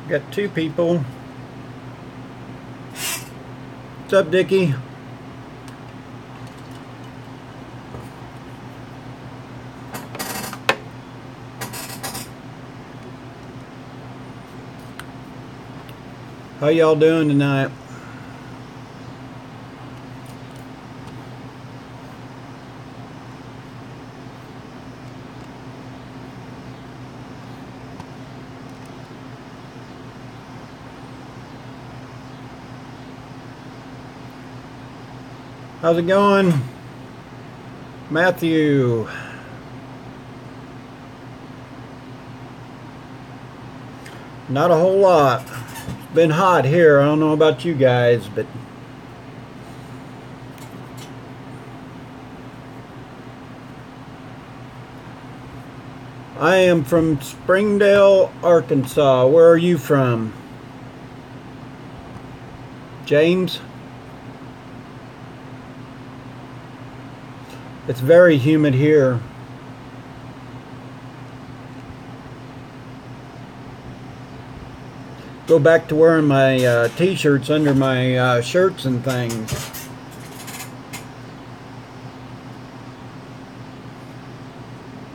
Got two people. What's up, Dickie? How y'all doing tonight? How's it going, Matthew? Not a whole lot. It's been hot here. I don't know about you guys, but I am from Springdale, Arkansas. Where are you from? James? It's very humid here. Go back to wearing my t-shirts under my shirts and things.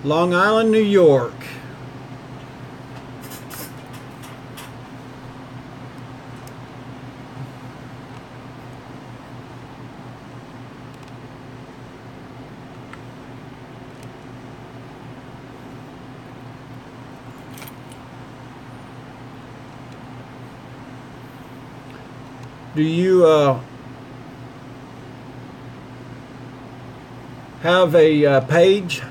Long Island, New York. Do you have a page?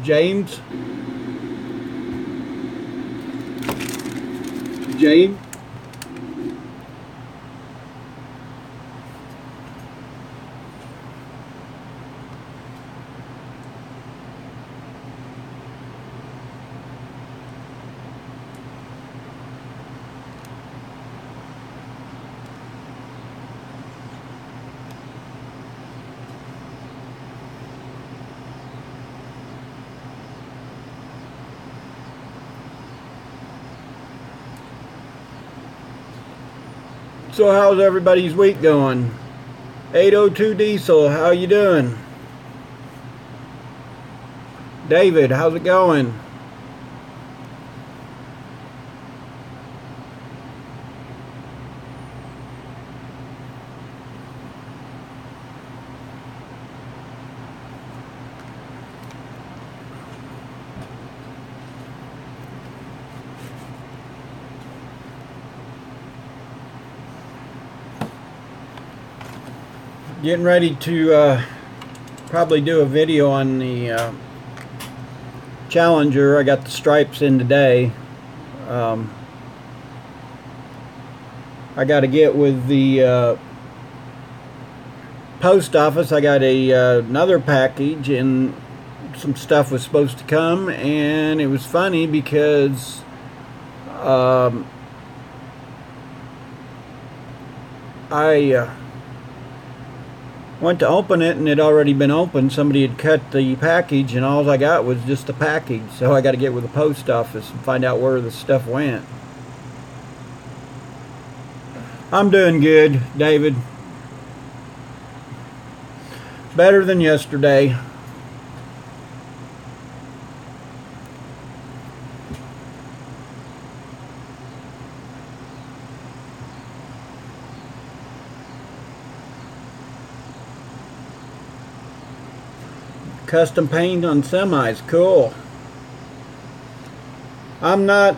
James? James? So how's everybody's week going? 802 Diesel, how you doing? David, how's it going? Getting ready to probably do a video on the Challenger. I got the stripes in today. I got to get with the post office. I got another package and some stuff was supposed to come, and it was funny because I went to open it and it had already been opened. Somebody had cut the package and all I got was just the package. So I got to get with the post office and find out where the stuff went. I'm doing good, David. Better than yesterday. Custom paint on semis, cool. I'm not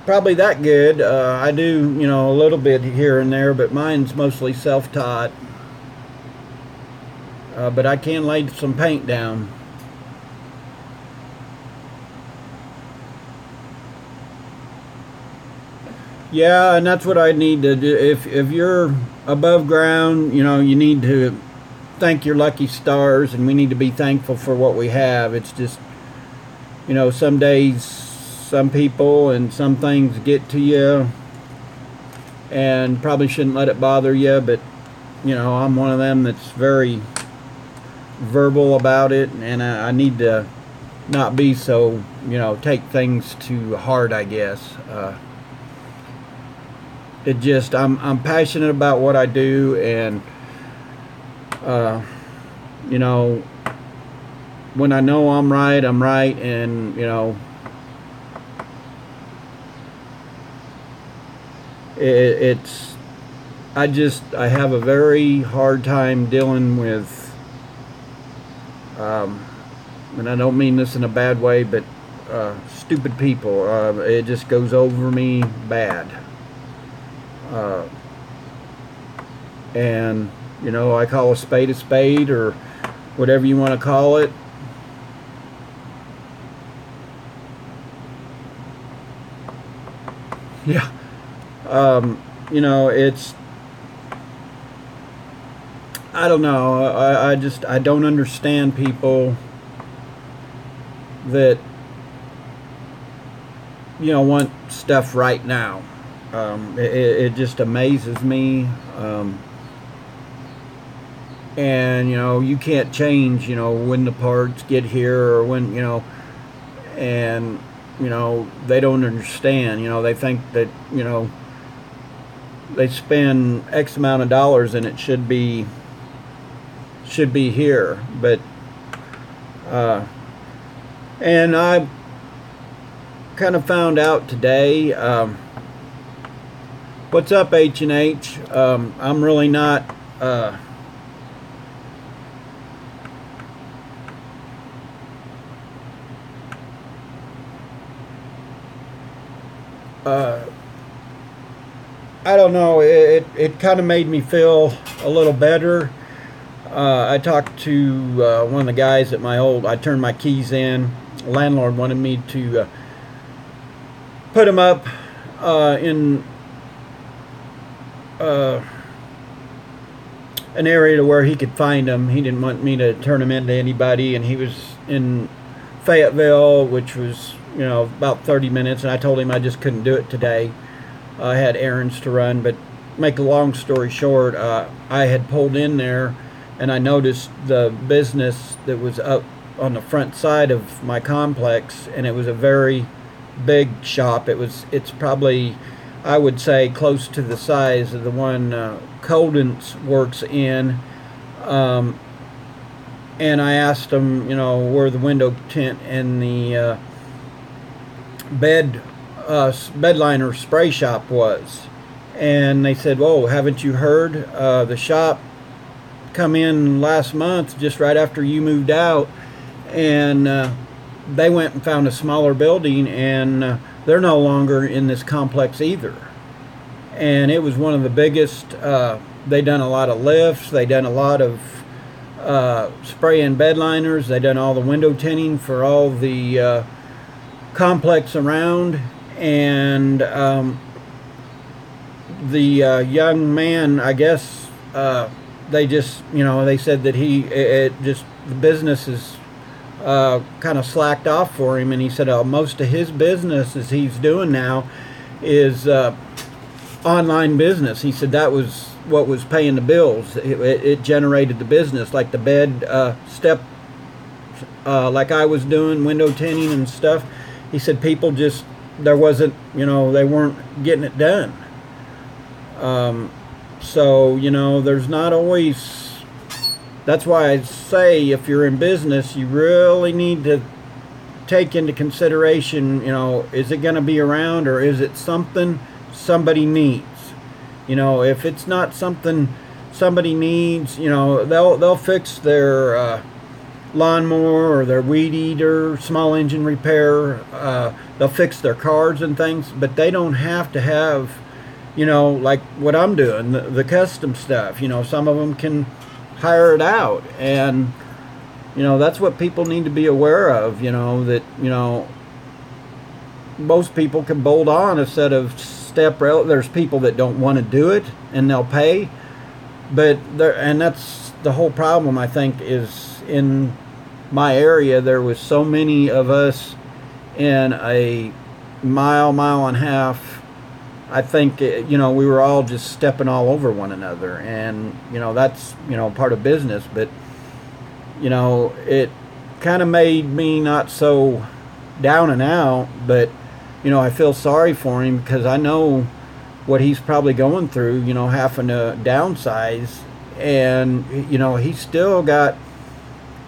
probably that good. I do, you know, a little bit here and there, but mine's mostly self-taught. But I can lay some paint down. Yeah, and that's what I need to do. If you're above ground, you know, you need to thank your lucky stars, and we need to be thankful for what we have. It's just, you know, some days, some people and some things get to you, and probably shouldn't let it bother you, but, you know, I'm one of them that's very verbal about it, and I need to not be so, you know, take things too hard, I guess. It just, I'm passionate about what I do, and you know, when I know I'm right, and you know, it's I have a very hard time dealing with, and I don't mean this in a bad way, but stupid people. It just goes over me bad. And you know, I call a spade, or whatever you want to call it. Yeah. You know, it's, I don't know, I don't understand people that, you know, want stuff right now. It just amazes me. And, you know, you can't change, you know, when the parts get here, or when, you know, and, you know, they don't understand. You know, they think that, you know, they spend X amount of dollars and it should be here. But and I kind of found out today, what's up, H&H? I'm really not I don't know, it kind of made me feel a little better. I talked to one of the guys at my I turned my keys in. The landlord wanted me to put them up in an area to where he could find them. He didn't want me to turn them into anybody, and he was in Fayetteville, which was, you know, about 30 minutes, and I told him I just couldn't do it today. I had errands to run. But make a long story short, I had pulled in there, and I noticed the business that was up on the front side of my complex, and it was a very big shop. It's probably, I would say, close to the size of the one Coldens works in. And I asked them, you know, where the window tint and the bed liner spray shop was, and they said, "Whoa, haven't you heard? The shop come in last month, just right after you moved out, and they went and found a smaller building, and they're no longer in this complex either." And it was one of the biggest. They done a lot of lifts. They done a lot of spraying bed liners. They done all the window tinting for all the complex around. And the young man, I guess, they just, you know, they said that the business is kind of slacked off for him, and he said most of his business as he's doing now is online business. He said that was what was paying the bills. It generated the business, like the bed step, like I was doing, window tinting and stuff. He said people just, there wasn't, you know, they weren't getting it done. So, you know, there's not always, that's why I say if you're in business, you really need to take into consideration, you know, is it going to be around, or is it something somebody needs? You know, if it's not something somebody needs, you know, they'll fix their lawnmower or their weed eater, small engine repair. They'll fix their cars and things, but they don't have to have, like what I'm doing, the custom stuff. Some of them can hire it out, and that's what people need to be aware of. That most people can bolt on a set of step rail. There's people that don't want to do it and they'll pay, and that's the whole problem. I think is in my area there was so many of us in a mile and a half. I think we were all just stepping all over one another, and that's part of business. But it kind of made me not so down and out, but I feel sorry for him because I know what he's probably going through, having to downsize, and he's still got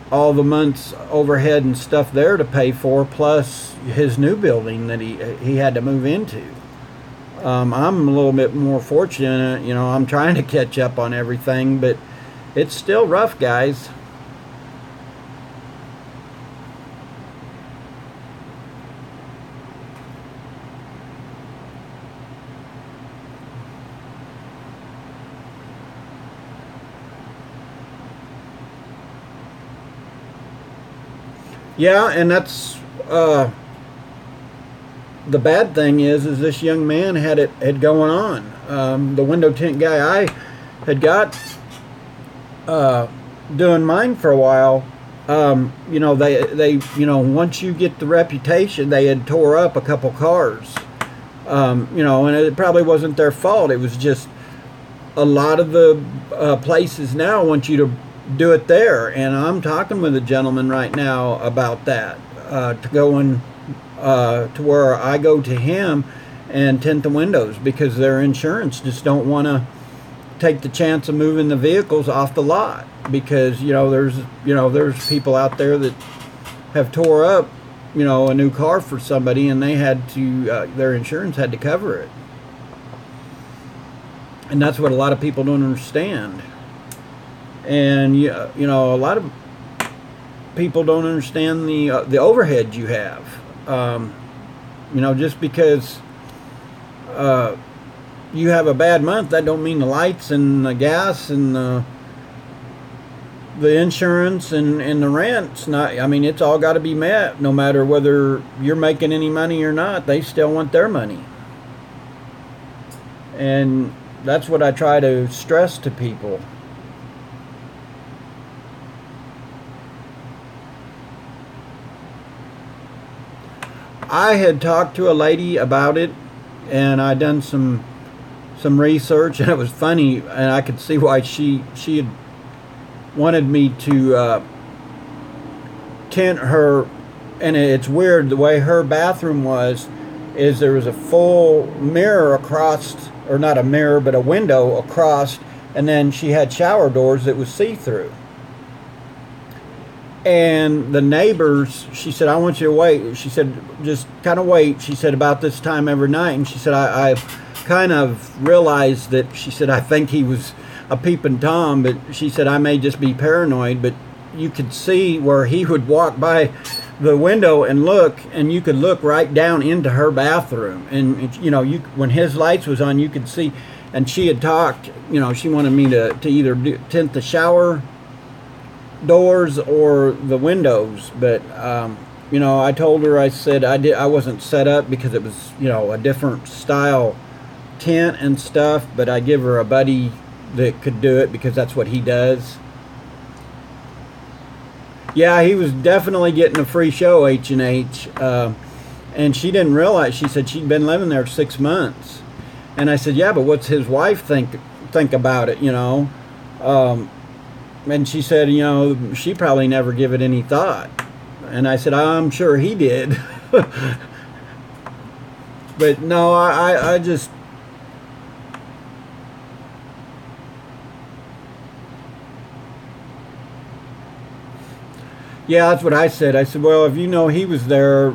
all the month's overhead and stuff there to pay for, plus his new building that he had to move into. I'm a little bit more fortunate, I'm trying to catch up on everything, but it's still rough, guys. Yeah, and that's the bad thing is this young man had going on. The window tint guy I had got doing mine for a while. They once you get the reputation, they had tore up a couple cars. And it probably wasn't their fault. It was just a lot of the places now want you to do it there, and I'm talking with a gentleman right now about that, to going to where I go to him and tint the windows because their insurance just don't want to take the chance of moving the vehicles off the lot because there's people out there that have tore up a new car for somebody, and they had to their insurance had to cover it, and that's what a lot of people don't understand. And a lot of people don't understand the overhead you have. Just because you have a bad month, that don't mean the lights and the gas and the insurance and the rent's not. It's all got to be met, no matter whether you're making any money or not. They still want their money, and that's what I try to stress to people. I had talked to a lady about it, and I done some research, and it was funny, and I could see why she had wanted me to tint her. And it's weird the way her bathroom is there was a full mirror across, or not a mirror but a window across, and then she had shower doors that was see-through. And the neighbors, she said, I want you to wait. She said, just kind of wait. She said, about this time every night. And she said, I kind of realized that, she said, I think he was a peeping Tom, but she said, I may just be paranoid. But you could see where he would walk by the window and look, and you could look right down into her bathroom. And, when his lights was on, you could see. And she had talked, she wanted me to either tint the shower doors or the windows, but I told her, I said I wasn't set up because it was a different style tint and stuff, but I give her a buddy that could do it because that's what he does. Yeah, he was definitely getting a free show, H&H, and she didn't realize. She said she'd been living there 6 months, and I said, yeah, but what's his wife think about it, And she said, she probably never give it any thought. And I said, I'm sure he did. But no, I just... Yeah, that's what I said. I said, well, if he was there,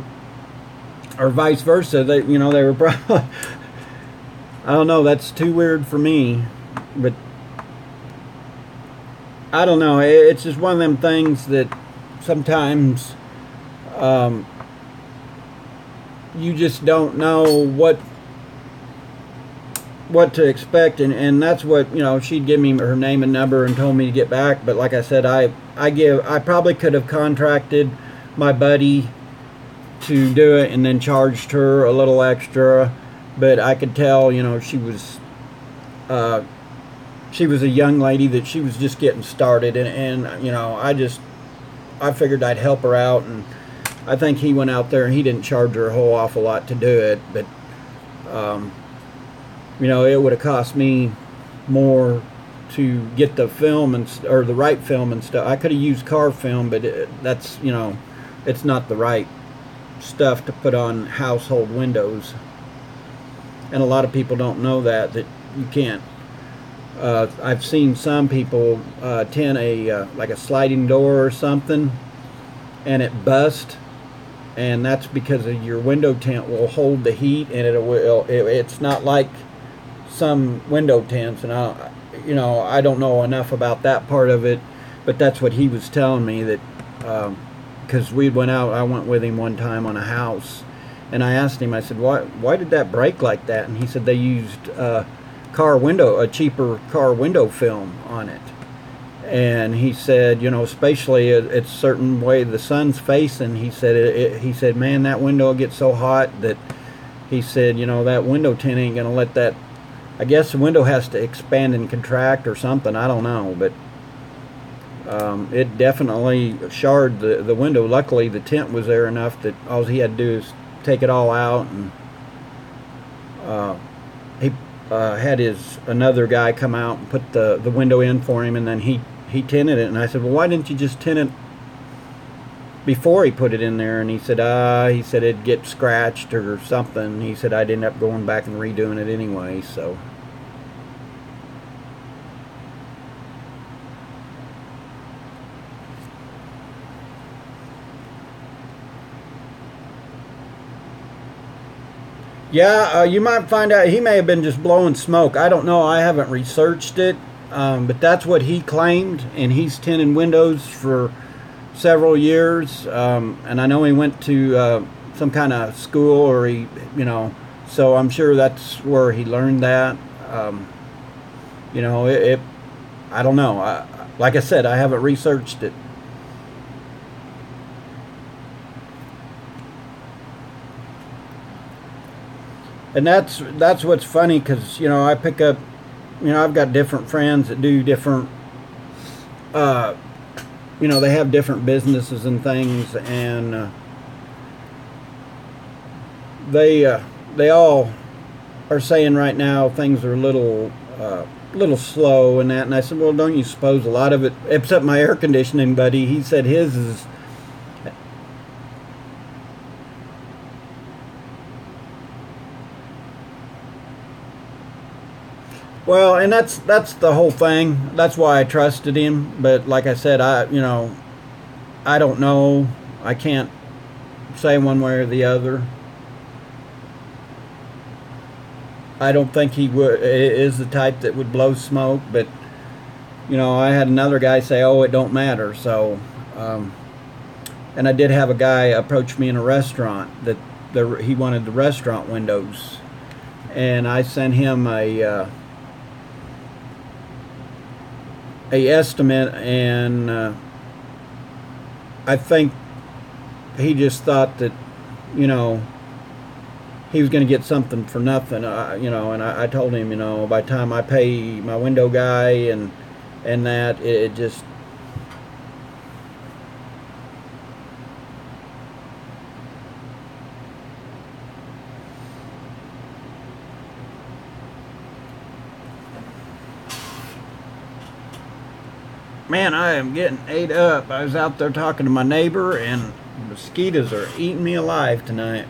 or vice versa, they were probably... I don't know, that's too weird for me. But I don't know. It's just one of them things that sometimes you just don't know what to expect, and that's what, she'd give me her name and number and told me to get back. But like I said, I probably could have contracted my buddy to do it and then charged her a little extra, but I could tell, she was a young lady, that she was just getting started, and I figured I'd help her out. And I think he went out there and he didn't charge her a whole awful lot to do it, but it would have cost me more to get the film or the right film and stuff. I could have used car film, but that's it's not the right stuff to put on household windows, and a lot of people don't know that you can't. I've seen some people tint like a sliding door or something, and it busts, and that's because of your window tint will hold the heat, and it's not like some window tints, and I don't know enough about that part of it, but that's what he was telling me, that because I went with him one time on a house, and I asked him, I said, why did that break like that? And he said they used a cheaper car window film on it. And he said, especially it's a certain way the sun's facing, he said, man, that window will get so hot that, he said, that window tint ain't gonna let that. I guess the window has to expand and contract or something, I don't know, but it definitely charred the window. Luckily the tint was there enough that all he had to do is take it all out, and he had another guy come out and put the window in for him, and then he tinted it. And I said, well, why didn't you just tint it before he put it in there? And he said it'd get scratched or something. He said I'd end up going back and redoing it anyway. So yeah, you might find out he may have been just blowing smoke. I don't know. I haven't researched it, but that's what he claimed, and he's tinting windows for several years. And I know he went to some kind of school, or so I'm sure that's where he learned that. I don't know. Like I said, I haven't researched it. And that's what's funny, because I pick up, I've got different friends that do different, they have different businesses and things, and they all are saying right now things are a little slow and that. And I said, well, don't you suppose a lot of it, except my air conditioning buddy, he said his is. Well, and that's the whole thing. That's why I trusted him. But like I said, I don't know. I can't say one way or the other. I don't think he is the type that would blow smoke. But I had another guy say, "Oh, it don't matter." So, and I did have a guy approach me in a restaurant that he wanted the restaurant windows, and I sent him a estimate, and I think he just thought that he was going to get something for nothing, and I told him, by the time I pay my window guy and that, it just, man, I am getting ate up. I was out there talking to my neighbor, and mosquitoes are eating me alive tonight.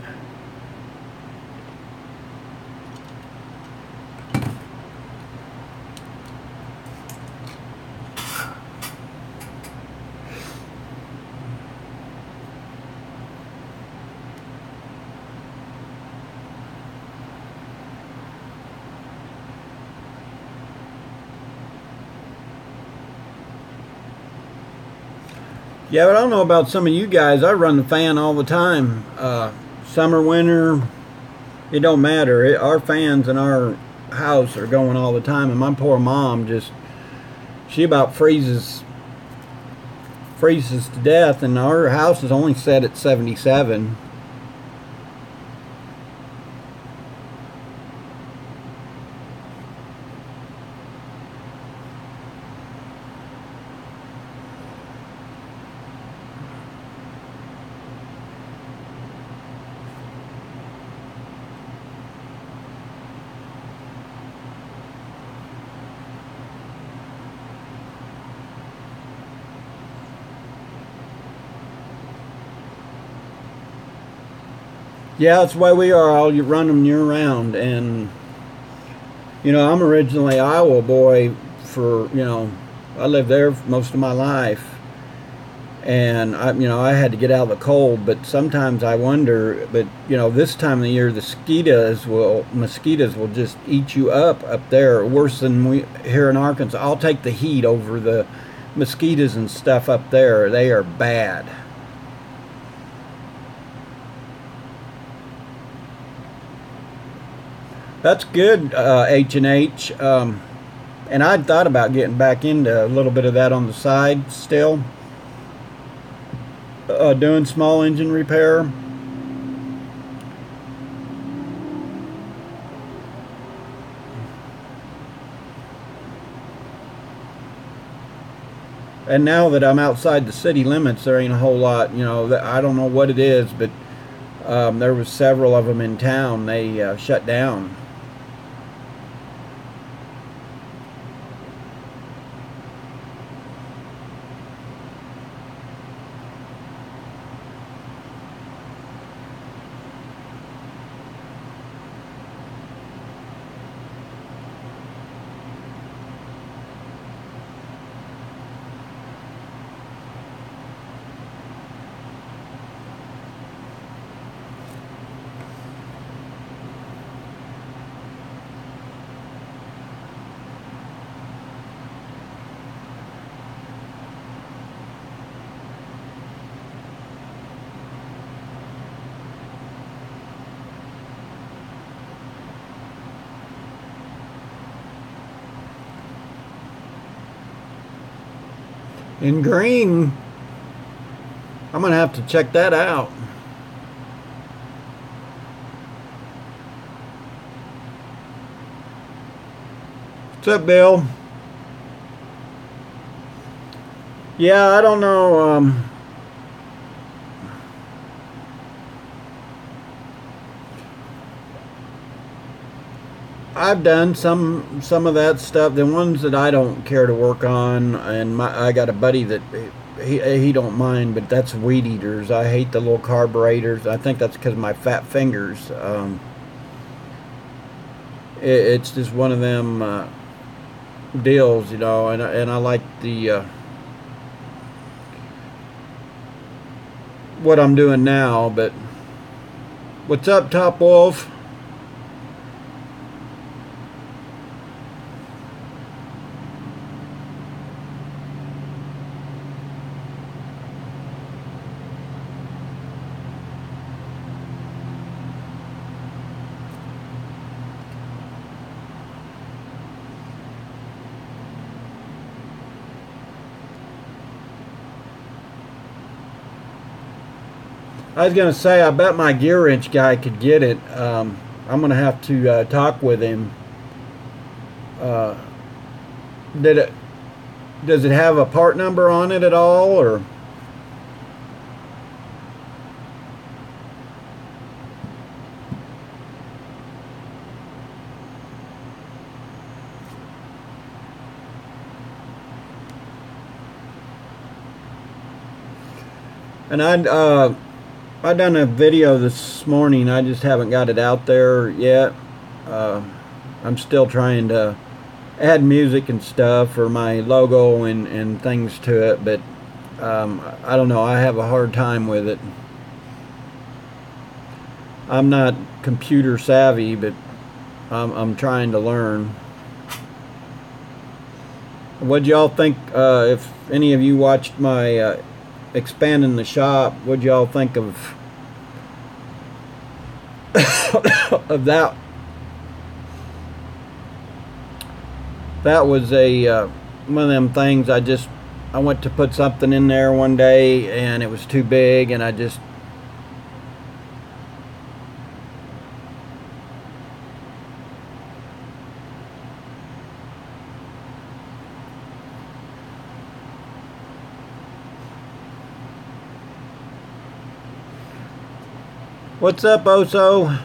Yeah, but I don't know about some of you guys. I run the fan all the time. Summer, winter, it don't matter. Our fans in our house are going all the time, and my poor mom she about freezes to death, and our house is only set at 77. Yeah, that's the way we are. I'll run them year round, and I'm originally Iowa boy. I lived there most of my life, and I had to get out of the cold. But sometimes I wonder. But this time of the year, the mosquitoes will just eat you up there, worse than we here in Arkansas. I'll take the heat over the mosquitoes and stuff up there. They are bad. That's good, H&H. And I'd thought about getting back into a little bit of that on the side still. Doing small engine repair. And now that I'm outside the city limits, there ain't a whole lot, I don't know what it is, but there was several of them in town. They shut down. In green, I'm gonna have to check that out. What's up, Bill? Yeah, I don't know. I've done some of that stuff. The ones that I don't care to work on, and I got a buddy that he don't mind, but that's weed eaters. I hate the little carburetors. I think that's because of my fat fingers. It's just one of them deals, and I like the what I'm doing now. But what's up, Top Wolf? I was going to say, I bet my gear wrench guy could get it. I'm going to have to talk with him. Does it have a part number on it at all, or? And I done a video this morning. I just haven't got it out there yet. I'm still trying to add music and stuff for my logo and things to it, but I don't know. I have a hard time with it. I'm not computer savvy, but I'm trying to learn. What'd y'all think? If any of you watched my expanding the shop. What'd y'all think of of that? That was a one of them things. I went to put something in there one day and it was too big, and I just What's up, Oso?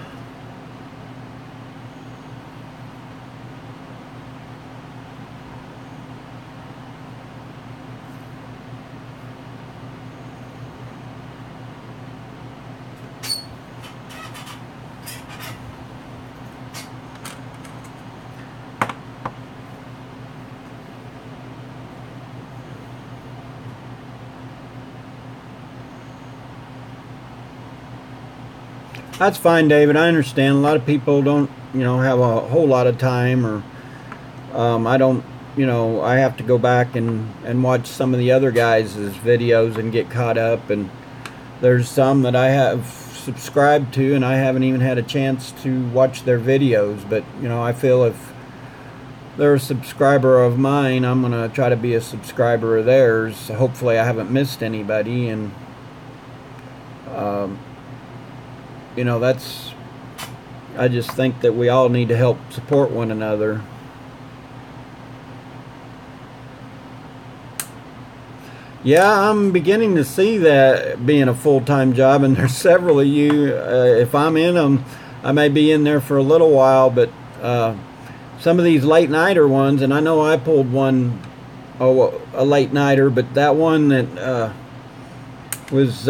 That's fine, David. I understand. A lot of people don't, have a whole lot of time, or I don't, I have to go back and watch some of the other guys' videos and get caught up. And there's some that I have subscribed to, and I haven't even had a chance to watch their videos. But, I feel if they're a subscriber of mine, I'm going to try to be a subscriber of theirs. Hopefully I haven't missed anybody. And, I just think that we all need to help support one another. Yeah, I'm beginning to see that being a full-time job, and there's several of you. If I'm in them, I may be in there for a little while, but some of these late-nighter ones, and I know I pulled one, a late-nighter, but that one that was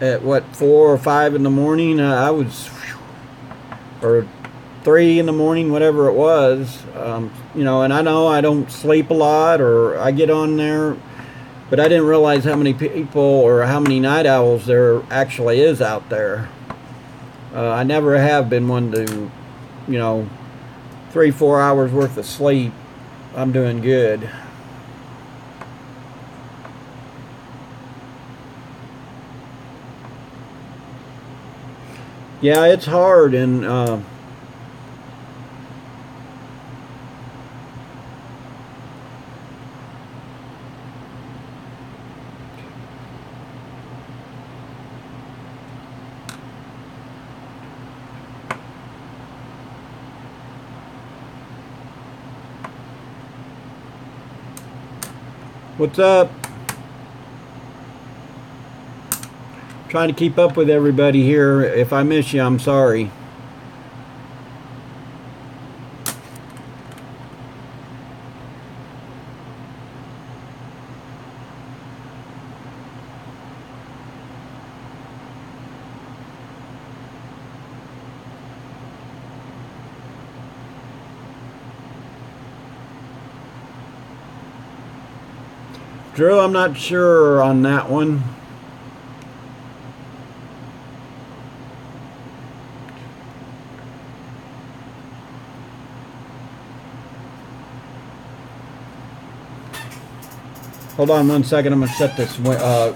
at 4 or 5 in the morning, I was, or 3 in the morning, whatever it was, and I know I don't sleep a lot, or I get on there, but I didn't realize how many people or how many night owls there actually is out there. I never have been one to, 3-4 hours worth of sleep. I'm doing good. Yeah, it's hard, and what's up? Trying to keep up with everybody here. If I miss you, I'm sorry. Drew, I'm not sure on that one. Hold on one second. I'm going to shut this window.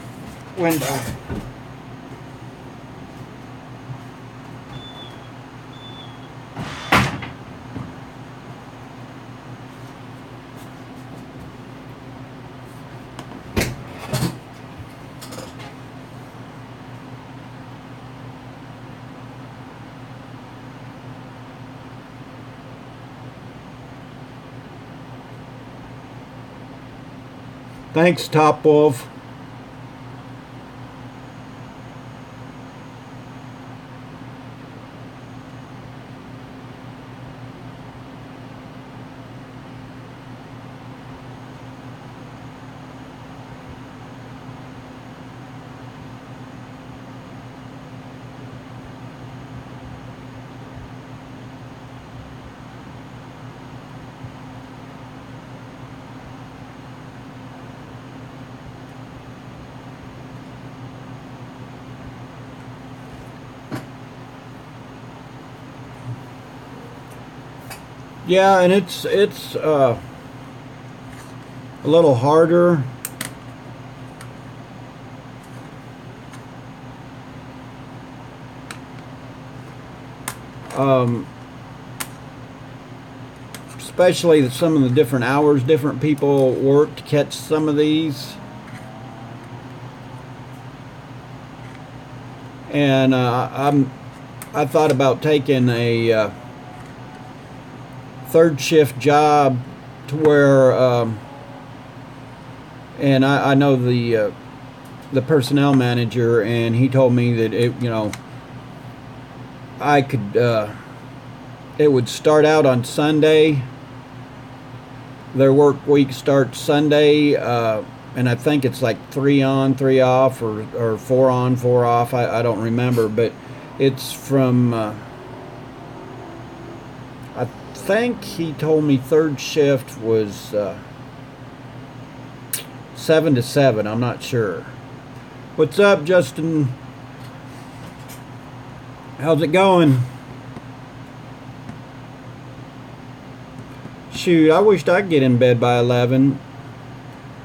Thanks, Top Wolf. Yeah, and it's a little harder Especially some of the different hours different people work to catch some of these. And I thought about taking a third shift job to where, and I know the personnel manager, and he told me that I could, it would start out on Sunday. Their work week starts Sunday, and I think it's like 3 on, 3 off, or 4 on, 4 off. I don't remember, but it's from, I think he told me third shift was 7 to 7. I'm not sure. What's up, Justin? How's it going? Shoot, I wished I could get in bed by 11.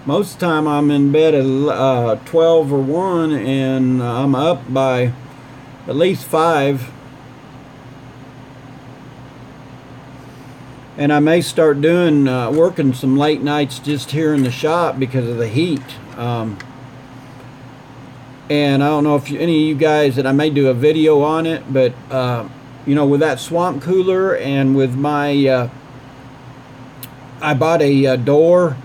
Most of the time I'm in bed at 12 or 1, and I'm up by at least 5. And I may start doing working some late nights just here in the shop because of the heat. And I don't know if any of you guys, that I may do a video on it, but with that swamp cooler and with my I bought a door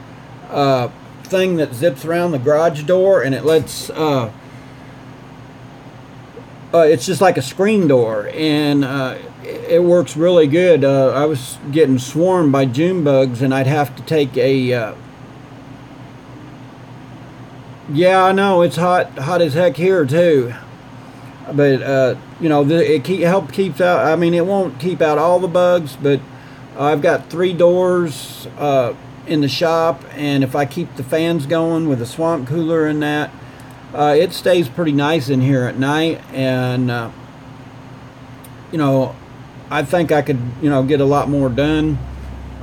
thing that zips around the garage door, and it lets it's just like a screen door, and it works really good. I was getting swarmed by June bugs, and I'd have to take a yeah, I know it's hot as heck here too, but it help keeps out, I mean, it won't keep out all the bugs, but I've got 3 doors in the shop, and if I keep the fans going with the swamp cooler and that, it stays pretty nice in here at night. And I think I could get a lot more done,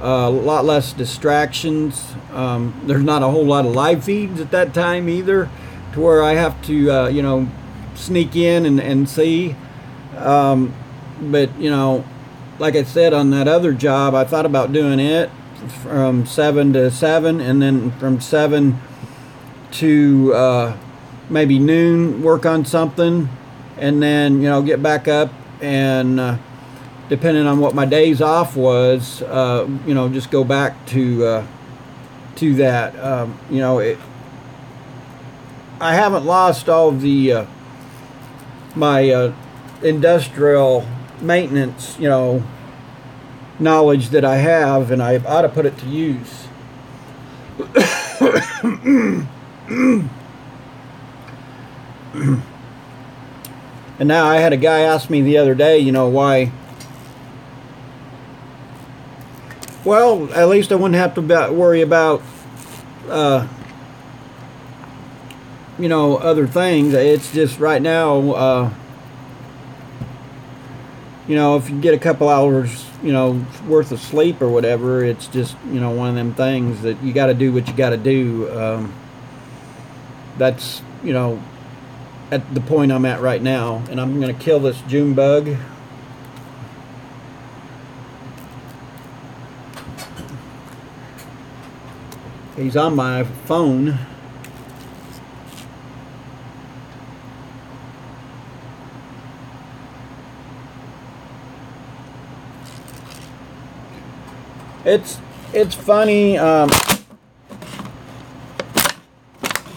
a lot less distractions. There's not a whole lot of live feeds at that time either, to where I have to sneak in and see. But like I said, on that other job, I thought about doing it from 7 to 7, and then from 7 to maybe noon, work on something, and then get back up, and depending on what my days off was, just go back to that. I haven't lost all of the my industrial maintenance knowledge that I have, and I ought to put it to use. And now, I had a guy ask me the other day, why. Well, at least I wouldn't have to worry about other things. It's just right now, if you get a couple hours, worth of sleep or whatever, it's just, one of them things that you got to do what you got to do. That's, at the point I'm at right now. And I'm going to kill this June bug. He's on my phone. It's funny.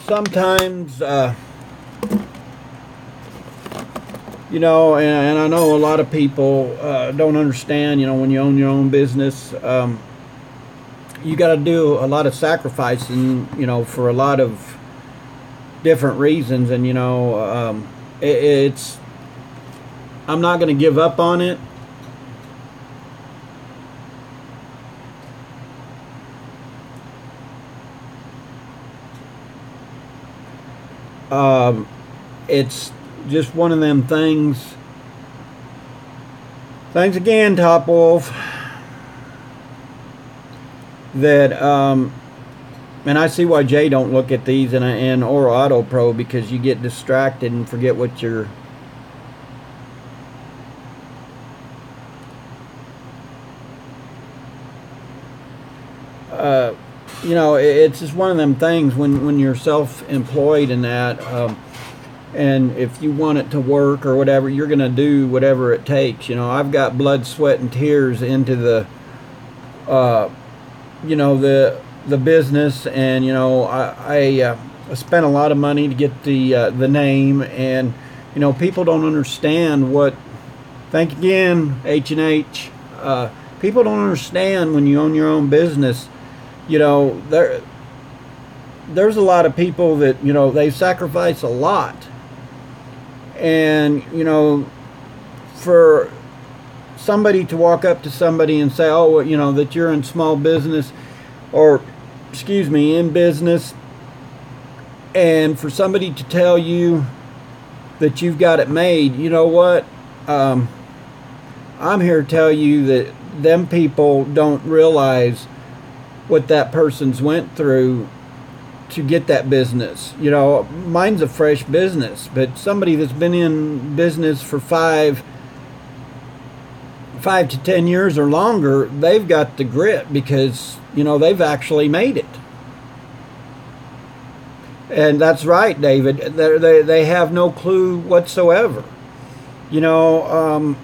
Sometimes, and I know a lot of people don't understand. When you own your own business, you got to do a lot of sacrificing. For a lot of different reasons, and it's. I'm not going to give up on it. It's just one of them things. Thanks again, Top Wolf. That and I see why Jay don't look at these in or Auto Pro, because you get distracted and forget what you're. you know, it's just one of them things when you're self-employed and that, and if you want it to work or whatever, you're going to do whatever it takes. You know, I've got blood, sweat, and tears into the, you know, the business, and you know, I spent a lot of money to get the name, and you know, people don't understand what. Thank you again, H&H. People don't understand when you own your own business. You know, there's a lot of people that, you know, they sacrifice a lot. And, you know, for somebody to walk up to somebody and say, oh, well, you know, that you're in small business, or, excuse me, in business, and for somebody to tell you that you've got it made, you know what? I'm here to tell you that them people don't realize what that person's went through to get that business. You know, mine's a fresh business, but somebody that's been in business for 5 to 10 years or longer, they've got the grit because, you know, they've actually made it. And that's right, David. They have no clue whatsoever. You know,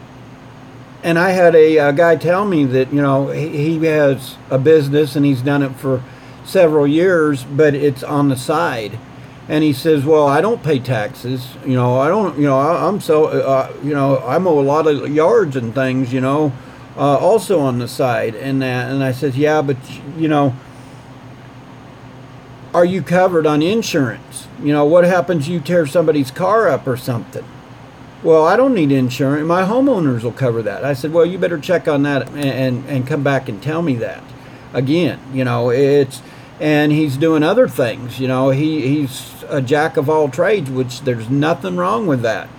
and I had a guy tell me that, you know, he has a business and he's done it for several years, but it's on the side. And he says, well, I don't pay taxes. You know, I don't, you know, I'm so, you know, I mow a lot of yards and things, you know, also on the side. And I said, yeah, but, you know, are you covered on insurance? You know, what happens you tear somebody's car up or something? Well, I don't need insurance. My homeowners will cover that. I said, well, you better check on that and come back and tell me that. Again, you know, and he's doing other things. You know, he's a jack of all trades, which there's nothing wrong with that.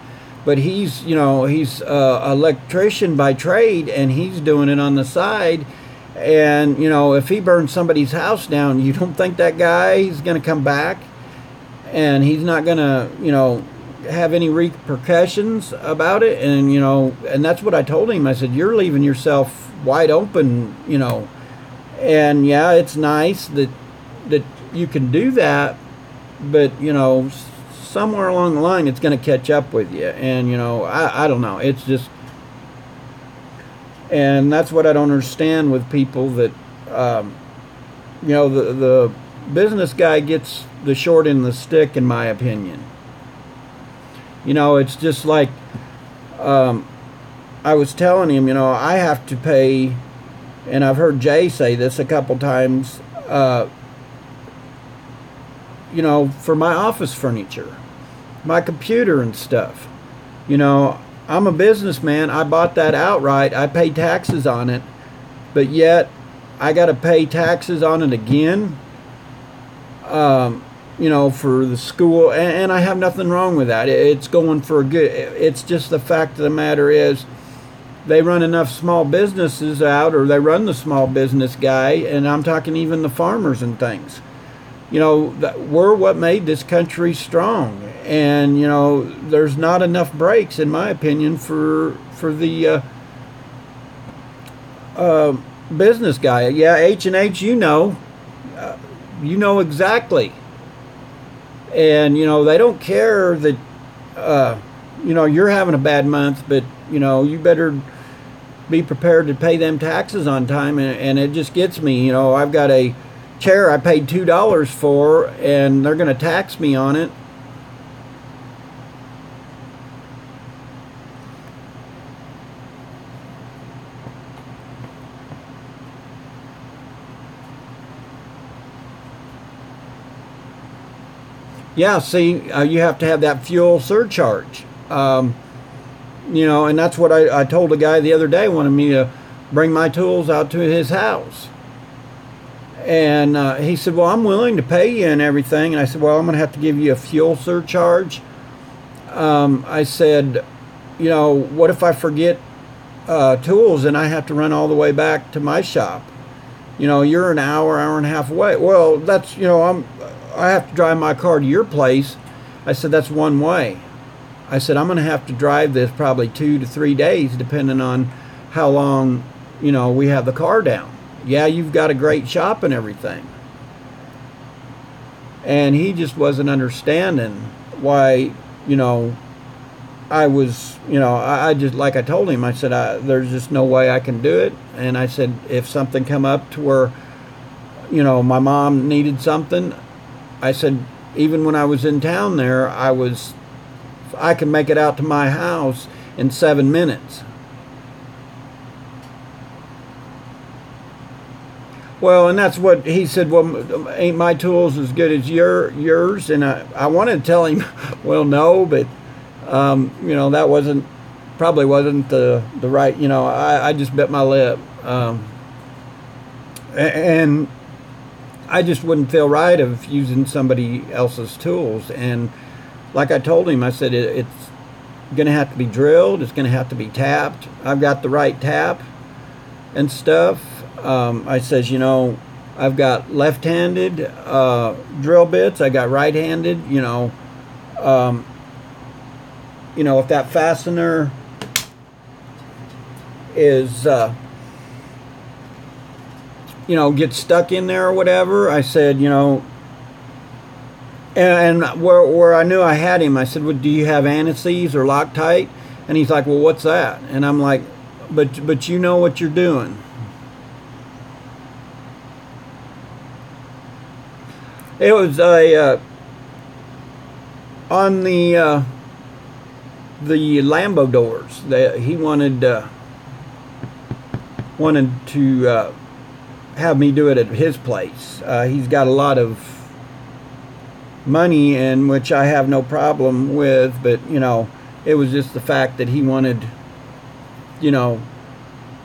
But he's, you know, he's an electrician by trade, and he's doing it on the side. And, you know, if he burns somebody's house down, you don't think that guy is going to come back? And he's not going to, you know, have any repercussions about it. And, you know, and that's what I told him. I said, you're leaving yourself wide open, you know. And yeah, it's nice that you can do that, but, you know, somewhere along the line it's going to catch up with you. And, you know, I don't know, it's just, and that's what I don't understand with people that, you know, the business guy gets the short end of the stick, in my opinion. You know, it's just like, I was telling him, you know, I have to pay, and I've heard Jay say this a couple times, you know, for my office furniture, my computer and stuff. You know, I'm a businessman. I bought that outright. I pay taxes on it, but yet I got to pay taxes on it again. You know, for the school, and I have nothing wrong with that. It's going for a good. It's just the fact of the matter is, they run enough small businesses out, or they run the small business guy, and I'm talking even the farmers and things. You know, we're what made this country strong, and you know, there's not enough breaks, in my opinion, for the business guy. Yeah, H&H, you know exactly. And, you know, they don't care that, you know, you're having a bad month, but, you know, you better be prepared to pay them taxes on time. And it just gets me, you know, I've got a chair I paid $2 for, and they're going to tax me on it. Yeah, see, you have to have that fuel surcharge. You know, and that's what I told a guy the other day, wanted me to bring my tools out to his house. And he said, well, I'm willing to pay you and everything. And I said, well, I'm going to have to give you a fuel surcharge. I said, you know, what if I forget tools and I have to run all the way back to my shop? You know, you're an hour and a half away. Well, that's, you know, I have to drive my car to your place. I said, that's one way. I said, I'm going to have to drive this probably 2 to 3 days, depending on how long, you know, we have the car down. Yeah, you've got a great shop and everything. And he just wasn't understanding why, you know, I was, you know, I just, like I told him, I said, there's just no way I can do it. And I said, if something come up to where, you know, my mom needed something, I said, even when I was in town there, I can make it out to my house in 7 minutes. Well, and that's what he said. Well, ain't my tools as good as yours? And I wanted to tell him, well, no, but you know, that probably wasn't the right. You know, I just bit my lip, and I just wouldn't feel right of using somebody else's tools. And like I told him, I said it's going to have to be drilled. It's going to have to be tapped. I've got the right tap and stuff. I says, you know, I've got left-handed drill bits. I got right-handed. You know, if that fastener is, you know, gets stuck in there or whatever, I said, you know, and where I knew I had him, I said, well, do you have anti-seize or Loctite? And he's like, well, what's that? And I'm like, but you know what you're doing. It was on the Lambo doors. He wanted to have me do it at his place. He's got a lot of money, in which I have no problem with, but you know, it was just the fact that he wanted, you know,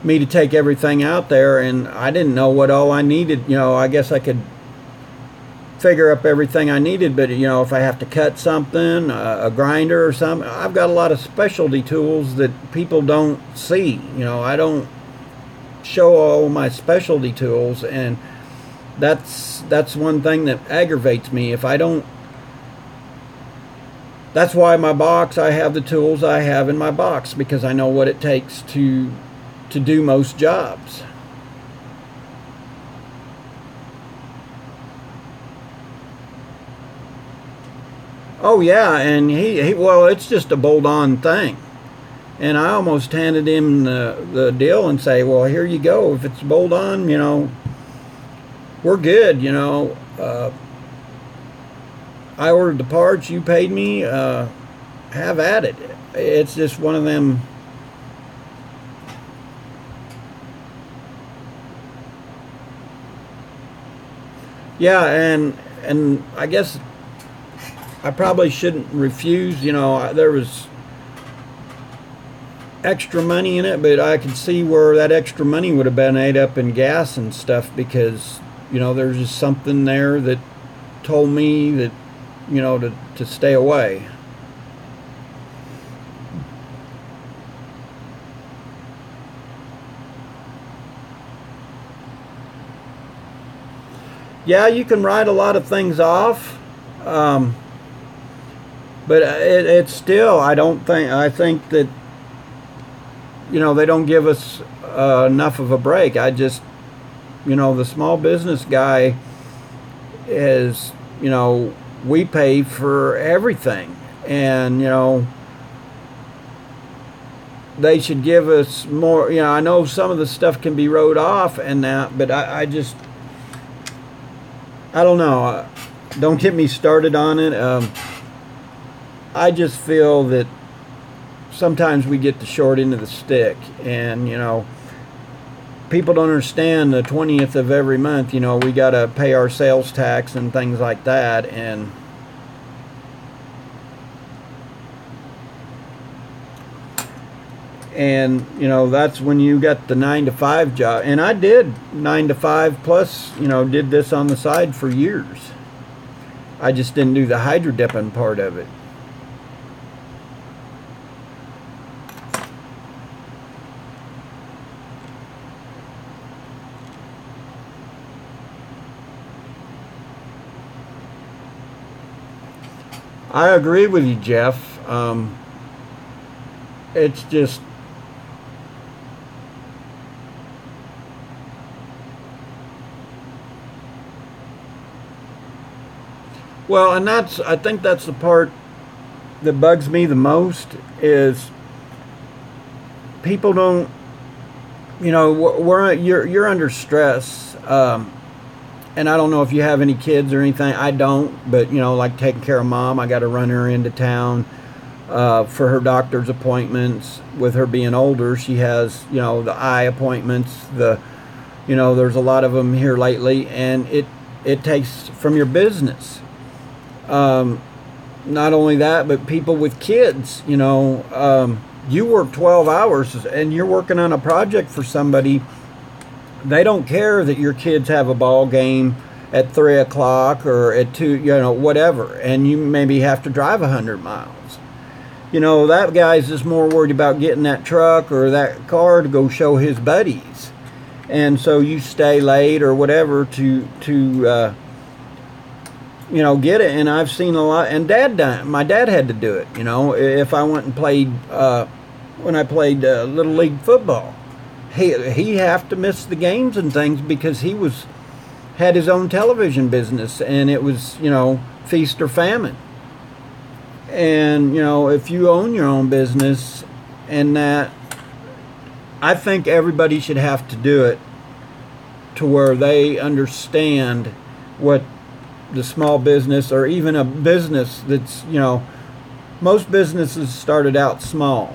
me to take everything out there, and I didn't know what all I needed. You know, I guess I could figure up everything I needed, but you know, if I have to cut something, a grinder or something, I've got a lot of specialty tools that people don't see. You know, I don't show all my specialty tools, and that's one thing that aggravates me. If I don't, that's why my box, I have the tools I have in my box, because I know what it takes to do most jobs. Oh yeah, and he well, it's just a bolt-on thing. And I almost handed him the deal and say, well, here you go. If it's bolt-on, you know, we're good, you know. I ordered the parts, you paid me, have at it. It's just one of them. Yeah, and I guess I probably shouldn't refuse. You know, there was extra money in it, but I could see where that extra money would have been ate up in gas and stuff, because, you know, there's just something there that told me that, you know, to stay away. Yeah, you can write a lot of things off. But it's still, I think that, you know, they don't give us enough of a break. You know, the small business guy is, you know, we pay for everything. And, you know, they should give us more. You know, I know some of the stuff can be wrote off and that, but I don't know. Don't get me started on it. I just feel that sometimes we get the short end of the stick, and you know, people don't understand the 20th of every month, you know, we got to pay our sales tax and things like that, and you know, that's when you got the 9-to-5 job. And I did 9-to-5 plus, you know, did this on the side for years. I just didn't do the hydro dipping part of it. I agree with you, Jeff. It's just, Well, and I think that's the part that bugs me the most is people don't, you're under stress. And I don't know if you have any kids or anything. I don't, but like taking care of mom, I got to run her into town for her doctor's appointments. With her being older, she has, the eye appointments. There's a lot of them here lately, and it takes from your business. Not only that, but people with kids, you work 12 hours and you're working on a project for somebody. They don't care that your kids have a ball game at 3 o'clock or at 2, whatever, and you maybe have to drive 100 miles. That guy's just more worried about getting that truck or that car to go show his buddies. And so you stay late or whatever to get it. And I've seen a lot, and my dad had to do it, if I went and played, when I played Little League football. He have to miss the games and things because he had his own television business, and it was, feast or famine. And, if you own your own business and that, I think everybody should have to do it to where they understand what the small business or even a business that's, most businesses started out small.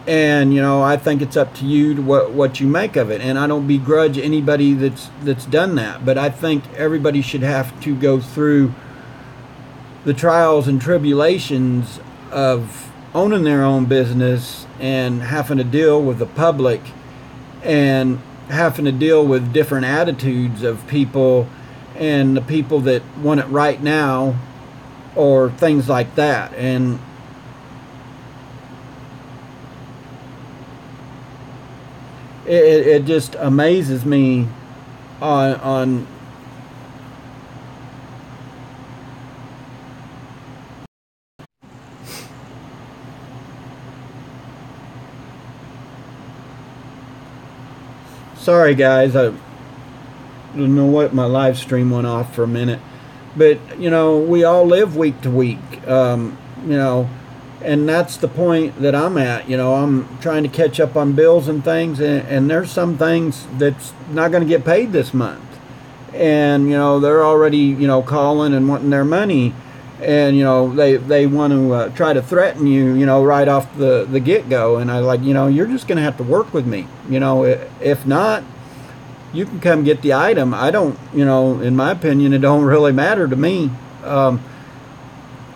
And I think it's up to you to what you make of it. And I don't begrudge anybody that's done that, but I think everybody should have to go through the trials and tribulations of owning their own business and having to deal with the public and having to deal with different attitudes of people and the people that want it right now or things like that. And it just amazes me on sorry guys, I don't know what, my live stream went off for a minute, but we all live week to week, and that's the point that I'm at. I'm trying to catch up on bills and things, and there's some things that's not going to get paid this month. And, they're already, calling and wanting their money. And, they want to try to threaten you, right off the get-go. And I like, you're just going to have to work with me. If not, you can come get the item. I don't, in my opinion, it don't really matter to me.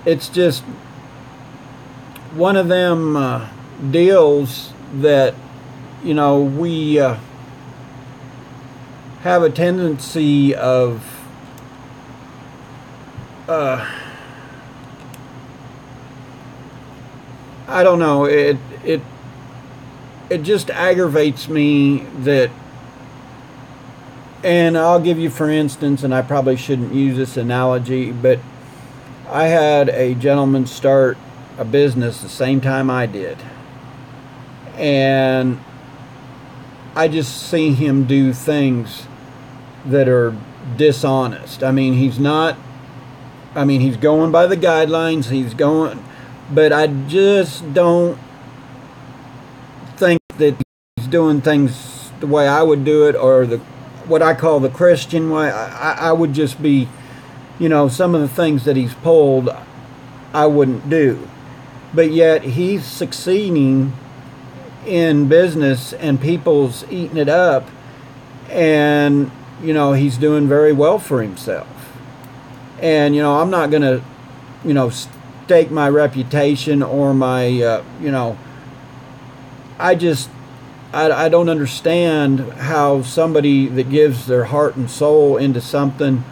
It's just one of them deals that we have a tendency of I don't know, it just aggravates me that. And I'll give you, for instance, and I probably shouldn't use this analogy, but I had a gentleman start a business the same time I did, and I just see him do things that are dishonest. He's going by the guidelines, but I just don't think that he's doing things the way I would do it, or what I call the Christian way. I would just be, some of the things that he's pulled, I wouldn't do. But yet he's succeeding in business and people's eating it up, and he's doing very well for himself. And I'm not going to stake my reputation or my I don't understand how somebody that gives their heart and soul into something,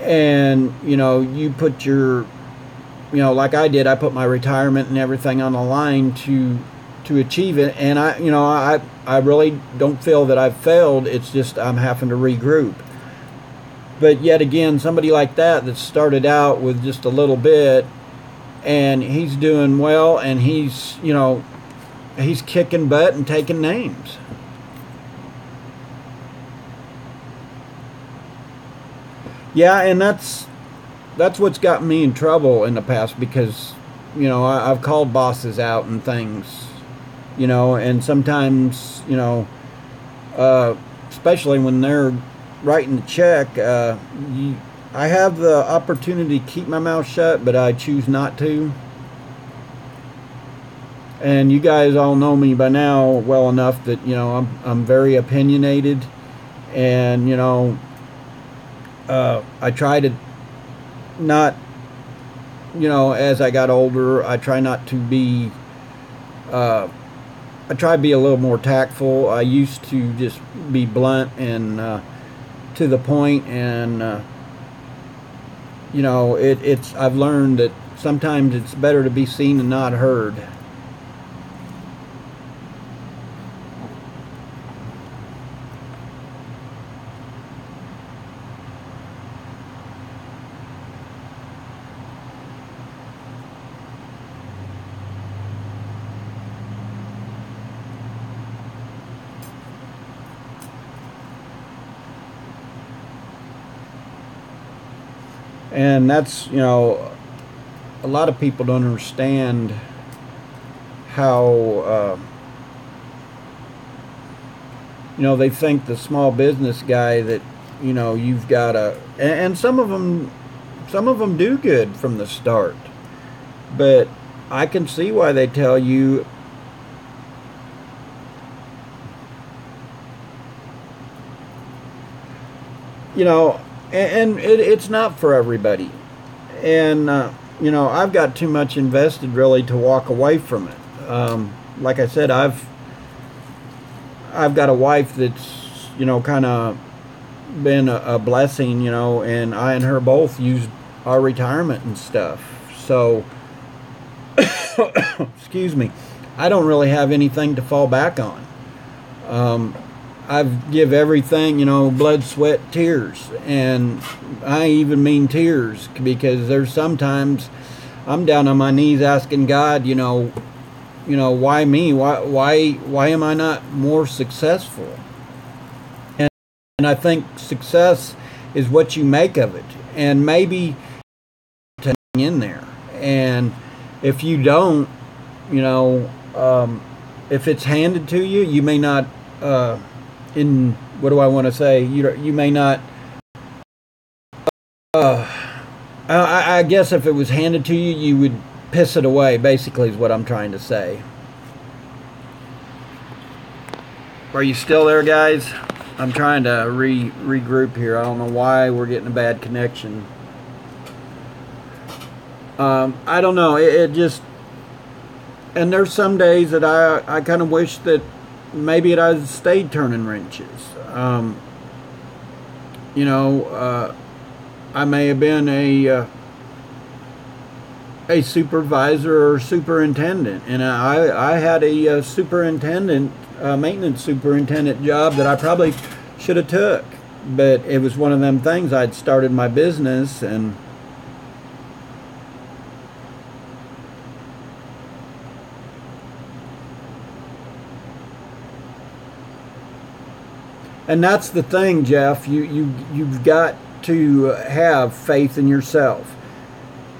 and you put your like I did, I put my retirement and everything on the line to achieve it, and I really don't feel that I've failed. It's just I'm having to regroup. But yet again, somebody like that started out with just a little bit, and he's doing well, and he's he's kicking butt and taking names. Yeah, and that's that's what's gotten me in trouble in the past, because I've called bosses out and things, and sometimes, especially when they're writing the check, I have the opportunity to keep my mouth shut, but I choose not to. And you guys all know me by now well enough that I'm very opinionated, and I try to not, as I got older, I try not to be, I try to be a little more tactful. I used to just be blunt and to the point, and I've learned that sometimes it's better to be seen and not heard. And that's, a lot of people don't understand how, they think the small business guy that, you've got to, and some of them do good from the start, but I can see why they tell you, and it's not for everybody. And I've got too much invested really to walk away from it. Like I said, I've got a wife that's kind of been a blessing, and I and her both used our retirement and stuff. So excuse me, I don't really have anything to fall back on. I've give everything, blood, sweat, tears, and I even mean tears, because there's sometimes I'm down on my knees asking God, why me? Why am I not more successful? And I think success is what you make of it, and maybe in there. And if you don't, if it's handed to you, you may not. What do I want to say? You may not. I guess if it was handed to you, you would piss it away. Basically, is what I'm trying to say. Are you still there, guys? I'm trying to regroup here. I don't know why we're getting a bad connection. I don't know. It just. And there's some days that I kind of wish that maybe it I stayed turning wrenches. I may have been a supervisor or superintendent, and I had a superintendent, maintenance superintendent job that I probably should have took, but it was one of them things. I'd started my business, and that's the thing, Jeff. You've got to have faith in yourself,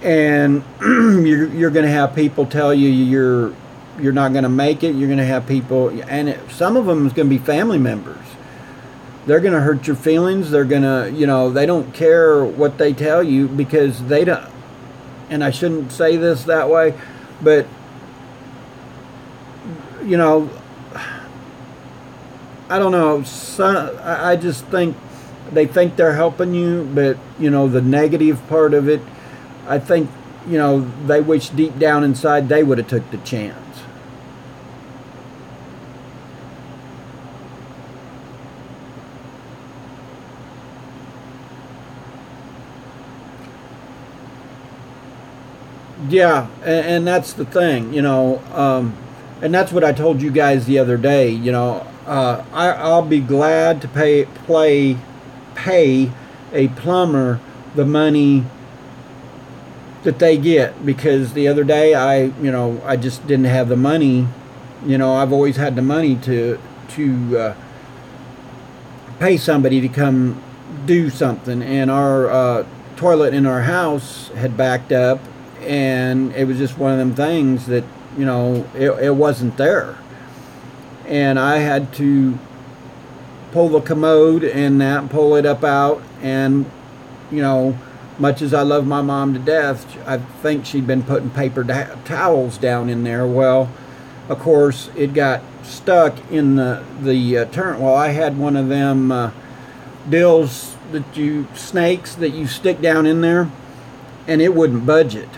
and you're going to have people tell you you're not going to make it. You're going to have people, and some of them is going to be family members. They're going to hurt your feelings. They're going to, they don't care what they tell you, because they don't. And I shouldn't say this that way, but I don't know. I just think they think they're helping you, but the negative part of it, I think they wish deep down inside they would have took the chance. Yeah, and that's the thing, and that's what I told you guys the other day. I'll be glad to pay a plumber the money that they get, because the other day I just didn't have the money. I've always had the money to pay somebody to come do something, and our toilet in our house had backed up, and it was just one of them things that, you know, it wasn't there. And I had to pull the commode and that, pull it up out, and, you know, much as I love my mom to death, I think she'd been putting paper towels down in there. Well, of course, it got stuck in the turn. Well, I had one of them dills snakes that you stick down in there, and it wouldn't budge it.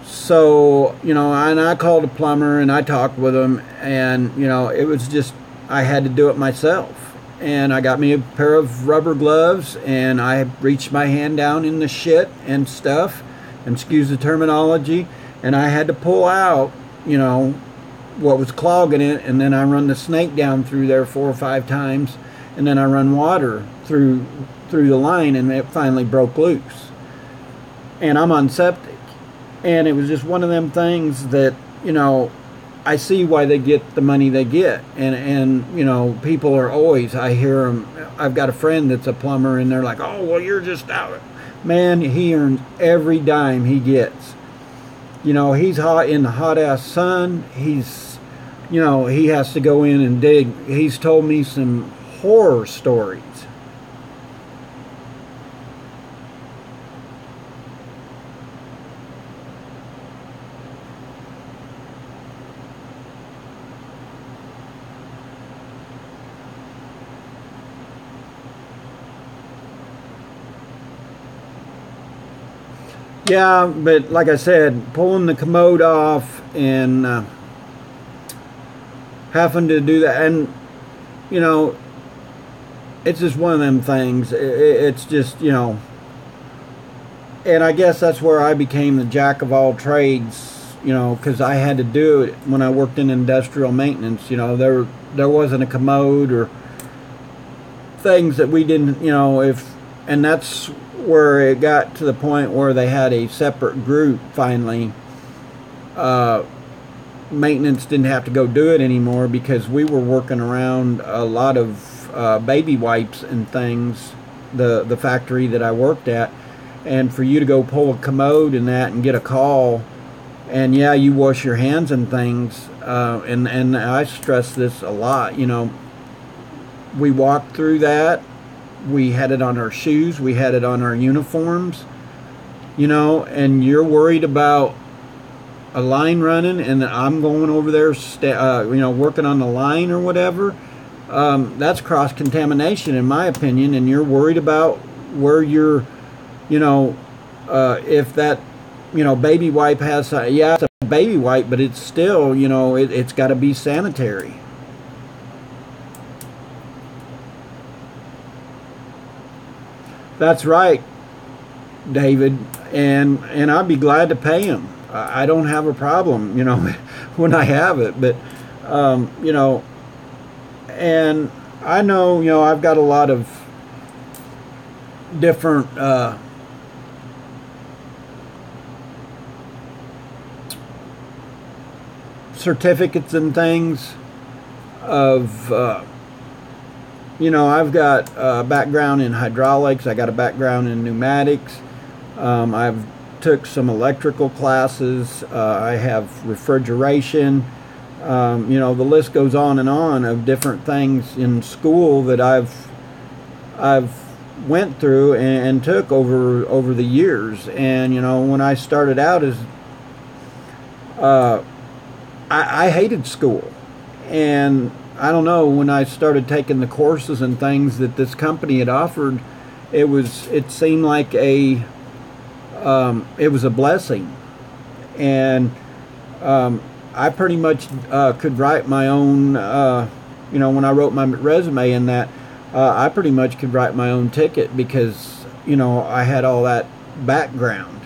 So, you know, and I called a plumber and I talked with him, and, you know, it was just, I had to do it myself. And I got me a pair of rubber gloves, and I reached my hand down in the shit and stuff, and excuse the terminology, and I had to pull out, you know, what was clogging it, and then I run the snake down through there 4 or 5 times, and then I run water through the line, and it finally broke loose. And I'm on septic. And it was just one of them things that, you know, I see why they get the money they get. And you know, people are always, I hear them, I've got a friend that's a plumber, and they're like, oh, well, you're just out. Man, he earns every dime he gets. You know, he's hot in the hot-ass sun. He's, you know, he has to go in and dig. He's told me some horror stories. Yeah, but like I said, pulling the commode off and having to do that, and, you know, it's just one of them things. It's just, you know, and I guess that's where I became the jack of all trades, you know, because I had to do it when I worked in industrial maintenance. You know, there wasn't a commode or things that we didn't, you know, and that's where it got to the point where they had a separate group finally. Maintenance didn't have to go do it anymore, because we were working around a lot of baby wipes and things, the factory that I worked at, and for you to go pull a commode and that and get a call, and yeah, you wash your hands and things, and I stress this a lot, you know, we walked through that. We had it on our shoes. We had it on our uniforms, you know, and you're worried about a line running, and I'm going over there, you know, working on the line or whatever. That's cross-contamination, in my opinion, and you're worried about where you're, you know, if that, you know, baby wipe has, yeah, it's a baby wipe, but it's still, you know, it's got to be sanitary. That's right, David, and I'd be glad to pay him. I don't have a problem, you know, when I have it, but, you know, and I know, you know, I've got a lot of different certificates and things of, you know, I've got a background in hydraulics. I got a background in pneumatics. I've took some electrical classes. I have refrigeration. You know, the list goes on and on of different things in school that I've went through and took over the years. And, you know, when I started out as I hated school, and I don't know, when I started taking the courses and things that this company had offered, it seemed like it was a blessing. And I pretty much could write my own, you know, when I wrote my resume in that, I pretty much could write my own ticket, because, you know, I had all that background.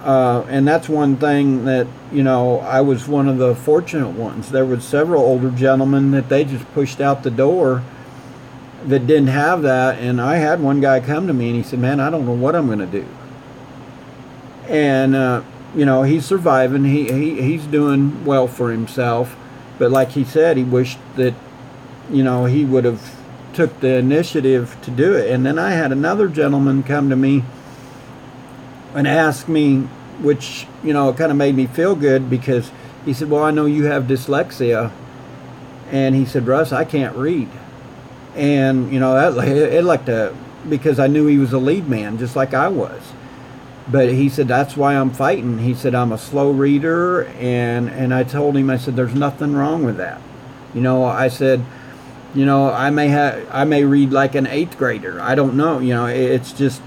And that's one thing that, you know, I was one of the fortunate ones. There was several older gentlemen that they just pushed out the door that didn't have that. And I had one guy come to me and he said, man, I don't know what I'm going to do. And, you know, he's surviving. He's doing well for himself. But like he said, he wished that, you know, he would have took the initiative to do it. And then I had another gentleman come to me and ask me, which, you know, kind of made me feel good, because he said, well, I know you have dyslexia. And he said, Russ, I can't read. And, you know, it like to, because I knew he was a lead man, just like I was. But he said, that's why I'm fighting. He said, I'm a slow reader. And I told him, I said, there's nothing wrong with that. You know, I said, you know, I may read like an 8th grader. I don't know. You know, it's just,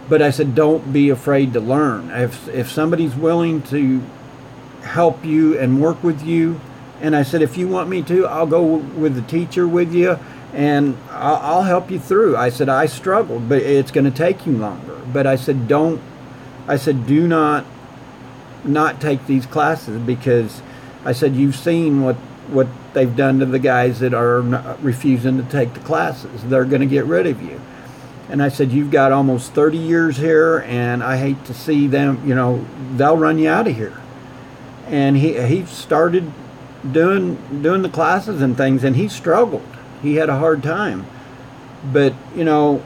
but I said, don't be afraid to learn. If somebody's willing to help you and work with you, and I said, if you want me to, I'll go with the teacher with you, and I'll help you through. I said, I struggled, but it's going to take you longer. But I said, do not take these classes, because I said, you've seen what they've done to the guys that are refusing to take the classes. They're going to get rid of you. And I said, you've got almost 30 years here, and I hate to see them, you know, they'll run you out of here. And he started doing the classes and things, and he struggled. He had a hard time. But, you know,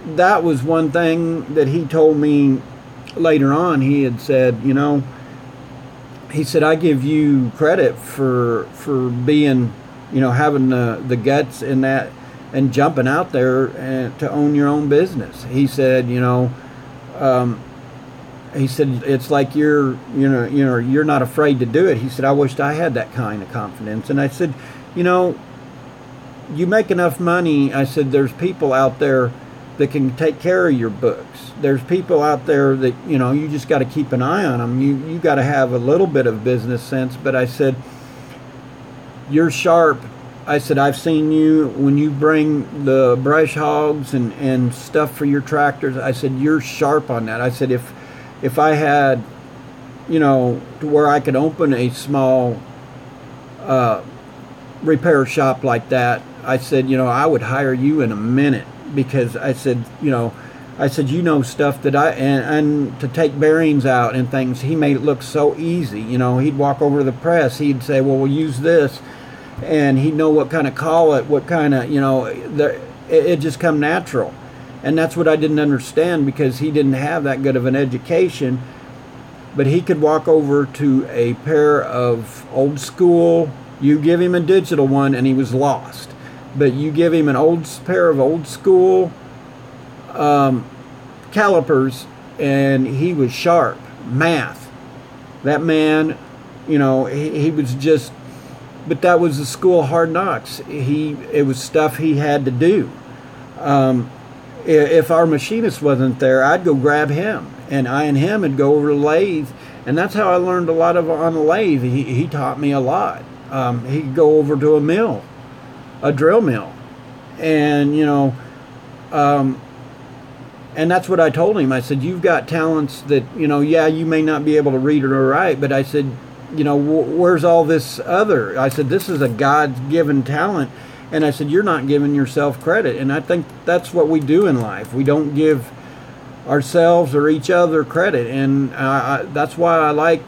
that was one thing that he told me later on. He had said, you know, he said, I give you credit for being, you know, having the guts in that and jumping out there and to own your own business. He said, you know, he said, it's like you're not afraid to do it. He said, I wished I had that kind of confidence. And I said, you know, you make enough money. I said, there's people out there that can take care of your books. There's people out there that, you know, you just got to keep an eye on them. You got to have a little bit of business sense. But I said, you're sharp. I said, I've seen you when you bring the brush hogs and stuff for your tractors. I said, you're sharp on that. I said, if I had, you know, to where I could open a small repair shop like that, I said, you know, I would hire you in a minute. Because I said, you know, you know stuff that and to take bearings out and things, he made it look so easy. You know, he'd walk over to the press, he'd say, well, we'll use this, and he'd know what kind of collet, what kind of, you know, it just come natural. And that's what I didn't understand, because he didn't have that good of an education. But he could walk over to a pair of old school, you give him a digital one and he was lost. But you give him an pair of old school calipers, and he was sharp. Math. That man, you know, he was just, but that was the school of hard knocks. It was stuff he had to do. If our machinist wasn't there, I'd go grab him, and I and him would go over to the lathe, and that's how I learned a lot on the lathe. He taught me a lot. He'd go over to a drill mill, and, you know, and that's what I told him. I said, you've got talents that, you know, yeah, you may not be able to read or write, but I said, you know, where's all this other? I said, this is a God-given talent, and I said, you're not giving yourself credit. And I think that's what we do in life. We don't give ourselves or each other credit, and that's why I like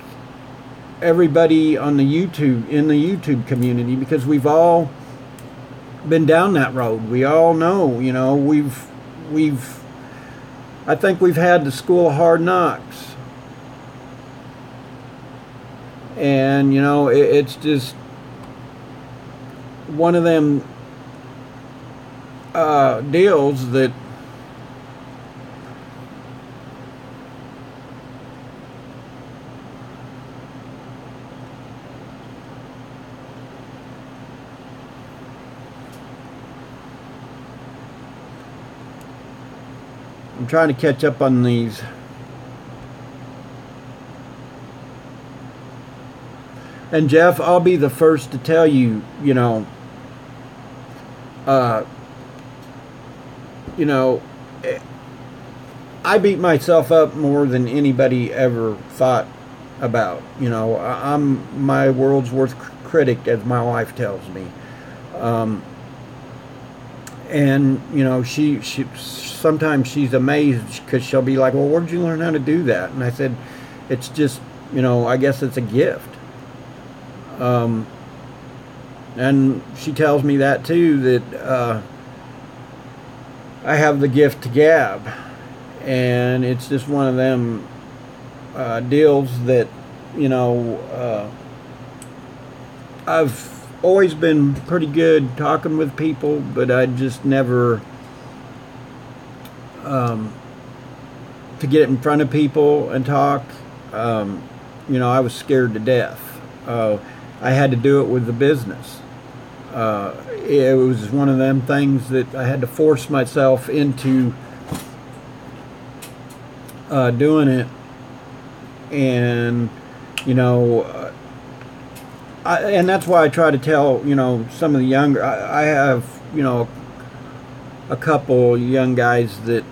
everybody on the YouTube community, because we've all been down that road. We all know, you know, I think we've had the school of hard knocks, and, you know, it's just one of them deals that I'm trying to catch up on these. And Jeff, I'll be the first to tell you, you know, I beat myself up more than anybody ever thought about. You know, I'm my world's worst critic, as my wife tells me. And, you know, she sometimes she's amazed, because she'll be like, well, where'd you learn how to do that? And I said, it's just, you know, I guess it's a gift. And she tells me that too, that I have the gift to gab. And it's just one of them deals that, you know, I've always been pretty good talking with people, but I just never, to get in front of people and talk, you know, I was scared to death. I had to do it with the business. It was one of them things that I had to force myself into doing it. And, you know, and that's why I try to tell, you know, some of the younger, I have, you know, a couple young guys that,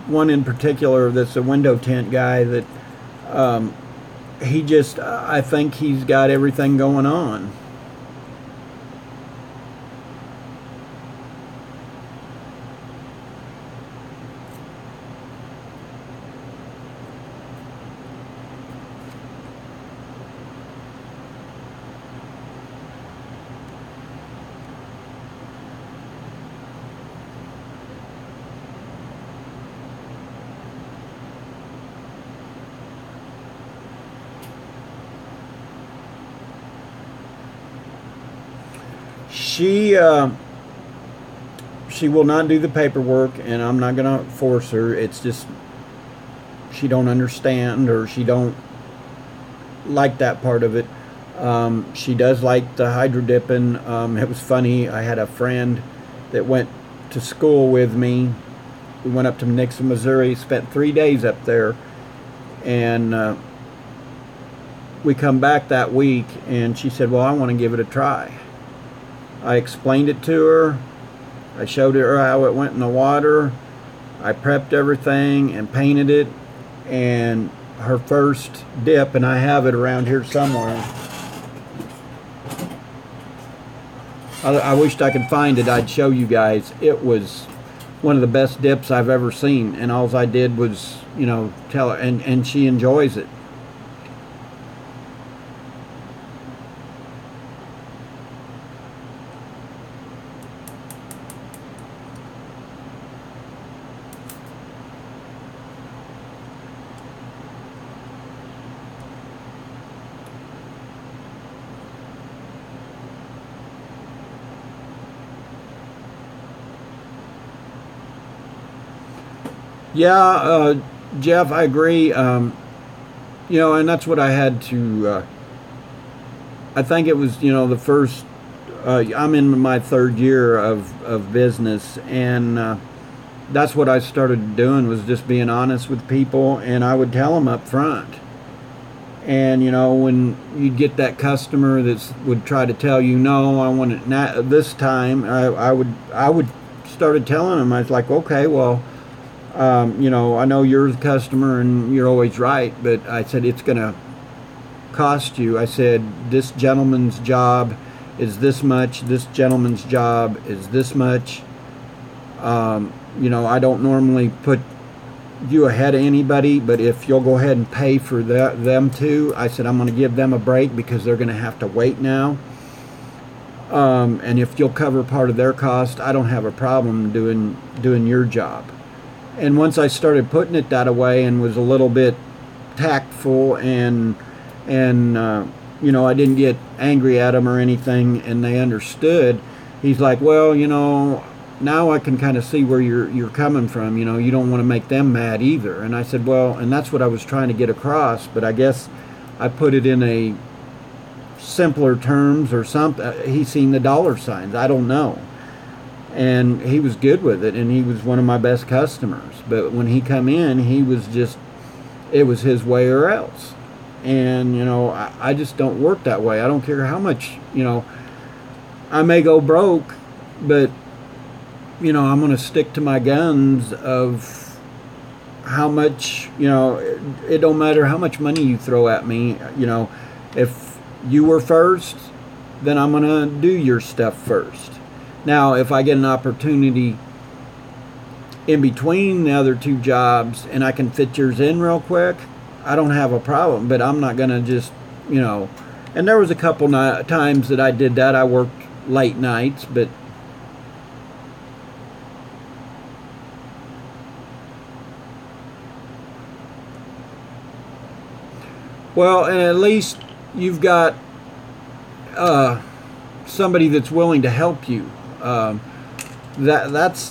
one in particular that's a window tint guy that, he just, I think he's got everything going on. She will not do the paperwork, and I'm not gonna force her. It's just she don't understand, or she don't like that part of it. She does like the hydro dipping. It was funny. I had a friend that went to school with me. We went up to Nixon, Missouri, spent 3 days up there, and we come back that week, and she said, well, I want to give it a try. I explained it to her. I showed her how it went in the water. I prepped everything and painted it. And her first dip, and I have it around here somewhere. I wished I could find it. I'd show you guys. It was one of the best dips I've ever seen. And all I did was, you know, tell her, and she enjoys it. Yeah, Jeff, I agree. You know, and that's what I had to, I think it was, you know, the first, I'm in my third year of business, and that's what I started doing, was just being honest with people, and I would tell them up front. And, you know, when you'd get that customer that would try to tell you, no, I want it this time, I would started telling them, I was like, okay, well, you know, I know you're the customer and you're always right, but I said, it's going to cost you. I said, this gentleman's job is this much. This gentleman's job is this much. You know, I don't normally put you ahead of anybody, but if you'll go ahead and pay for them too, I said, I'm going to give them a break because they're going to have to wait now. And if you'll cover part of their cost, I don't have a problem doing your job. And once I started putting it that way and was a little bit tactful and you know, I didn't get angry at them or anything, and they understood, he's like, well, you know, now I can kind of see where you're coming from. You know, you don't want to make them mad either. And I said, well, and that's what I was trying to get across, but I guess I put it in a simpler terms or something. He's seen the dollar signs. I don't know. And he was good with it, and he was one of my best customers. But when he come in, he was just, it was his way or else. And, you know, I just don't work that way. I don't care how much, you know, I may go broke, but, you know, I'm going to stick to my guns of how much, you know, it don't matter how much money you throw at me. You know, if you were first, then I'm going to do your stuff first. Now, if I get an opportunity in between the other two jobs and I can fit yours in real quick, I don't have a problem. But I'm not going to just, you know, And there was a couple times that I did that. I worked late nights, but well, and at least you've got somebody that's willing to help you. That's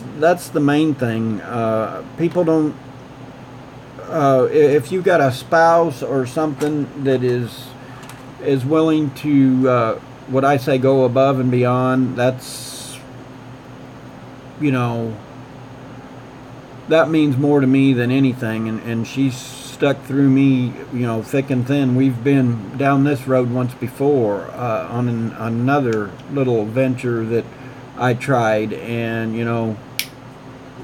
the main thing. People don't. If you've got a spouse or something that is willing to, what I say, go above and beyond, that's, you know, that means more to me than anything. And she's stuck through me, you know, thick and thin. We've been down this road once before on another little venture that I tried, and, you know,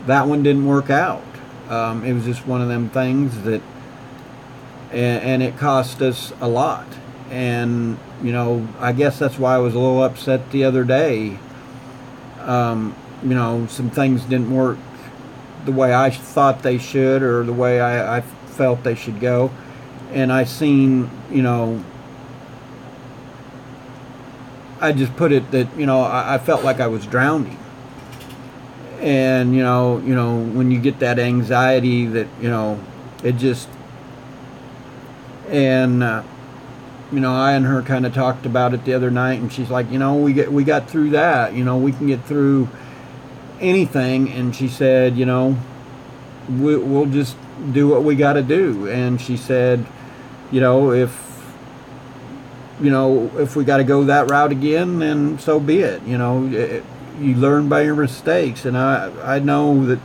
that one didn't work out. It was just one of them things that, and it cost us a lot. And, you know, I guess that's why I was a little upset the other day. You know, some things didn't work the way I thought they should, or the way I felt they should go. And I seen, you know, I just put it that, you know, I felt like I was drowning. And, you know, when you get that anxiety that, you know, it just, and, you know, I and her kind of talked about it the other night, and she's like, you know, we got through that, you know, we can get through anything. And she said, you know, we'll just do what we got to do. And she said, you know, if we got to go that route again, then so be it. You know, you learn by your mistakes. And I know that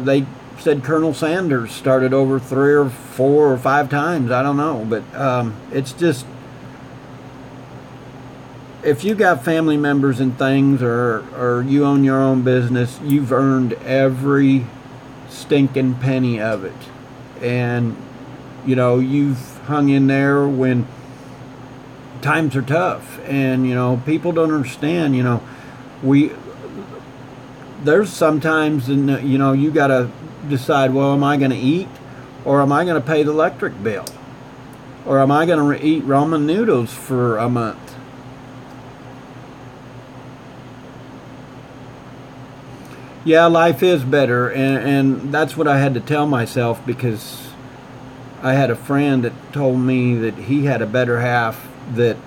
they said Colonel Sanders started over 3 or 4 or 5 times. I don't know, but it's just, if you got family members and things, or you own your own business, you've earned every stinking penny of it. And, you know, you've hung in there when times are tough. And, you know, people don't understand, you know, there's sometimes, you know, you got to decide, well, am I going to eat, or am I going to pay the electric bill, or am I going to eat ramen noodles for a month? Yeah, life is better, and that's what I had to tell myself, because I had a friend that told me that he had a better half, that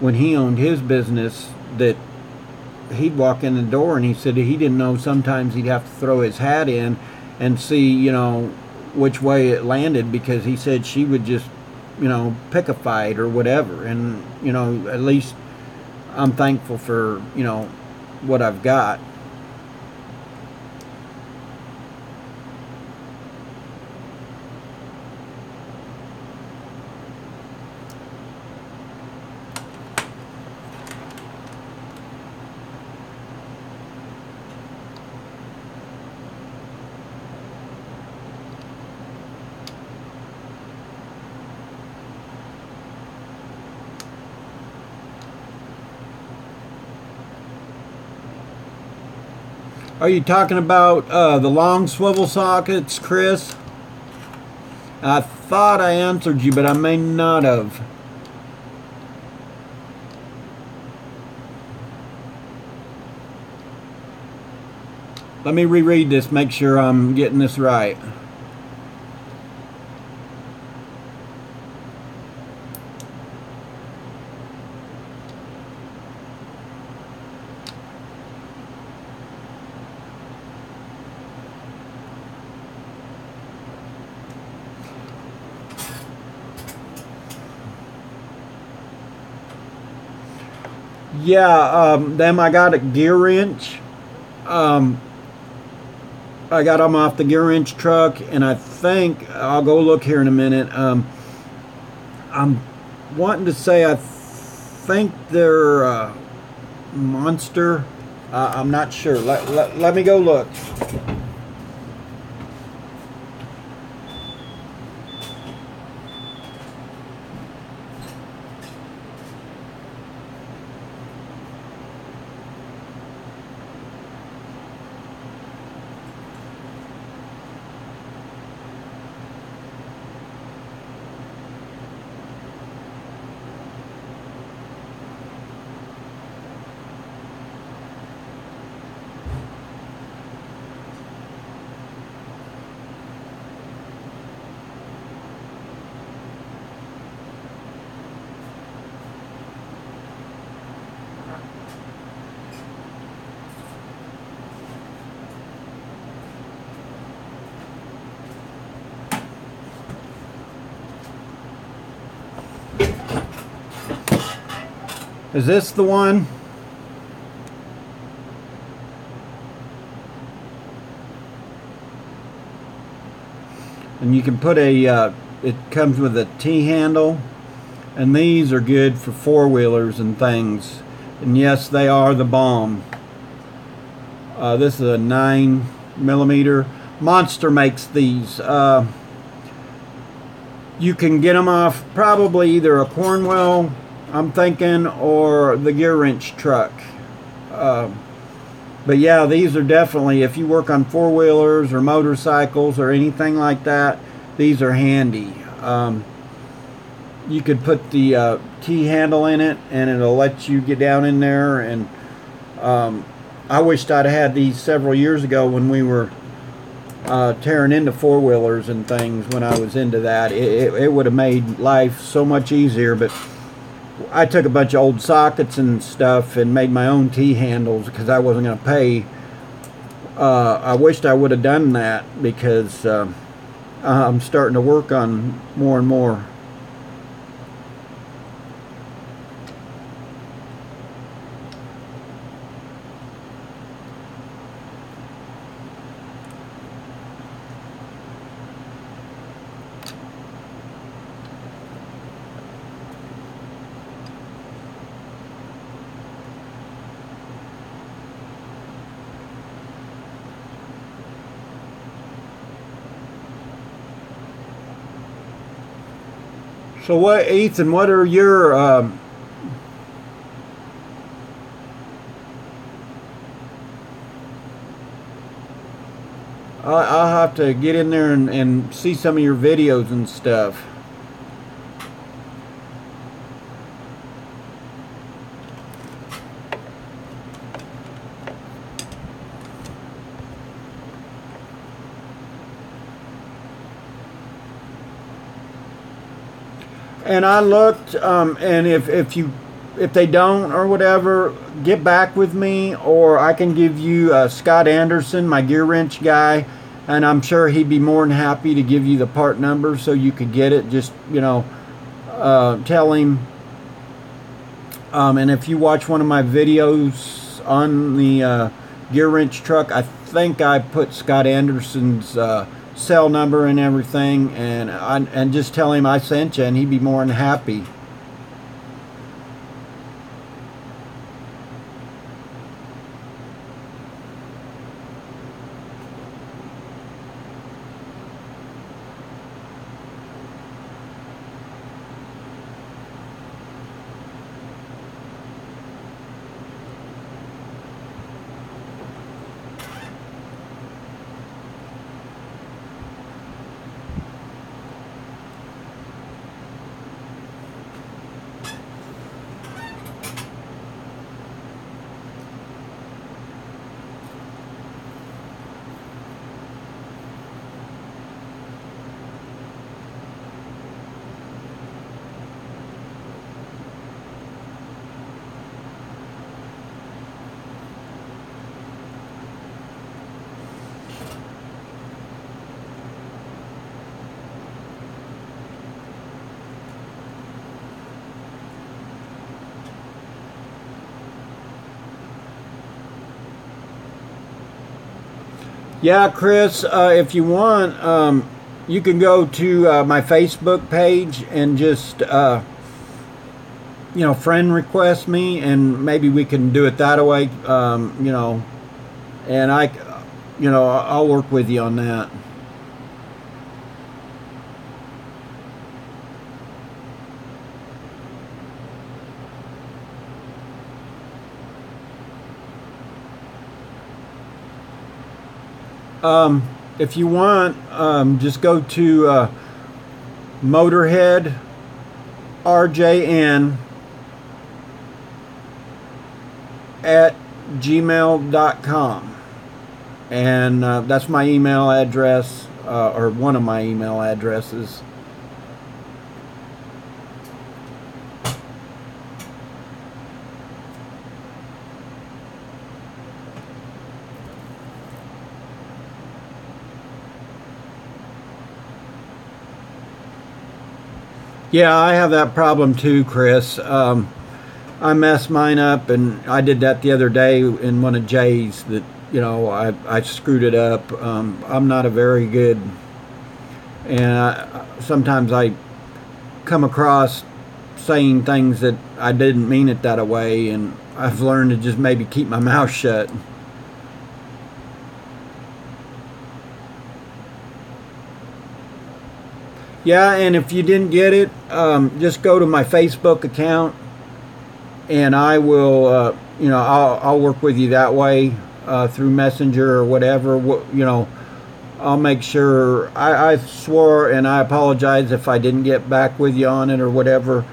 when he owned his business, that he'd walk in the door and he said he didn't know, sometimes he'd have to throw his hat in and see, you know, which way it landed, because he said she would just, you know, pick a fight or whatever. And, you know, at least I'm thankful for, you know, what I've got. Are you talking about the long swivel sockets, Chris? I thought I answered you, but I may not have. Let me reread this, make sure I'm getting this right. Yeah, them I got a gear wrench. I got them off the gear wrench truck, and I think I'll go look here in a minute. I'm wanting to say I think they're Monster. I'm not sure. Let me go look. Is this the one? And you can put a, it comes with a T-handle, and these are good for four-wheelers and things. And yes, they are the bomb. This is a 9mm. Monster makes these. You can get them off probably either a Cornwell, I'm thinking, or the Gear Wrench truck. But yeah, these are definitely, if you work on four-wheelers or motorcycles or anything like that, these are handy. You could put the T-handle in it, and it'll let you get down in there. And I wished I'd had these several years ago when we were tearing into four-wheelers and things. When I was into that, it would have made life so much easier. But I took a bunch of old sockets and stuff and made my own T-handles because I wasn't going to pay. I wished I would have done that, because I'm starting to work on more and more. So what, Ethan, what are your I'll have to get in there and see some of your videos and stuff. And I looked, and if they don't or whatever, get back with me, or I can give you Scott Anderson, my Gear Wrench guy, and I'm sure he'd be more than happy to give you the part number so you could get it. Just, you know, tell him. And if you watch one of my videos on the Gear Wrench truck, I think I put Scott Anderson's cell number and everything, and just tell him I sent you, and he'd be more than happy. Yeah, Chris, if you want, you can go to my Facebook page and just, you know, friend request me, and maybe we can do it that way, you know, and I'll work with you on that. If you want, just go to Motorhead RJN at gmail.com, and that's my email address, or one of my email addresses. Yeah, I have that problem too, Chris. I messed mine up, and I did that the other day in one of Jay's. That I screwed it up. I'm not a very good, and sometimes I come across saying things that I didn't mean it that way, and I've learned to just maybe keep my mouth shut. Yeah, and if you didn't get it, just go to my Facebook account, and I will, I'll work with you that way through Messenger or whatever. I'll make sure. I swore, and I apologize if I didn't get back with you on it or whatever.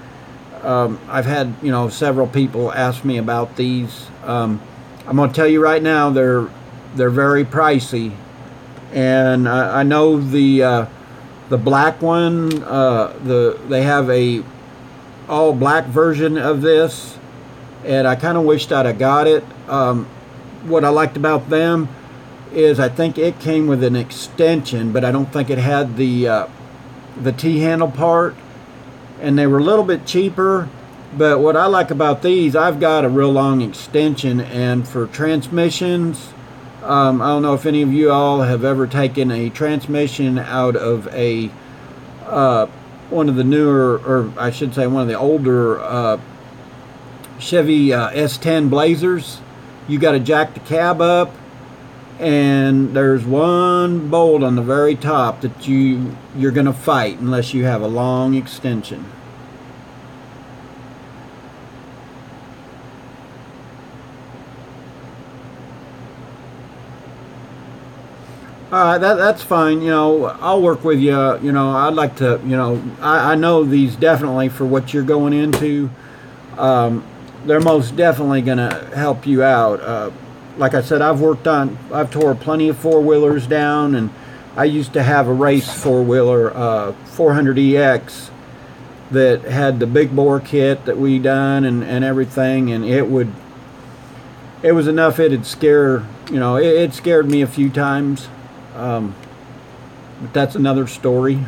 I've had several people ask me about these. I'm going to tell you right now, they're very pricey, and I know the black one, they have a all black version of this, and I kind of wished I'd have got it. What I liked about them is I think it came with an extension, but I don't think it had the T-handle part, and they were a little bit cheaper. But what I like about these, I've got a real long extension, and for transmissions, I don't know if any of you all have ever taken a transmission out of a one of the newer, or I should say one of the older Chevy S10 Blazers. You got to jack the cab up, and there's one bolt on the very top that you're going to fight unless you have a long extension. That's fine. I'll work with you. I'd like to. I know these definitely for what you're going into. They're most definitely going to help you out. Like I said, I've tore plenty of four-wheelers down, and I used to have a race four-wheeler, 400EX, that had the big bore kit that we done and everything, and it was enough. It'd scare. It scared me a few times. But that's another story.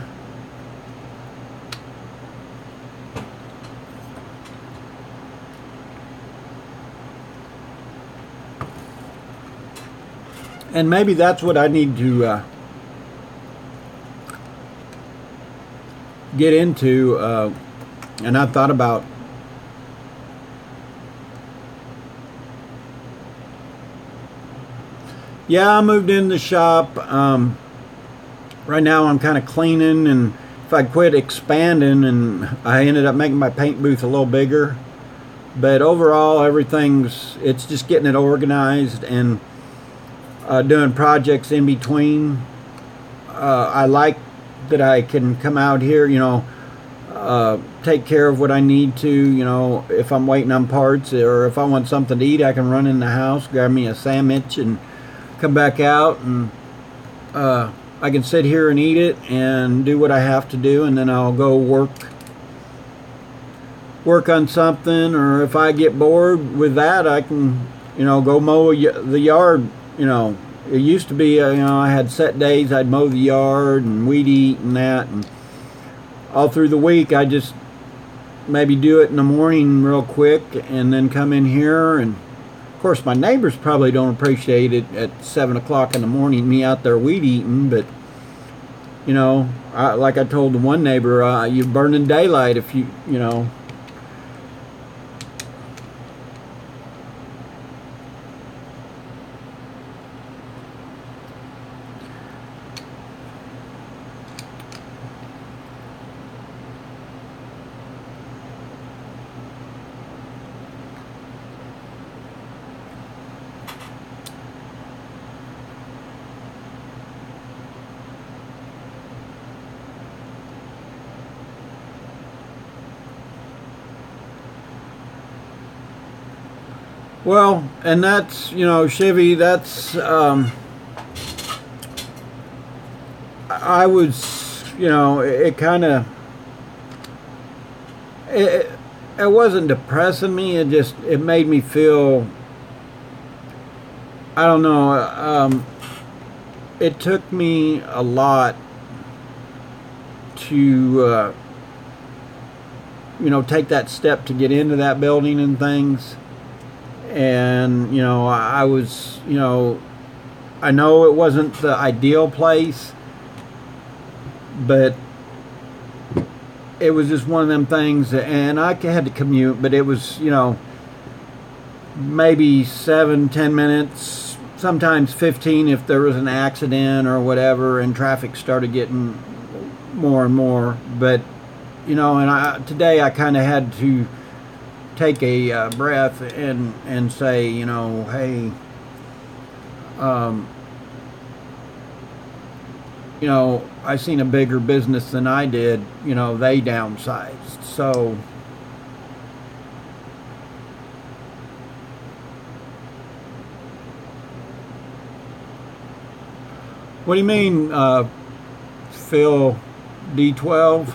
And maybe that's what I need to get into. And I thought about I moved in the shop. Right now I'm kind of cleaning, and if I quit expanding, and I ended up making my paint booth a little bigger. But overall, it's just getting it organized and doing projects in between. I like that I can come out here, take care of what I need to, if I'm waiting on parts, or if I want something to eat, I can run in the house, grab me a sandwich, and come back out, and I can sit here and eat it and do what I have to do, and then I'll go work on something. Or if I get bored with that, I can go mow the yard. It used to be I had set days I'd mow the yard and weed eat and that, and all through the week I just maybe do it in the morning real quick, and then come in here. And of course, my neighbors probably don't appreciate it at 7 o'clock in the morning, me out there weed eating, but like I told the one neighbor, you burn in daylight if you. Well, and that's, Chevy, that's, I was, it kind of, it wasn't depressing me, it made me feel, I don't know, it took me a lot to take that step to get into that building and things. And I was, I know it wasn't the ideal place, but it was just one of them things. And I had to commute, but it was, maybe 7-10 minutes, sometimes 15 if there was an accident or whatever and traffic started getting more and more. But today I kind of had to take a breath and say, hey, I seen a bigger business than I did. They downsized. So what do you mean, Phil D12?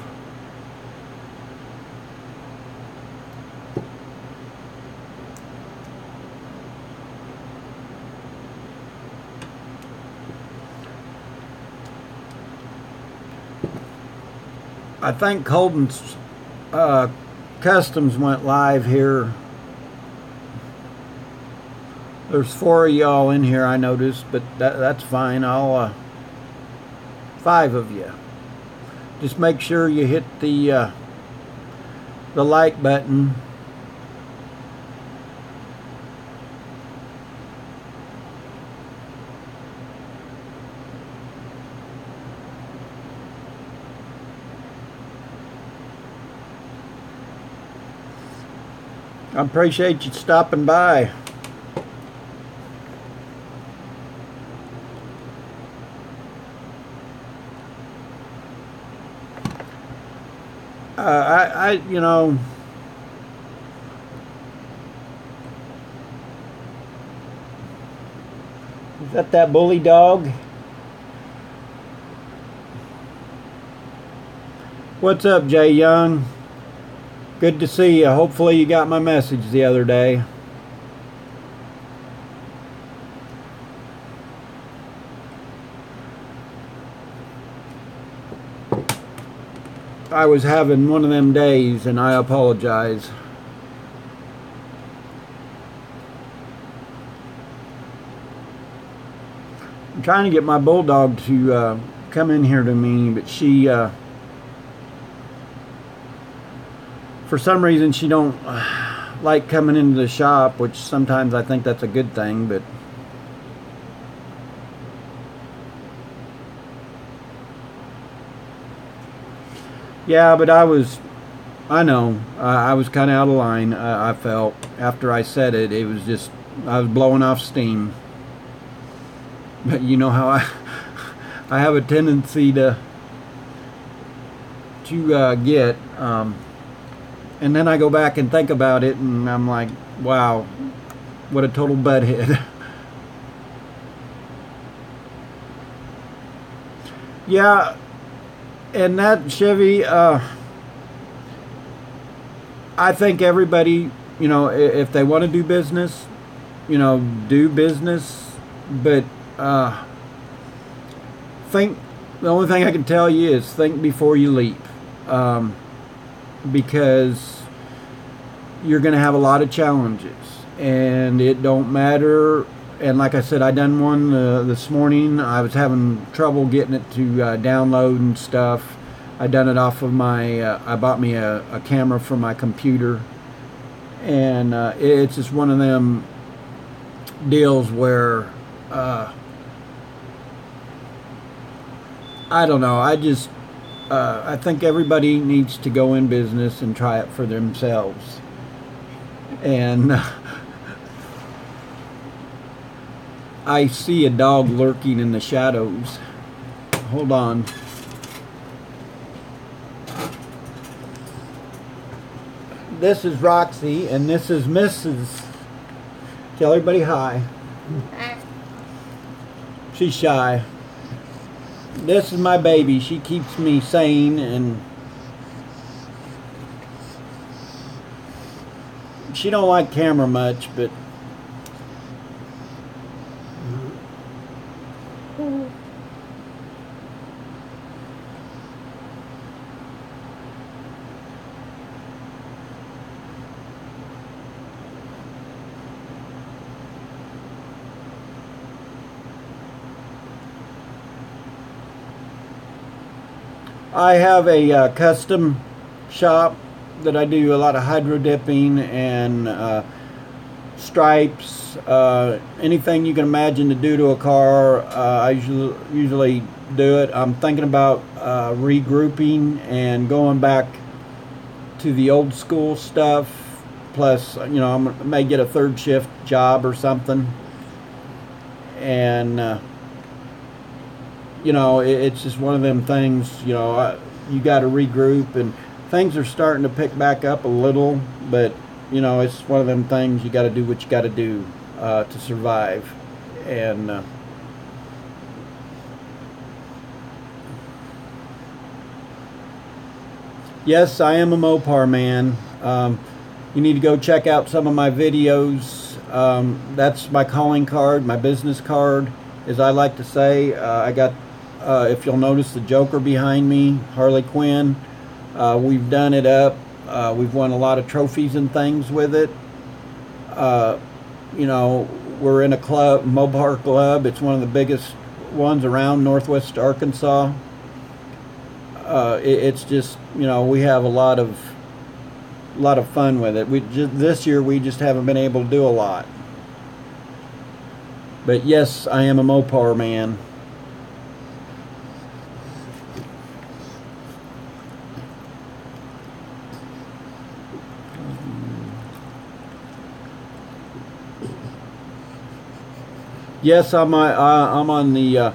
I think Colton's Customs went live here. There's 4 of y'all in here, I noticed, but that's fine. I'll 5 of you. Just make sure you hit the like button. I appreciate you stopping by. Is that bully dog? What's up, Jay Young? Good to see you. Hopefully you got my message the other day. I was having one of them days and I apologize. I'm trying to get my bulldog to come in here to me, but she for some reason she don't like coming into the shop, which sometimes I think that's a good thing, but yeah, but I was kind of out of line. I felt after I said it, it was just, I was blowing off steam. But you know how I have a tendency to get and then I go back and think about it and I'm like, wow, what a total butthead. Yeah, and that Chevy, I think everybody, if they want to do business, do business, but the only thing I can tell you is think before you leap, because you're going to have a lot of challenges, and it don't matter. And like I said, I done one this morning. I was having trouble getting it to download and stuff. I done it off of my, I bought me a camera for my computer, and it's just one of them deals where I don't know. I think everybody needs to go in business and try it for themselves. And I see a dog lurking in the shadows. Hold on. This is Roxy, and this is Mrs. Tell everybody hi. She's shy. This is my baby. She keeps me sane, and she don't like camera much, but I have a custom shop that I do a lot of hydro dipping and stripes, anything you can imagine to do to a car. I usually do it. I'm thinking about regrouping and going back to the old school stuff. Plus, you know, I may get a third shift job or something, and you know, it's just one of them things. You know, you got to regroup, and things are starting to pick back up a little, but you know, it's one of them things. You got to do what you got to do to survive, and yes, I am a Mopar man. You need to go check out some of my videos. That's my calling card, my business card, as I like to say. I got, if you'll notice, the Joker behind me, Harley Quinn. We've done it up. We've won a lot of trophies and things with it. You know, we're in a club, Mopar Club. It's one of the biggest ones around Northwest Arkansas. It's just, you know, we have a lot of fun with it. This year we just haven't been able to do a lot. But yes, I am a Mopar man. Yes, I'm on the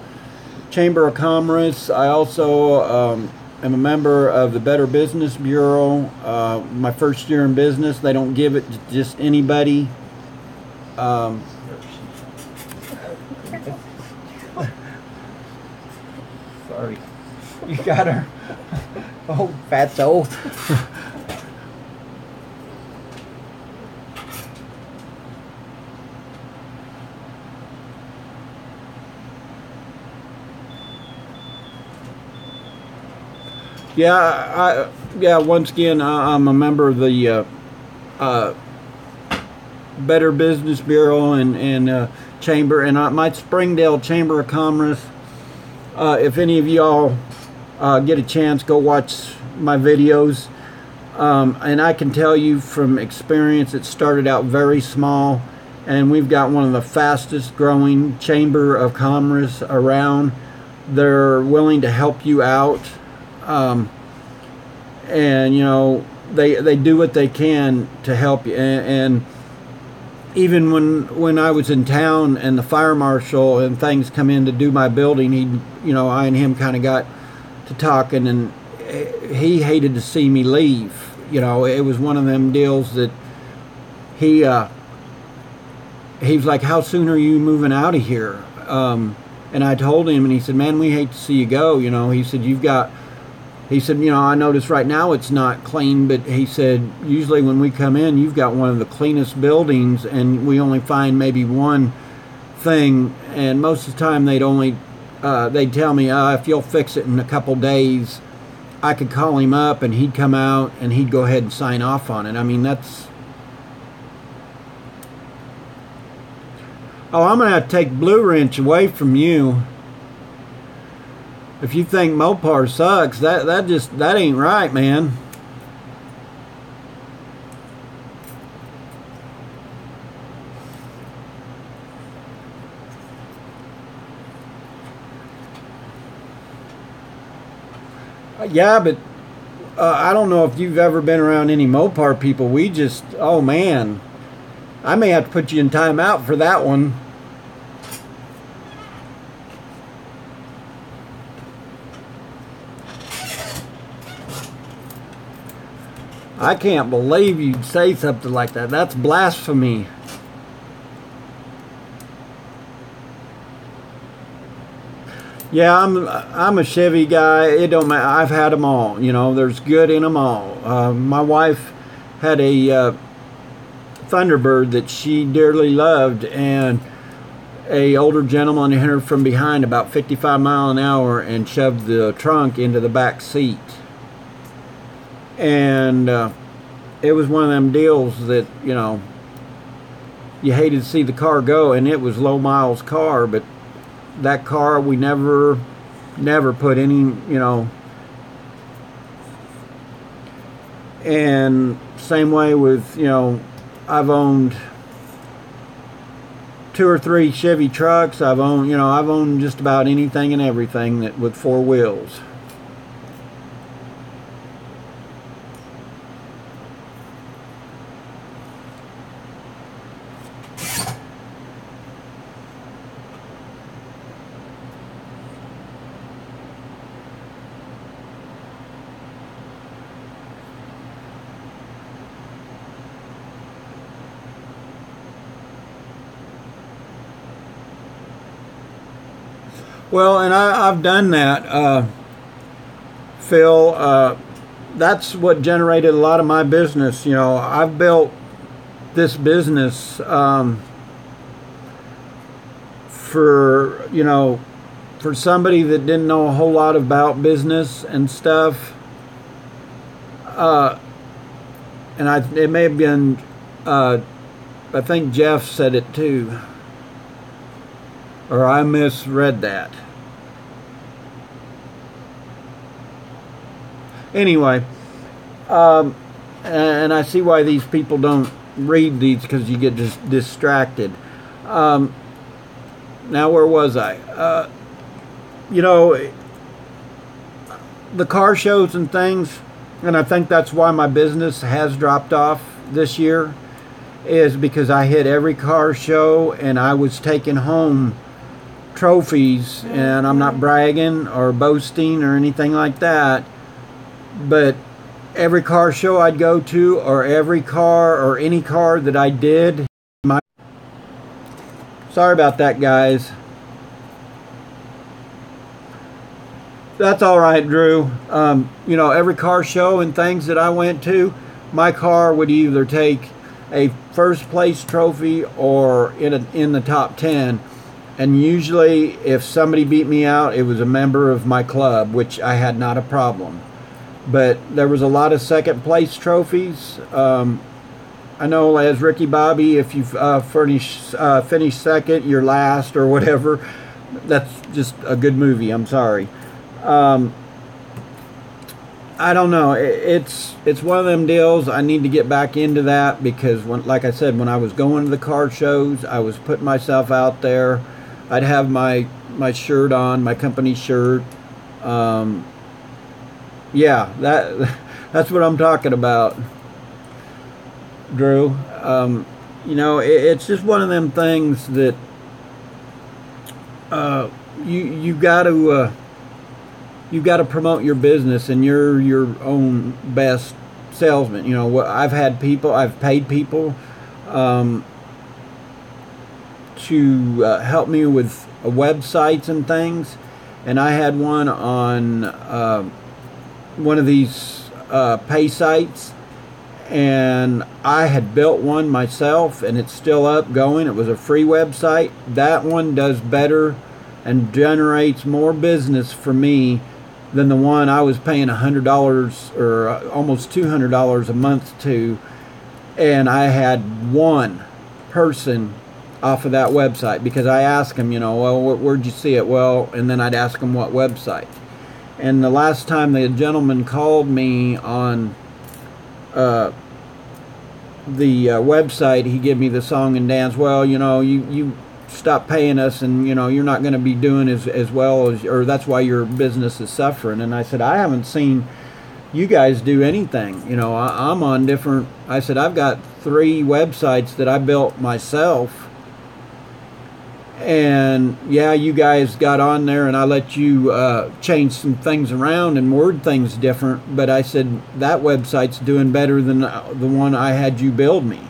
Chamber of Commerce. I also am a member of the Better Business Bureau. My first year in business, they don't give it to just anybody. Sorry, you got her. Oh, fatso. Yeah, once again, I'm a member of the Better Business Bureau and Chamber, and my Springdale Chamber of Commerce. If any of y'all get a chance, go watch my videos. And I can tell you from experience, it started out very small, and we've got one of the fastest growing Chamber of Commerce around. They're willing to help you out. And you know, they do what they can to help you, and even when I was in town and the fire marshal and things come in to do my building, you know, I and him kind of got to talking, and he hated to see me leave. You know, it was one of them deals that he was like, how soon are you moving out of here? And I told him, and he said, man, we hate to see you go. You know, he said, he said, you know, I notice right now it's not clean, but he said, usually when we come in, you've got one of the cleanest buildings, and we only find maybe one thing, and most of the time they'd tell me, if you'll fix it in a couple days, I could call him up, and he'd come out, and he'd go ahead and sign off on it. I mean, that's... Oh, I'm going to have to take Blue Wrench away from you. If you think Mopar sucks, that ain't right, man. Yeah, but I don't know if you've ever been around any Mopar people. We just, oh man, I may have to put you in timeout for that one. I can't believe you'd say something like that. That's blasphemy. Yeah, I'm a Chevy guy. It don't matter. I've had them all. You know, there's good in them all. My wife had a Thunderbird that she dearly loved, and a older gentleman hit her from behind about 55 miles an hour and shoved the trunk into the back seat. And it was one of them deals that, you know, you hated to see the car go, and it was low miles car, but that car we never put any, you know, And same way with, you know, I've owned 2 or 3 Chevy trucks. I've owned just about anything and everything that with 4 wheels. Well, and I've done that, Phil. That's what generated a lot of my business. You know, I've built this business for, you know, for somebody that didn't know a whole lot about business and stuff. And it may have been, I think Jeff said it too, or I misread that. Anyway, and I see why these people don't read these, because you get just distracted. Now, where was I? You know, the car shows and things, and I think that's why my business has dropped off this year, is because I hit every car show and I was taking home trophies, and I'm not bragging or boasting or anything like that, but every car show I'd go to, or every car or any car that I did, sorry about that, guys. That's all right, Drew. You know, every car show and things that I went to, my car would either take a first place trophy or in the top 10. And usually if somebody beat me out, it was a member of my club, which I had not a problem. But there was a lot of second place trophies. I know, as Ricky Bobby, if you finish second, you're last or whatever. That's just a good movie. I'm sorry. I don't know. It's one of them deals. I need to get back into that, because like I said, when I was going to the car shows, I was putting myself out there. I'd have my shirt on, my company shirt. Yeah, that's what I'm talking about, Drew. You know, it's just one of them things that you got to promote your business, and you're your own best salesman. You know, I've paid people to help me with websites and things, and I had one on one of these pay sites, and I had built one myself, and it's still up going. It was a free website. That one does better and generates more business for me than the one I was paying $100 or almost $200 a month to, and I had one person off of that website, because I asked him, you know, well, where'd you see it? Well, and then I'd ask him what website. And the last time the gentleman called me on the website, he gave me the song and dance. Well, you know, you stop paying us, and you know, you're not going to be doing as well as, or that's why your business is suffering. And I said, I haven't seen you guys do anything. You know, I'm on different. I said, I've got 3 websites that I built myself. And yeah, you guys got on there and I let you change some things around and word things different, but I said that website's doing better than the one I had you build me.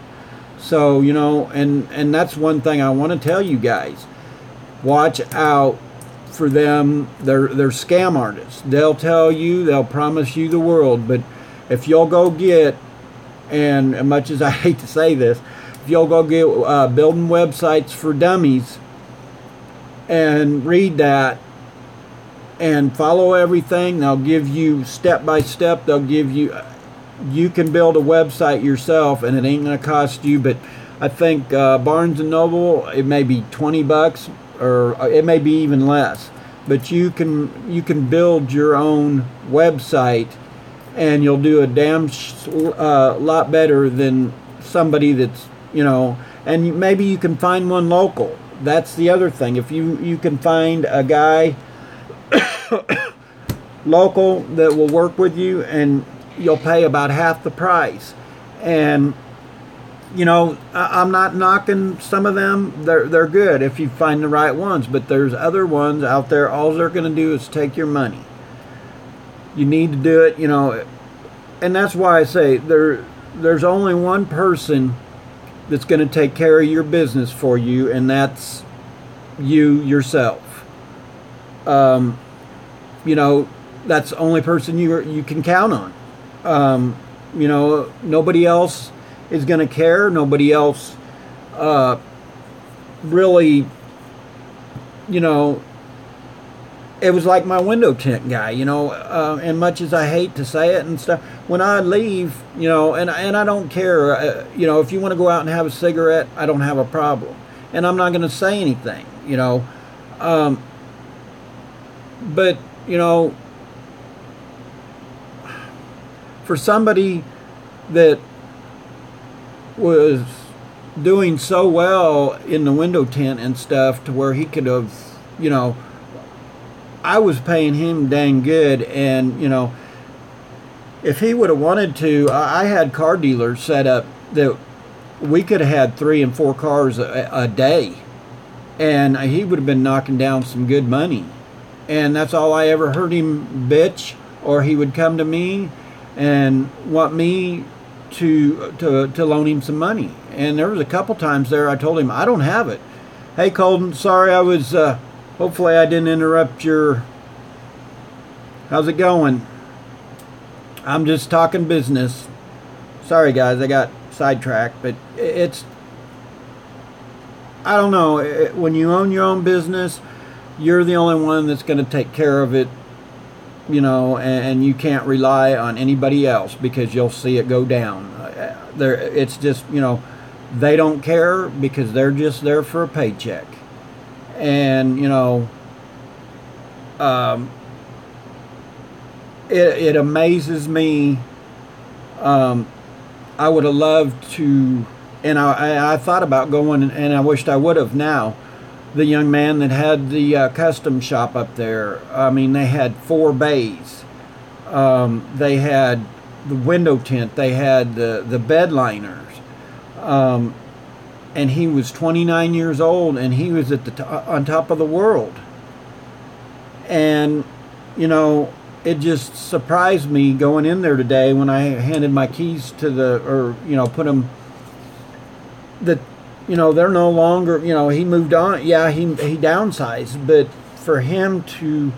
So, you know, and that's one thing I want to tell you guys. Watch out for them. They're scam artists. They'll tell you, they'll promise you the world, but if you'll go get, and as much as I hate to say this, if you'll go get building websites for dummies and read that and follow everything, they'll give you step by step. They'll give you, you can build a website yourself, and it ain't gonna cost you, but I think Barnes and Noble, it may be $20, or it may be even less, but you can build your own website and you'll do a damn lot better than somebody that's, and maybe you can find one local. That's the other thing. If you can find a guy local that will work with you, and you'll pay about half the price. And I'm not knocking some of them. They're good if you find the right ones, but there's other ones out there. All they're going to do is take your money. You need to do it, and that's why I say there's only one person that's going to take care of your business for you, and that's you yourself. That's the only person you can count on. Nobody else is going to care. Nobody else really, it was like my window tint guy, and much as I hate to say it and stuff, when I leave, and I don't care, if you want to go out and have a cigarette, I don't have a problem. And I'm not going to say anything, but, for somebody that was doing so well in the window tint and stuff to where he could have, I was paying him dang good, and if he would have wanted to, I had car dealers set up that we could have had 3 and 4 cars a day, and he would have been knocking down some good money. And that's all I ever heard him bitch, or he would come to me and want me to loan him some money. And there was a couple times there I told him, I don't have it. Hey Colton, sorry I was hopefully I didn't interrupt your, how's it going? I'm just talking business. Sorry guys, I got sidetracked, but I don't know, when you own your own business, you're the only one that's going to take care of it, and you can't rely on anybody else, because you'll see it go down. It's just, they don't care because they're just there for a paycheck. And, it amazes me. I would have loved to, and I thought about going, and I wished I would have now. The young man that had the custom shop up there, I mean, they had 4 bays. They had the window tint. They had the bed liners. And he was 29 years old, and he was at on top of the world. And, it just surprised me going in there today when I handed my keys to put them, that, they're no longer, he moved on. Yeah, he downsized, but for him to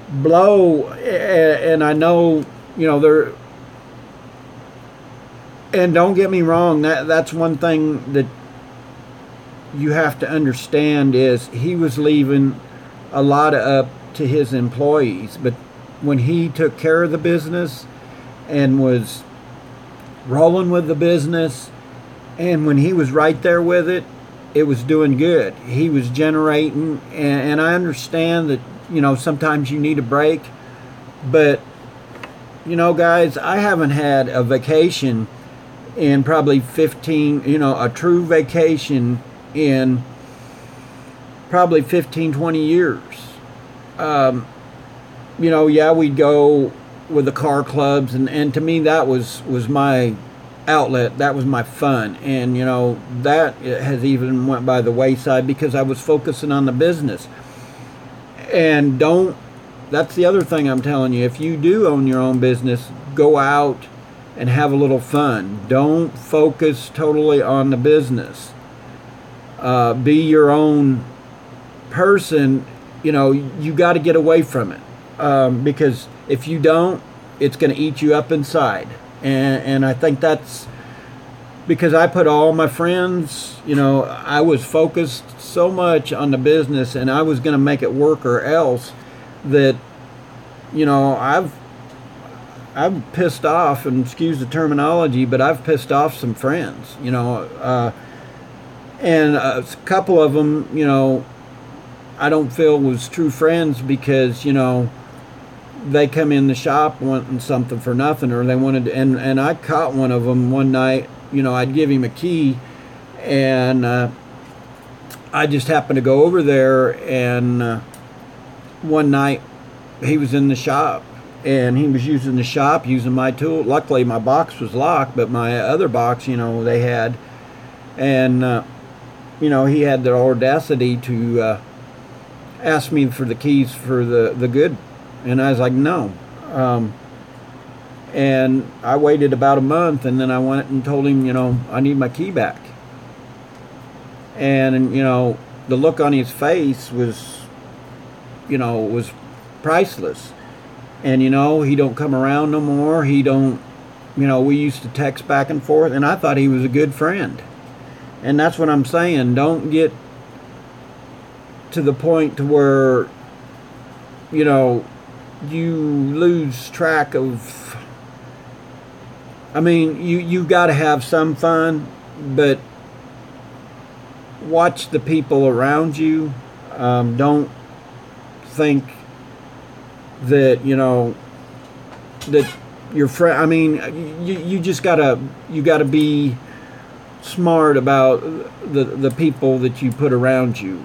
blow, and I know, they're, and don't get me wrong, that's one thing that you have to understand is he was leaving a lot up to his employees, but when he took care of the business and was rolling with the business, and when he was right there with it, it was doing good. He was generating, and I understand that, sometimes you need a break, but, guys, I haven't had a vacation in probably 15, a true vacation in probably 15, 20 years. Yeah, we'd go with the car clubs, and to me that was my outlet. That was my fun, and that has even went by the wayside because I was focusing on the business. And that's the other thing I'm telling you, if you do own your own business, go out and have a little fun. Don't focus totally on the business. Be your own person. You got to get away from it, because if you don't, it's going to eat you up inside. And I think that's because I put all my friends, I was focused so much on the business, and I was going to make it work or else, that I've pissed off, and excuse the terminology, but I've pissed off some friends, and a couple of them, I don't feel was true friends because, they come in the shop wanting something for nothing, or they wanted, and I caught one of them one night. I'd give him a key, and I just happened to go over there, and one night he was in the shop, and he was using the shop, using my tool. Luckily, my box was locked, but my other box, they had, and he had the audacity to ask me for the keys for the good, and I was like, no. And I waited about a month, and then I went and told him, I need my key back. And the look on his face was, was priceless. And he don't come around no more. He don't, we used to text back and forth, and I thought he was a good friend. And that's what I'm saying. Don't get to the point to where you lose track of. I mean, you've got to have some fun, but watch the people around you. Don't think that that your friend. I mean, you just gotta be smart about the people that you put around you.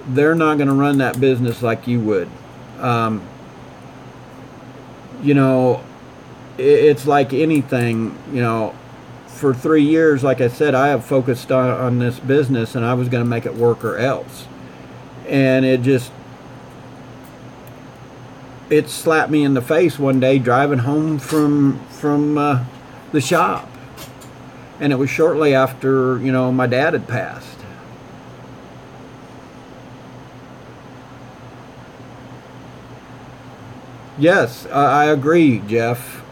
They're not going to run that business like you would. It's like anything. For 3 years, like I said, I have focused on this business, and I was going to make it work or else. And it slapped me in the face one day driving home from the shop. And it was shortly after, my dad had passed. Yes, I agree, Jeff.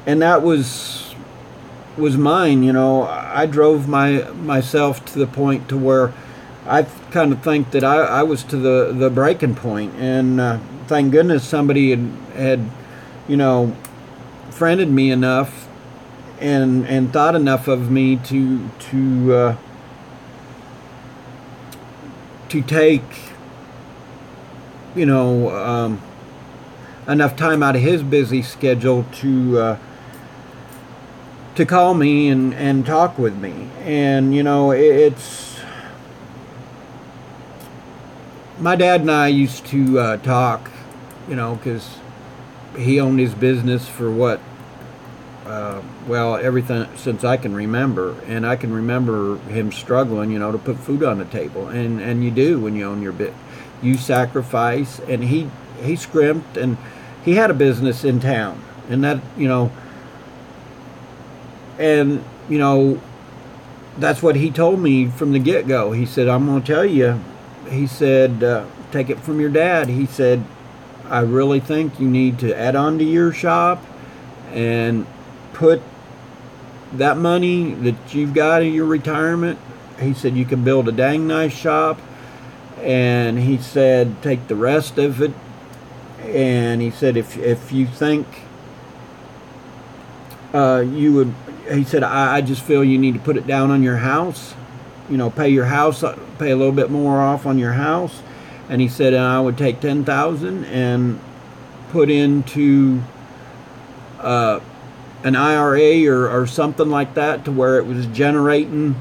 And that was mine. I drove myself to the point to where I kind of think that I was to the breaking point. And thank goodness somebody had friended me enough and thought enough of me to take enough time out of his busy schedule to call me and talk with me. And it's my dad and I used to talk, because he owned his business for what everything since I can remember, and I can remember him struggling, to put food on the table, and you do when you own your bit. You sacrifice, and he scrimped, and he had a business in town, and that that's what he told me from the get-go. He said, I'm going to tell you, he said, take it from your dad. He said, I really think you need to add on to your shop and put that money that you've got in your retirement. He said, you can build a dang nice shop. And he said, take the rest of it. And he said, if you think you would, he said, I just feel you need to put it down on your house. Pay your house, pay a little bit more off on your house. And he said, I would take $10,000 and put into an IRA or something like that, to where it was generating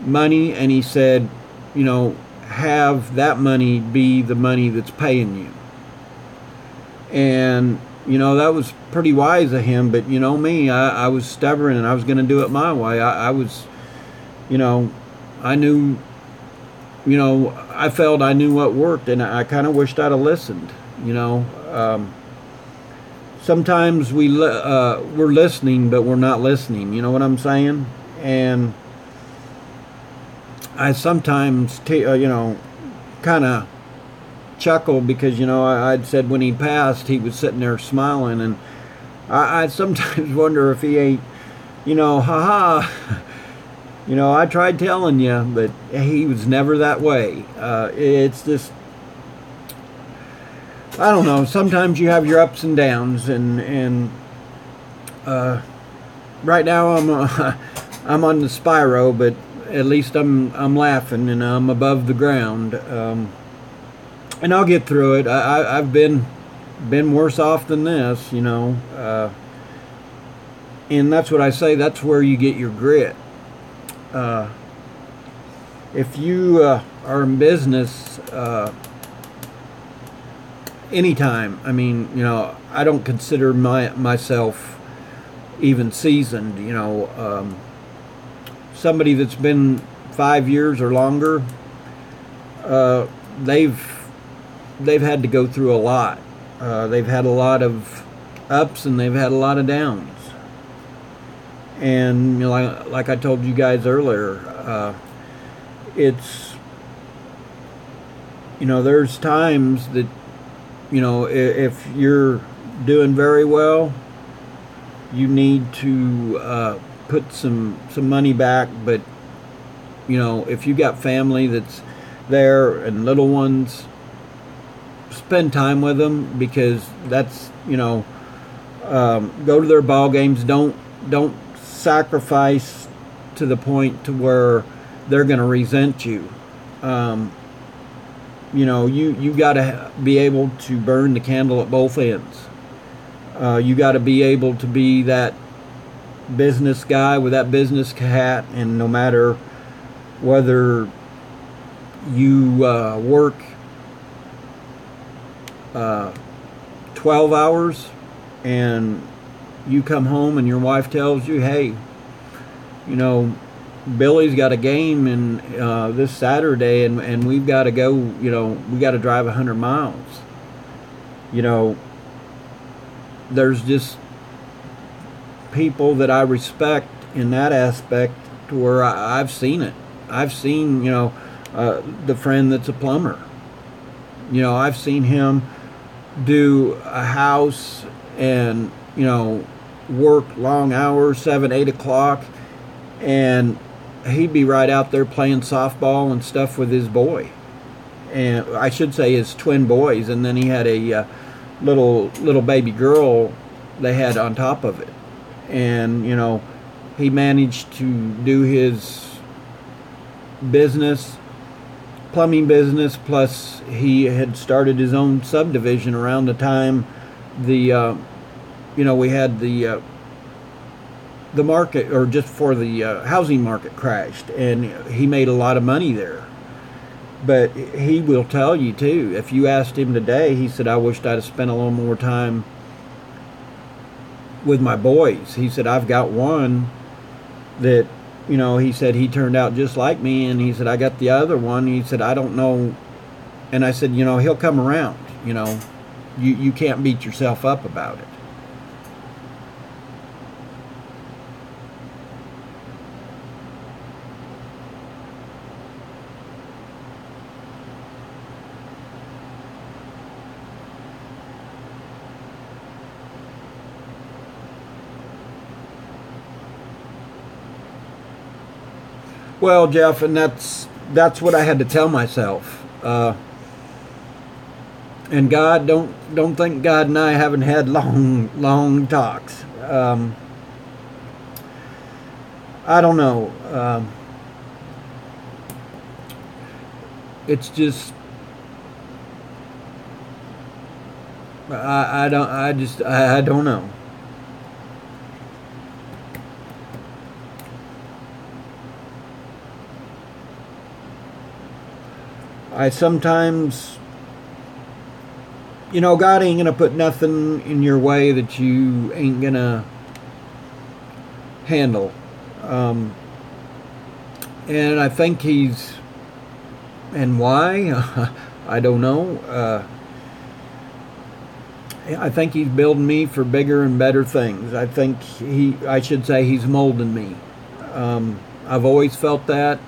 money. And he said, have that money be the money that's paying you. And that was pretty wise of him. But me, I was stubborn, and I was going to do it my way. I was, I knew, I felt I knew what worked, and I kind of wished I'd have listened. Sometimes we're listening, but we're not listening. You know what I'm saying? And I sometimes, kind of chuckle because, I'd said when he passed, he was sitting there smiling, and I sometimes wonder if he ain't, haha, I tried telling you, but he was never that way. It's just, I don't know, sometimes you have your ups and downs, and right now I'm on the Spyro, but at least I'm laughing, and I'm above the ground, and I'll get through it. I've been been worse off than this, and that's what I say. That's where you get your grit. Uh, if you are in business anytime, I mean, I don't consider myself even seasoned. Somebody that's been 5 years or longer, uh, they've had to go through a lot. They've had a lot of ups and they've had a lot of downs. And like I told you guys earlier, it's there's times that if you're doing very well, you need to put some money back. But if you got family that's there and little ones, spend time with them, because that's go to their ball games. Don't sacrifice to the point to where they're going to resent you. You got to be able to burn the candle at both ends. You got to be able to be that business guy with that business hat, and no matter whether you work 12 hours and you come home and your wife tells you, hey, Billy's got a game this Saturday, and we've got to go, we got to drive 100 miles. There's just people that I respect in that aspect, to where I've seen it. I've seen, the friend that's a plumber. I've seen him do a house and, work long hours, 7, 8 o'clock, and he'd be right out there playing softball and stuff with his boy. And I should say his twin boys, and then he had a little baby girl they had on top of it. And, he managed to do his business, plumbing business, plus he had started his own subdivision around the time we had the market, or just before the housing market crashed, and he made a lot of money there. But he will tell you too, if you asked him today, he said, I wished I'd have spent a little more time with my boys. He said, I've got one that, he said he turned out just like me, and he said, I got the other one. He said, I don't know. And I said, he'll come around. You can't beat yourself up about it. Well, Jeff, and that's what I had to tell myself. And God, don't think God and I haven't had long talks. I don't know. It's just I don't know. I sometimes, God ain't gonna put nothing in your way that you ain't gonna handle. And I think and why? I don't know. I think he's building me for bigger and better things. I think I should say he's molding me. I've always felt that.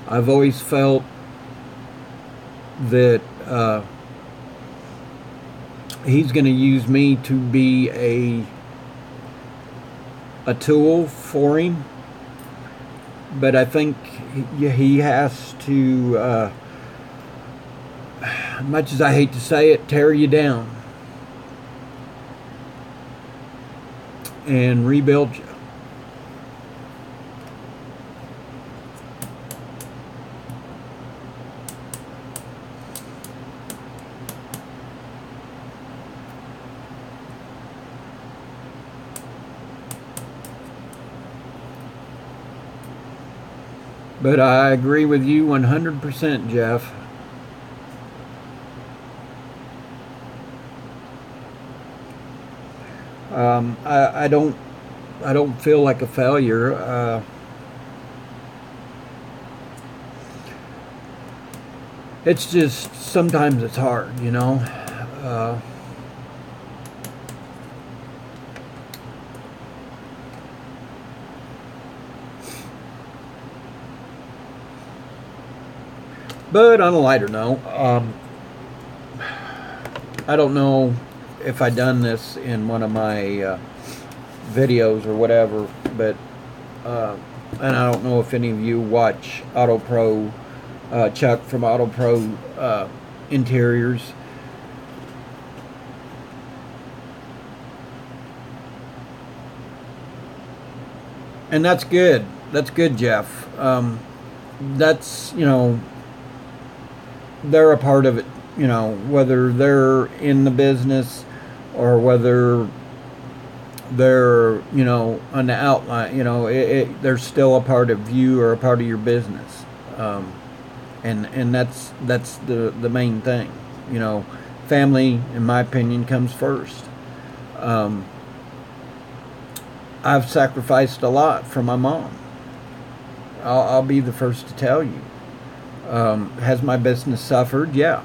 I've always felt that he's going to use me to be a tool for him. But I think he has to, much as I hate to say it, tear you down and rebuild you. But I agree with you 100%, Jeff. I don't feel like a failure. It's just sometimes it's hard, you know. Uh, but on a lighter note, I don't know if I done this in one of my videos or whatever, but and I don't know if any of you watch Auto Pro, Chuck from Auto Pro Interiors. And that's good. That's good, Jeff. That's, you know, they're a part of it, you know, whether they're in the business or whether they're, you know, on the outline, you know, they're still a part of you or a part of your business. And that's the main thing, you know. Family, in my opinion, comes first. I've sacrificed a lot for my mom. I'll be the first to tell you. Has my business suffered? Yeah.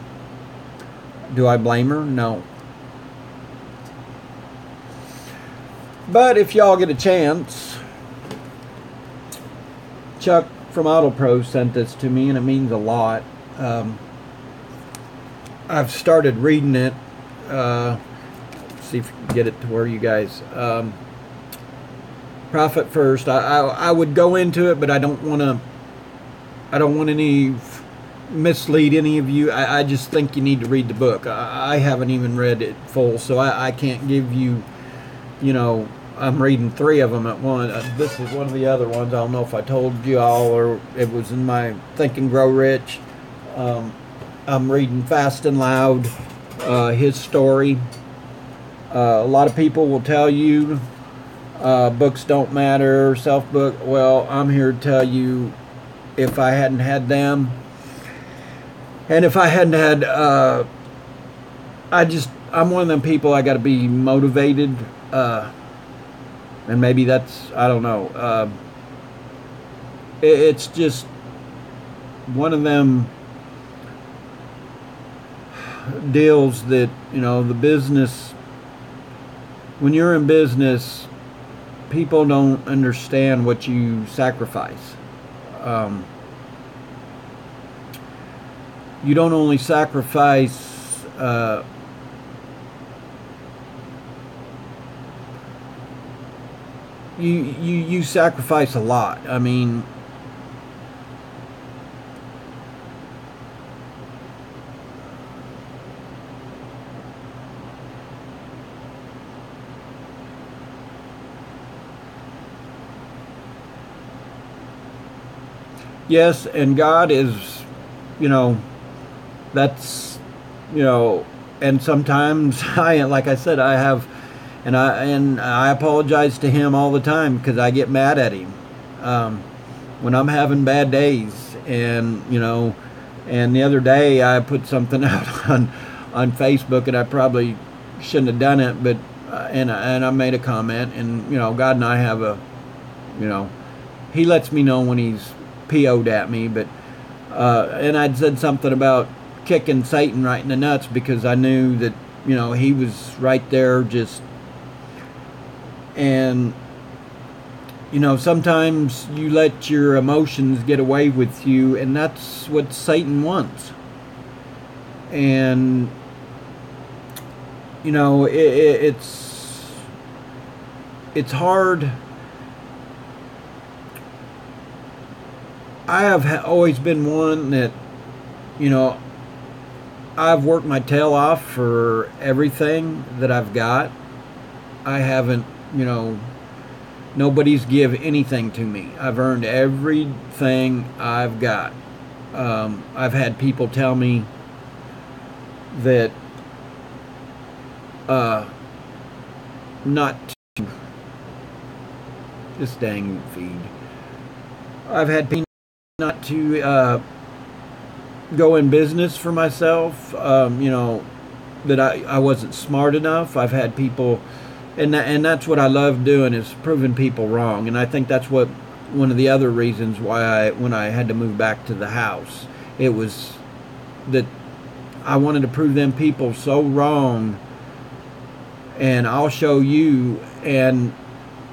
Do I blame her? No. But if y'all get a chance, Chuck from Auto Pro sent this to me, and it means a lot. I've started reading it. See if you can get it to where you guys. Profit First. I would go into it, but I don't want to. I don't want any mislead any of you. I just think you need to read the book. I haven't even read it full, so I can't give you. You know, I'm reading 3 of them at once. This is one of the other ones. I don't know if I told you all or it was in my Think and Grow Rich. I'm reading Fast and Loud, his story. A lot of people will tell you books don't matter, self-book. Well, I'm here to tell you, if I hadn't had them, and if I hadn't had, I'm one of them people, I got to be motivated, and maybe that's, I don't know. It's just one of them deals that, you know, the business, when you're in business, people don't understand what you sacrifice. You don't only sacrifice you sacrifice a lot. I mean, yes, and God is, you know, that's, you know, and sometimes like I said, I have, and I apologize to him all the time because I get mad at him when I'm having bad days, and you know, and the other day I put something out on Facebook, and I probably shouldn't have done it, but and I made a comment, and you know, God and I have a, you know, he lets me know when he's PO'd at me, but and I'd said something about kicking Satan right in the nuts because I knew that, you know, he was right there just, and you know, sometimes you let your emotions get away with you, and that's what Satan wants. And you know, it's hard. I have always been one that, you know, I've worked my tail off for everything that I've got. I haven't, you know, nobody's give anything to me. I've earned everything I've got. I've had people tell me that not to this dang feed. I've had people not to go in business for myself. That I wasn't smart enough. I've had people, and that's what I love doing, is proving people wrong. And I think that's what one of the other reasons why when I had to move back to the house, it was that I wanted to prove them people so wrong. And I'll show you. And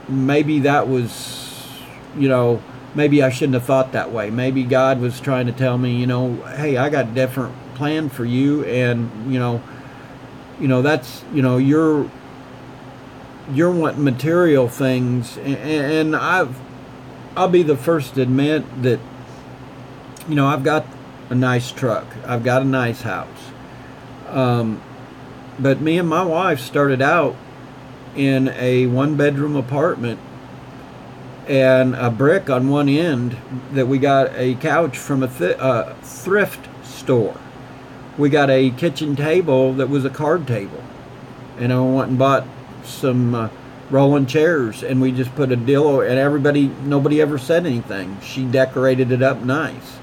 maybe that was, maybe I shouldn't have thought that way. Maybe God was trying to tell me, hey, I got a different plan for you, and that's, you're wanting material things, and I'll be the first to admit that, I've got a nice truck, I've got a nice house, but me and my wife started out in a one-bedroom apartment and a brick on one end that we got a couch from a thrift store. We got a kitchen table that was a card table. And I went and bought some rolling chairs, and we just put a deal, and nobody ever said anything. She decorated it up nice.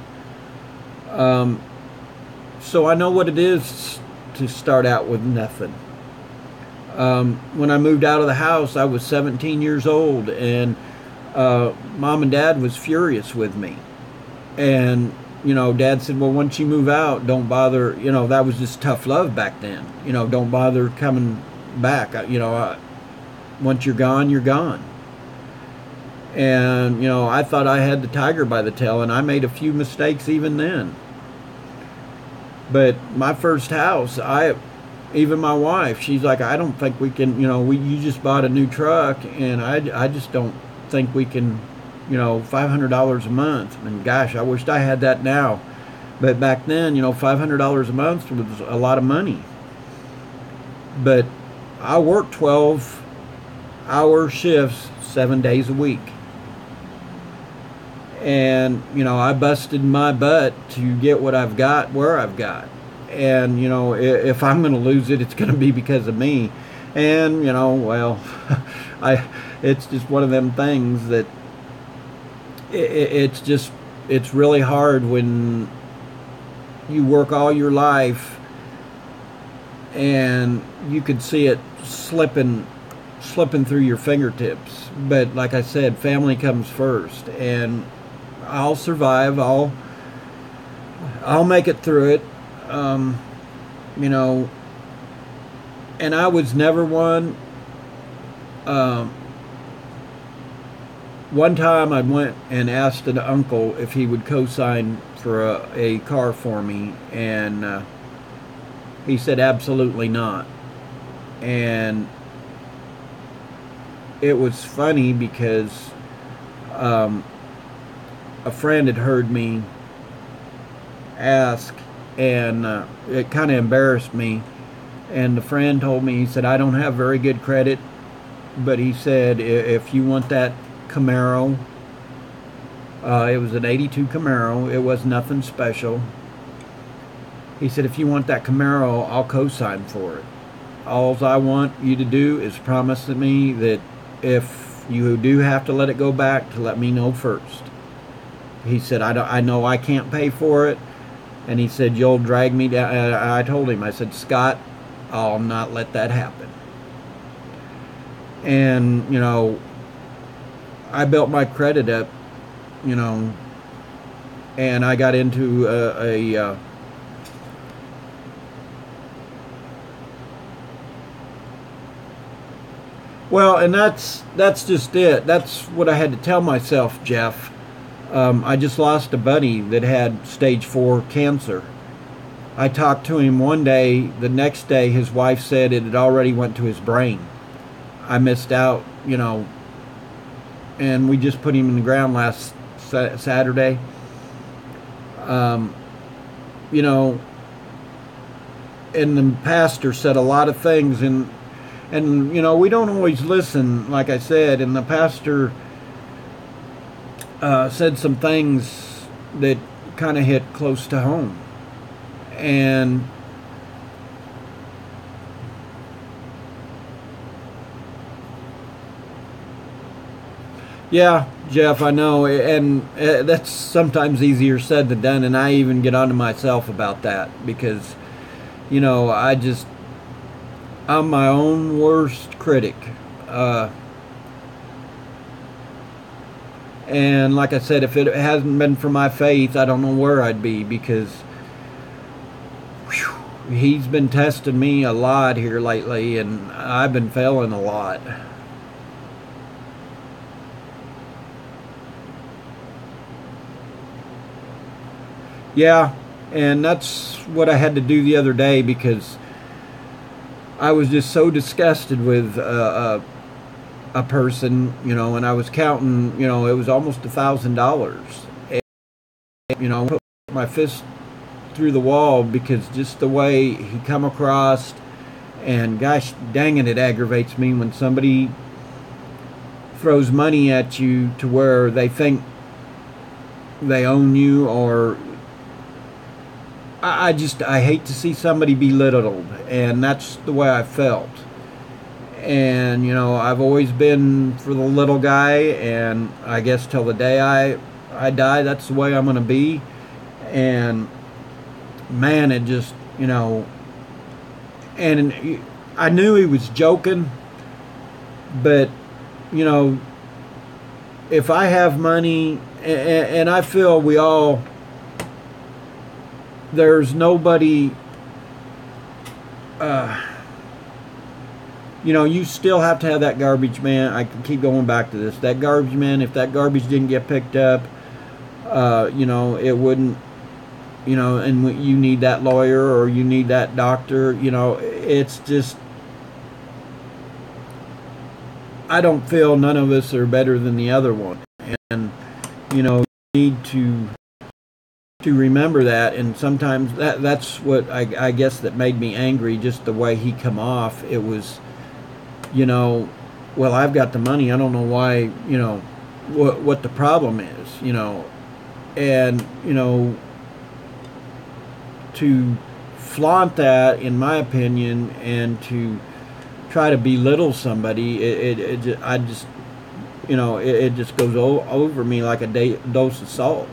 So I know what it is to start out with nothing. When I moved out of the house, I was 17 years old, and Mom and Dad was furious with me. And, Dad said, well, once you move out, don't bother, that was just tough love back then. Don't bother coming back. Once you're gone, you're gone. And, I thought I had the tiger by the tail, and I made a few mistakes even then. But my first house, even my wife, she's like, I don't think we can, you just bought a new truck, and I just don't think we can, $500 a month. And gosh, I wished I had that now. But back then, $500 a month was a lot of money. But I worked 12-hour shifts 7 days a week. And, I busted my butt to get what I've got where I've got. And, if I'm going to lose it, it's going to be because of me. And, well, it's just one of them things that it's really hard when you work all your life and you could see it slipping through your fingertips. But like I said, family comes first, and I'll survive. I'll make it through it. And I was never one. One time I went and asked an uncle if he would co-sign for a car for me, and he said absolutely not. And it was funny because a friend had heard me ask, and it kind of embarrassed me. And the friend told me, he said, I don't have very good credit, but he said, if you want that Camaro, it was an 82 Camaro, it was nothing special. He said, if you want that Camaro, I'll co-sign for it. All I want you to do is promise me that if you do have to let it go back, to let me know first. He said, I know I can't pay for it. And he said, you'll drag me down. I told him, I said, Scott, I'll not let that happen. And, I built my credit up, and I got into well, and that's just it. That's what I had to tell myself, Jeff. I just lost a buddy that had stage 4 cancer. I talked to him one day. The next day, his wife said it had already went to his brain. I missed out, and we just put him in the ground last Saturday. And the pastor said a lot of things, and we don't always listen, like I said, and the pastor said some things that kind of hit close to home. And yeah, Jeff, I know, and that's sometimes easier said than done, and I even get onto myself about that because, I'm my own worst critic. Uh, and like I said, if it hasn't been for my faith, I don't know where I'd be because he's been testing me a lot here lately, and I've been failing a lot. Yeah, and that's what I had to do the other day because I was just so disgusted with a person, and I was counting, it was almost $1,000. And, put my fist through the wall because just the way he come across, and gosh dang it, it aggravates me when somebody throws money at you to where they think they own you, or I hate to see somebody belittled, and that's the way I felt. And I've always been for the little guy, and I guess till the day I die, that's the way I'm gonna be. And man, it just and I knew he was joking, but if I have money, and I feel we all, there's nobody, you still have to have that garbage man. I can keep going back to this. That garbage man, if that garbage didn't get picked up, it wouldn't, and you need that lawyer or you need that doctor, it's just, I don't feel none of us are better than the other one. And, you need to remember that. And sometimes that's what I guess that made me angry, just the way he come off. It was, well, I've got the money. I don't know why, what the problem is, and, to flaunt that, in my opinion, and to try to belittle somebody, it just goes over me like a dose of salt.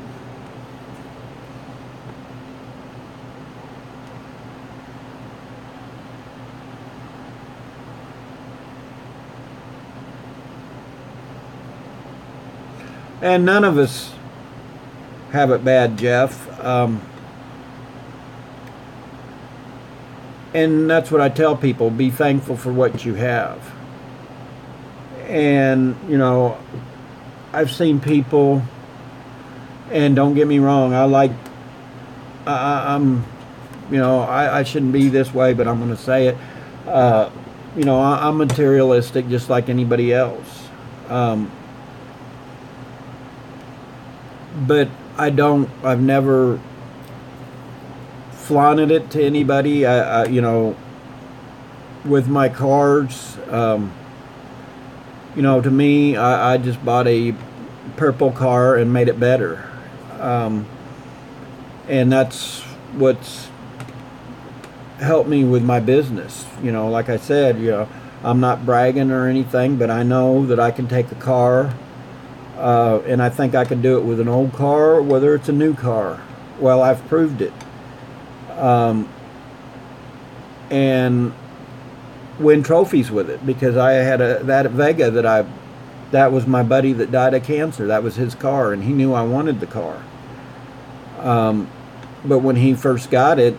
And none of us have it bad, Jeff. And that's what I tell people: be thankful for what you have. And I've seen people, and don't get me wrong, I'm I shouldn't be this way, but I'm going to say it. I'm materialistic just like anybody else. But I've never flaunted it to anybody. With my cars, to me, I just bought a purple car and made it better. And that's what's helped me with my business. Like I said, I'm not bragging or anything, but I know that I can take a car, and I think I can do it with an old car, whether it's a new car. Well, I've proved it. And win trophies with it, because I had that Vega that was my buddy that died of cancer. That was his car, and he knew I wanted the car. But when he first got it,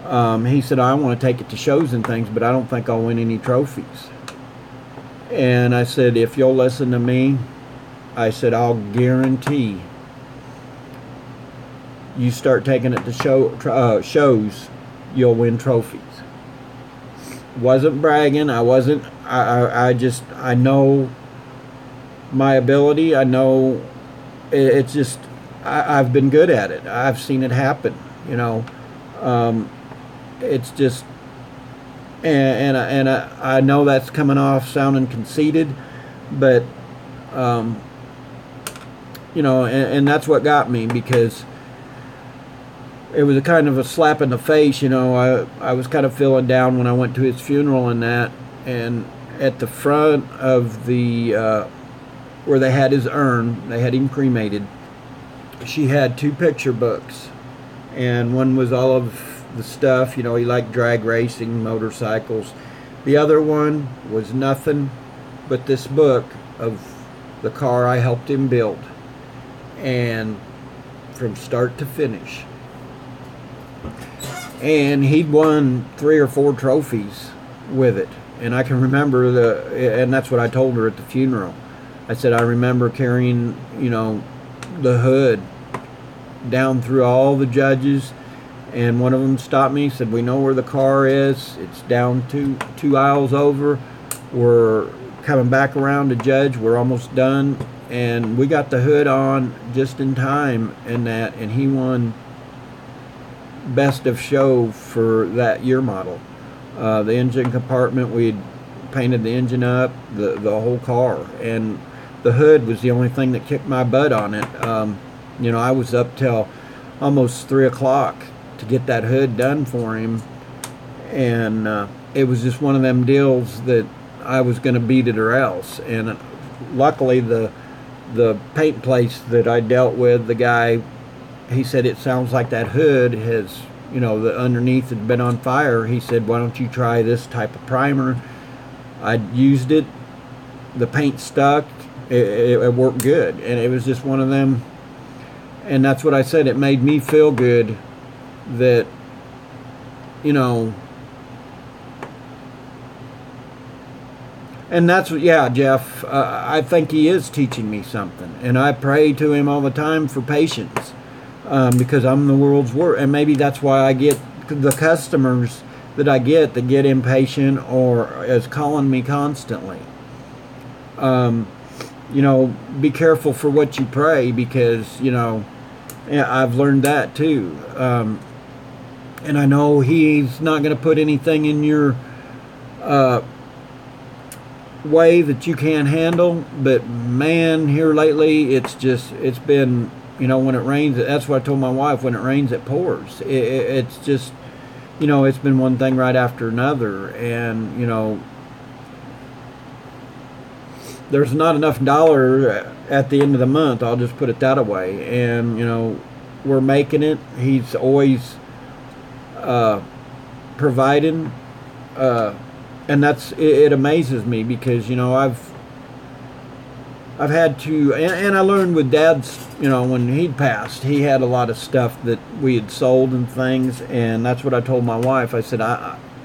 he said, I want to take it to shows and things, but I don't think I'll win any trophies. And I said, if you'll listen to me, I said, I'll guarantee you start taking it to shows, you'll win trophies. Wasn't bragging. I wasn't. I know my ability. I know it's just, I've been good at it. I've seen it happen. It's just, and I know that's coming off sounding conceited, but and that's what got me, because it was a kind of a slap in the face. I was kind of feeling down when I went to his funeral and that, and at the front of the where they had his urn. They had him cremated. She had 2 picture books, and one was all of the stuff, he liked drag racing, motorcycles. The other one was nothing but this book of the car I helped him build, and from start to finish. And he'd won 3 or 4 trophies with it. And I can remember and that's what I told her at the funeral. I said, I remember carrying, the hood down through all the judges, and one of them stopped me, said, we know where the car is. It's down two aisles over. We're coming back around to judge. We're almost done. And we got the hood on just in time, and he won best of show for that year model. The engine compartment, we had painted the engine up, the whole car, and the hood was the only thing that kicked my butt on it. I was up till almost 3 o'clock to get that hood done for him, and it was just one of them deals that I was going to beat it or else. And luckily the paint place that I dealt with, the guy, he said, it sounds like that hood has, the underneath had been on fire. He said, why don't you try this type of primer? I'd used it, the paint stuck, it worked good, and it was just one of them. And that's what I said, it made me feel good that, and that's what, yeah, Jeff, I think he is teaching me something, and I pray to him all the time for patience. Because I'm the world's worst, and maybe that's why I get the customers that I get that get impatient or is calling me constantly. Be careful for what you pray, because I've learned that too. And I know he's not going to put anything in your way that you can't handle, but man, here lately it's been, when it rains, that's what I told my wife, when it rains it pours. It's just, it's been one thing right after another, and there's not enough dollar at the end of the month, I'll just put it that way. And we're making it. He's always providing, and it amazes me, because I've had to, and I learned with Dad's, when he'd passed, he had a lot of stuff that we had sold and things, and that's what I told my wife. I said,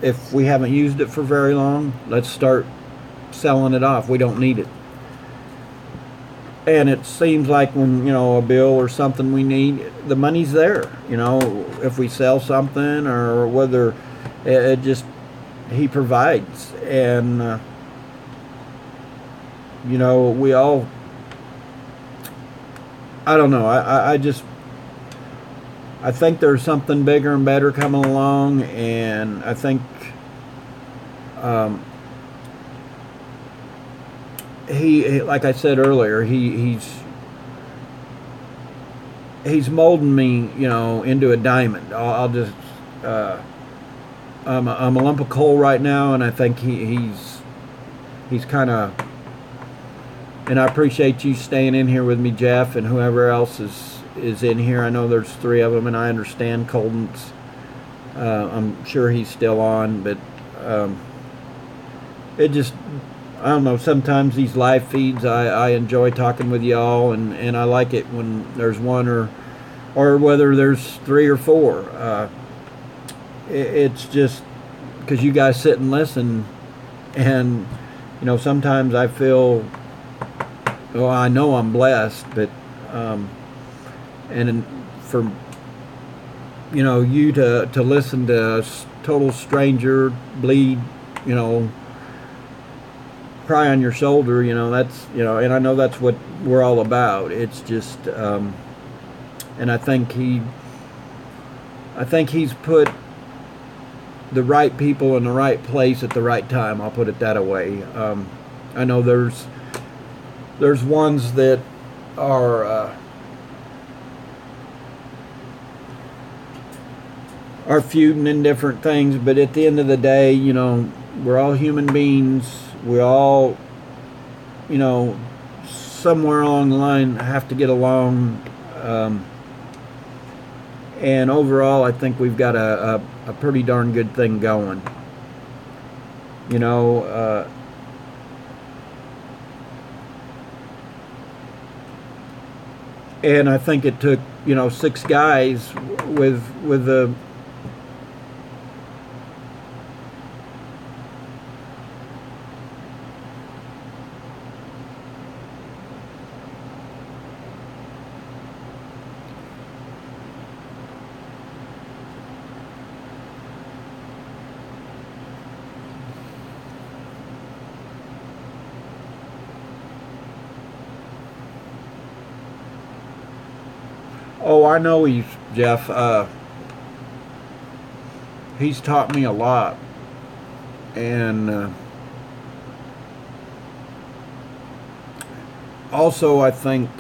if we haven't used it for very long, let's start selling it off. We don't need it. And it seems like when, a bill or something we need, the money's there, if we sell something, or whether he provides. And, we all, I don't know, I think there's something bigger and better coming along, and I think he, like I said earlier, he's molding me, into a diamond. I'll just, I'm a lump of coal right now, and I think he's kind of. And I appreciate you staying in here with me, Jeff, and whoever else is in here. I know there's 3 of them, and I understand Colton's. I'm sure he's still on, but it just, I don't know, sometimes these live feeds, I enjoy talking with y'all, and I like it when there's one or whether there's 3 or 4. It's just because you guys sit and listen, and, sometimes I feel, well, I know I'm blessed, but and for you to listen to a total stranger bleed, cry on your shoulder, that's, and I know that's what we're all about. It's just, and I think he's put the right people in the right place at the right time. I'll put it that way. I know there's ones that are feuding in different things, but at the end of the day, we're all human beings. We all, somewhere along the line have to get along. And overall, I think we've got a pretty darn good thing going. You know, and I think it took, you know, 6 guys with the Oh, I know Jeff. He's taught me a lot, and also I think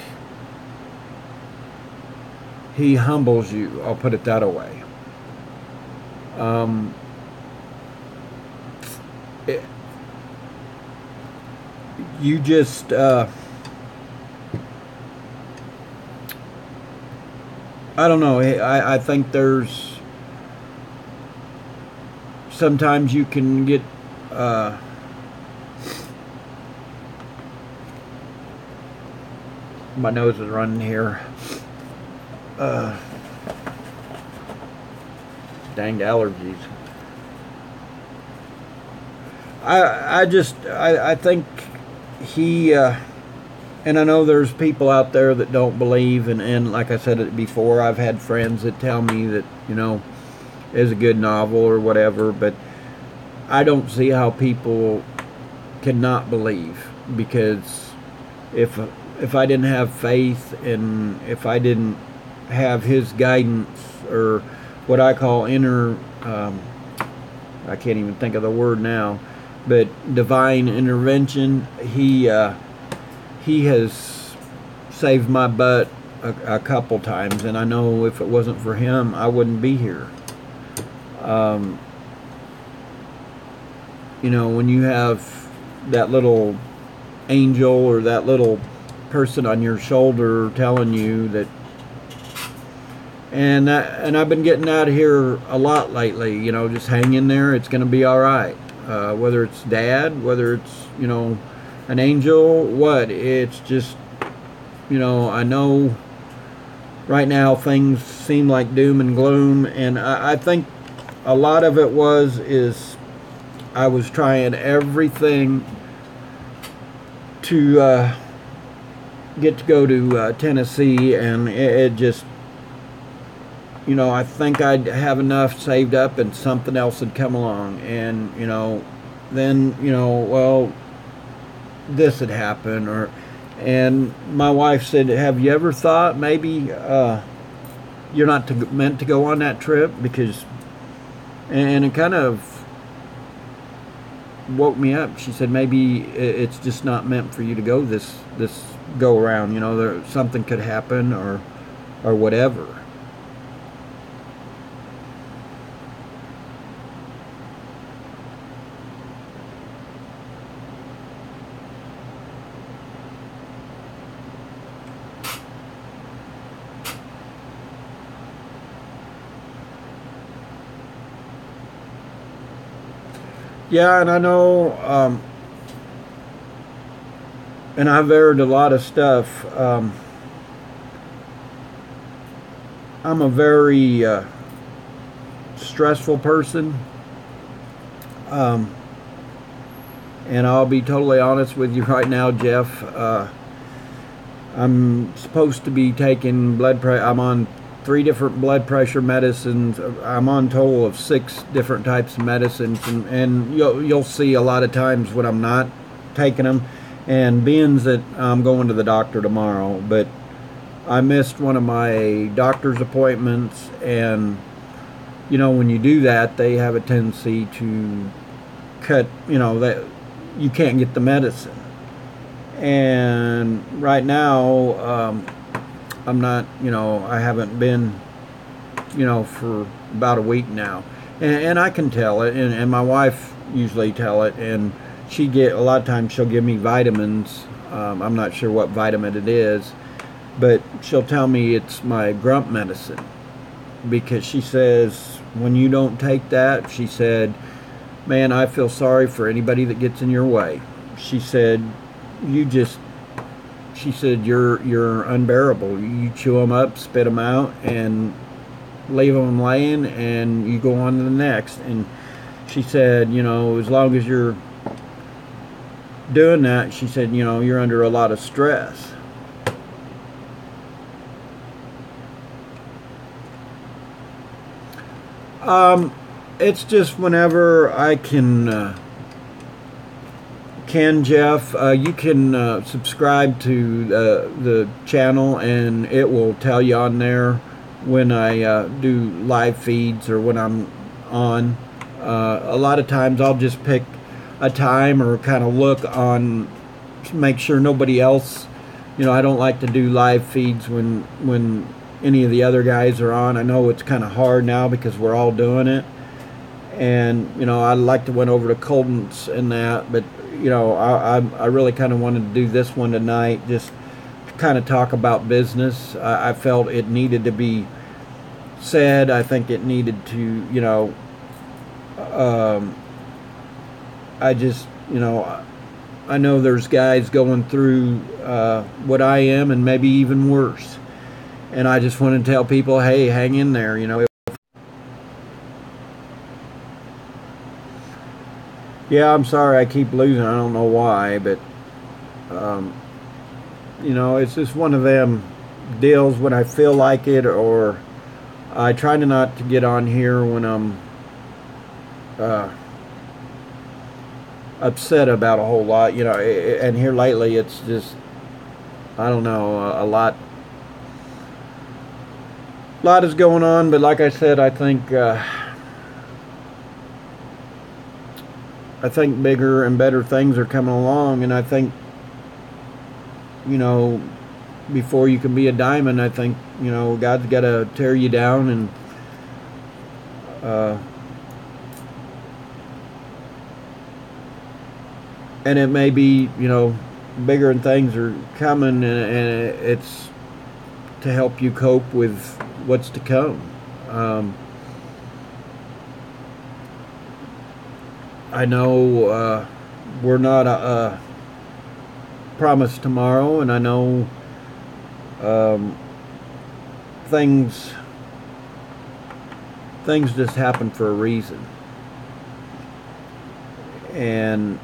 he humbles you. I'll put it that way. You just I don't know. I think there's sometimes you can get my nose is running here. Dang allergies. I think he and I know there's people out there that don't believe, and like I said it before, I've had friends that tell me that, you know, it's a good novel or whatever, but I don't see how people cannot believe, because if I didn't have faith, and if I didn't have his guidance, or what I call inner, I can't even think of the word now, but divine intervention, he has saved my butt a couple times, and I know if it wasn't for him, I wouldn't be here. You know, when you have that little angel or that little person on your shoulder telling you that, and I've been getting out of here a lot lately, you know, just hang in there, it's going to be all right. Whether it's Dad, whether it's, you know, an angel, what, it's just, you know, I know right now things seem like doom and gloom, and I think a lot of it is I was trying everything to get to go to Tennessee, and it just, you know, I think I'd have enough saved up and something else had come along, and, you know, then, you know, well, this had happened, and my wife said, have you ever thought maybe you're not meant to go on that trip? Because, and it kind of woke me up. She said, maybe it's just not meant for you to go this go around, you know, something could happen, or whatever. Yeah, and I know, and I've aired a lot of stuff. I'm a very stressful person, and I'll be totally honest with you right now, Jeff. I'm supposed to be taking blood pressure. I'm on 3 different blood pressure medicines. I'm on total of 6 different types of medicines, and you'll see a lot of times when I'm not taking them, and being that I'm going to the doctor tomorrow, but I missed one of my doctor's appointments, and, you know, when you do that, they have a tendency to cut, you know, that you can't get the medicine. And right now, I'm not, you know, I haven't been, you know, for about a week now, and I can tell it, and my wife usually tell it, and a lot of times she'll give me vitamins I'm not sure what vitamin it is, but she'll tell me it's my grump medicine, because she says when you don't take that, she said, man, I feel sorry for anybody that gets in your way. She said, she said, you're unbearable. You chew them up, spit them out, and leave them laying, and you go on to the next. And she said, as long as you're doing that, she said, you're under a lot of stress. It's just whenever I can, Jeff, you can subscribe to the channel, and it will tell you on there when I do live feeds or when I'm on. A lot of times I'll just pick a time or kind of look on, make sure nobody else, I don't like to do live feeds when any of the other guys are on. I know it's kind of hard now because we're all doing it. And, I like to went over to Colton's and that, but, I really kind of wanted to do this one tonight, just to kind of talk about business. I felt it needed to be said. I think it needed to, I just, I know there's guys going through what I am and maybe even worse. And I just want to tell people, hey, hang in there, Yeah, I'm sorry I keep losing. I don't know why, but, it's just one of them deals when I feel like it, or I try to not to get on here when I'm upset about a whole lot, and here lately it's just, I don't know, a lot is going on, but like I said, I think bigger and better things are coming along, and I think, before you can be a diamond, I think, God's got to tear you down, and it may be, bigger and things are coming, and it's to help you cope with what's to come. I know we're not promised tomorrow, and I know things just happen for a reason, and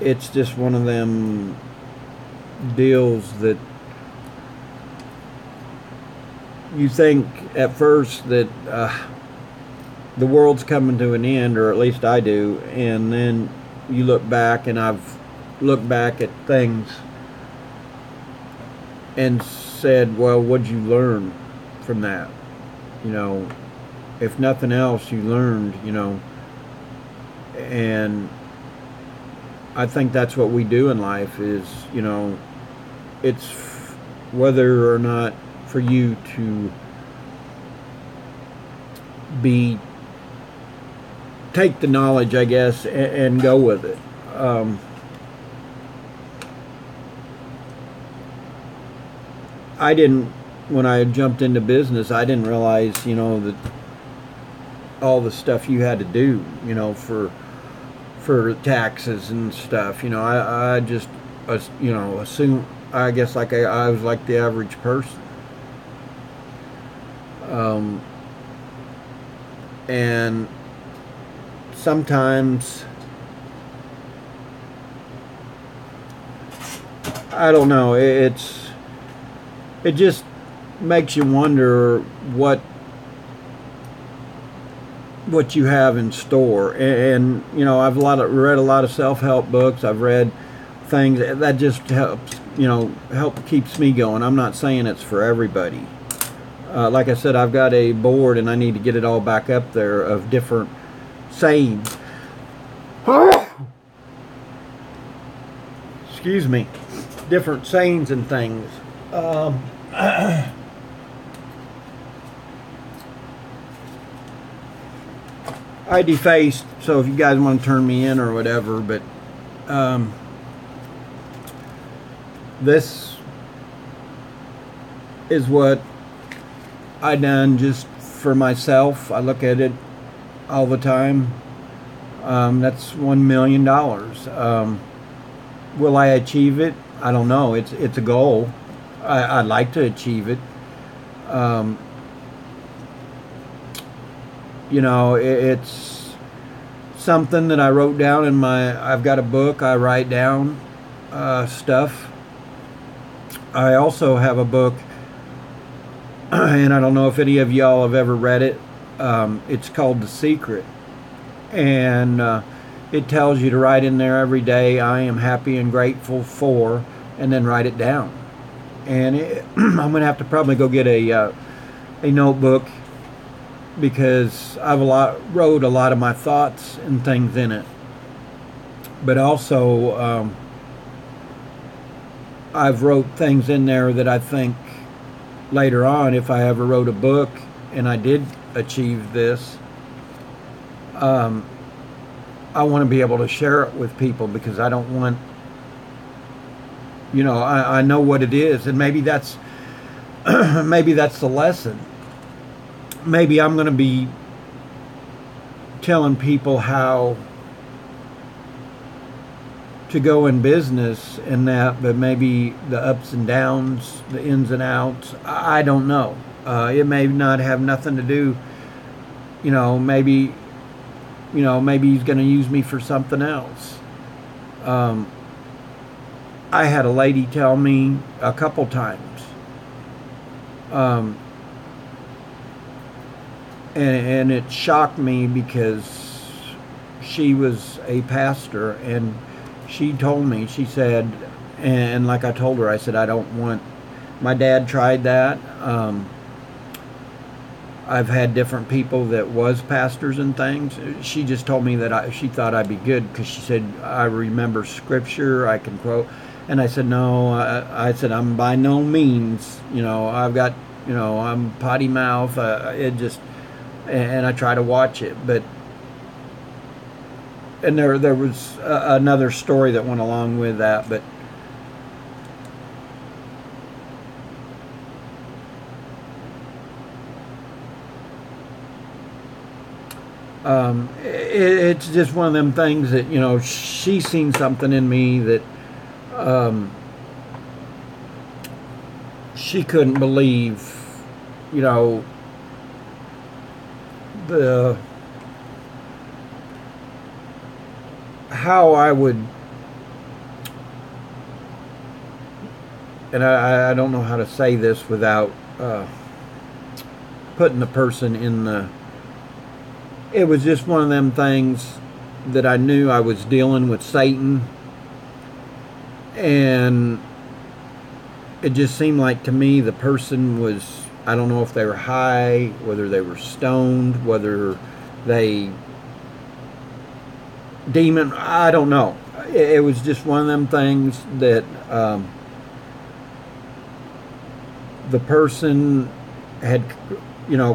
it's just one of them deals that you think at first that the world's coming to an end, or at least I do, and then you look back, and I've looked back at things and said, well, what'd you learn from that? If nothing else, you learned, and I think that's what we do in life is, it's whether or not for you to take the knowledge, I guess, and go with it. I didn't, when I jumped into business, I didn't realize, that all the stuff you had to do, for taxes and stuff. I just, assume, I guess, like I was like the average person. And sometimes, I don't know, it just makes you wonder what you have in store. And I've read a lot of self-help books. I've read things that just helps, keeps me going. I'm not saying it's for everybody. Like I said, I've got a board, and I need to get it all back up there, of different sayings. Excuse me. Different sayings and things. I defaced, so if you guys want to turn me in or whatever, but this is what I done just for myself. I look at it all the time. That's $1 million. Will I achieve it? I don't know. It's a goal. I'd like to achieve it. It's something that I wrote down in I've got a book. I write down stuff. I also have a book, and I don't know if any of y'all have ever read it. It's called The Secret. And it tells you to write in there every day, I am happy and grateful for, and then write it down. And I'm going to have to probably go get a notebook, because I've wrote a lot of my thoughts and things in it. But also, I've wrote things in there that I think later on, if I ever wrote a book and I did achieve this, I want to be able to share it with people, because I don't want, I know what it is, and maybe that's maybe that's the lesson. Maybe I'm going to be telling people how to go in business and that, but maybe the ups and downs, the ins and outs, I don't know. It may not have nothing to do, maybe he's going to use me for something else. I had a lady tell me a couple times, and it shocked me, because she was a pastor, and she told me, she said, and like I told her, I said, I don't want, my dad tried that. I've had different people that was pastors and things. She just told me that she thought I'd be good, because she said, I remember scripture, I can quote. And I said, no, I said, I'm by no means, I've got, I'm potty mouth, and I try to watch it. But, and there was another story that went along with that, but it's just one of them things that, she's seen something in me that she couldn't believe, how I would, and I don't know how to say this without putting the person in the, it was just one of them things that I knew I was dealing with Satan, and it just seemed like to me the person was, I don't know if they were high, whether they were stoned, whether they demon, I don't know. It was just one of them things that the person had,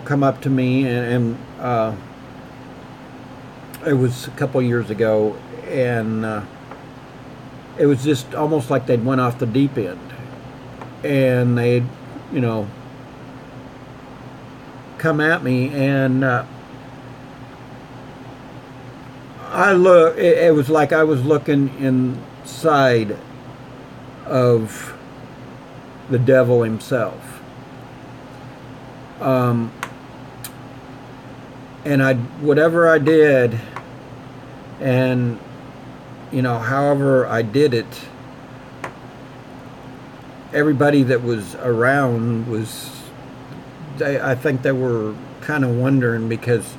come up to me, and it was a couple years ago, and it was just almost like they'd went off the deep end, and they'd, come at me, and it was like I was looking inside of the devil himself. And whatever I did, and however I did it, everybody that was around was, I think they were kind of wondering, because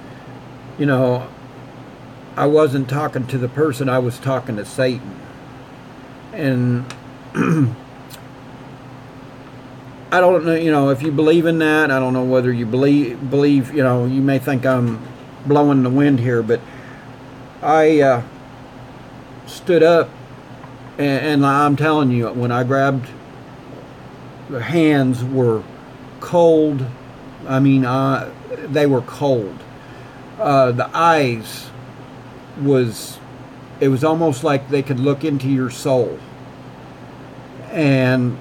I wasn't talking to the person, I was talking to Satan. And I don't know, if you believe in that. I don't know whether you believe, you may think I'm blowing the wind here, but I stood up, and I'm telling you, when I grabbed, the hands were cold. I mean, they were cold. The eyes it was almost like they could look into your soul. And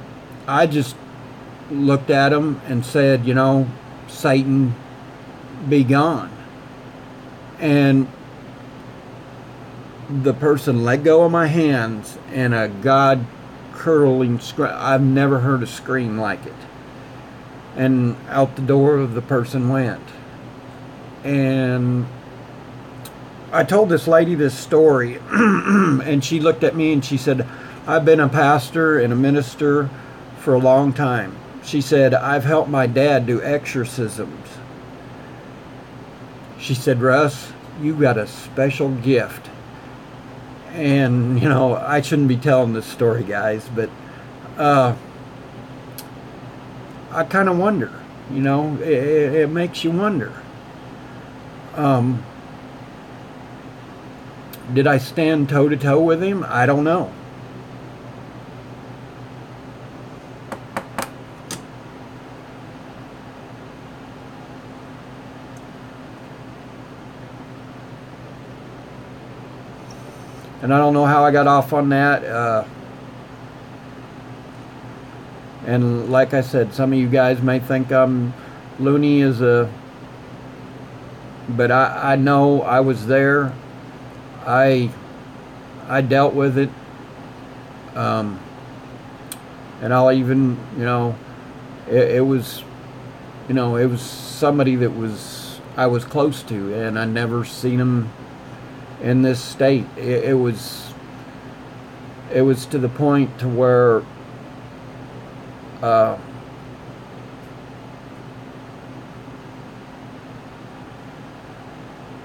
I just looked at him and said, you know, Satan, be gone. And the person let go of my hands, and a God curdling scream. I've never heard a scream like it. And out the door the person went. And I told this lady this story, and she looked at me and she said, I've been a pastor and a minister for a long time. She said, I've helped my dad do exorcisms. She said, Russ, you got a special gift. And, you know, I shouldn't be telling this story, guys, but I kind of wonder, you know, it makes you wonder. Did I stand toe-to-toe with him? I don't know. And I don't know how I got off on that. And like I said, some of you guys may think I'm loony but I know I was there. I dealt with it. And I'll even, you know, it was, you know, it was somebody that I was close to, and I never seen him in this state. It was to the point to where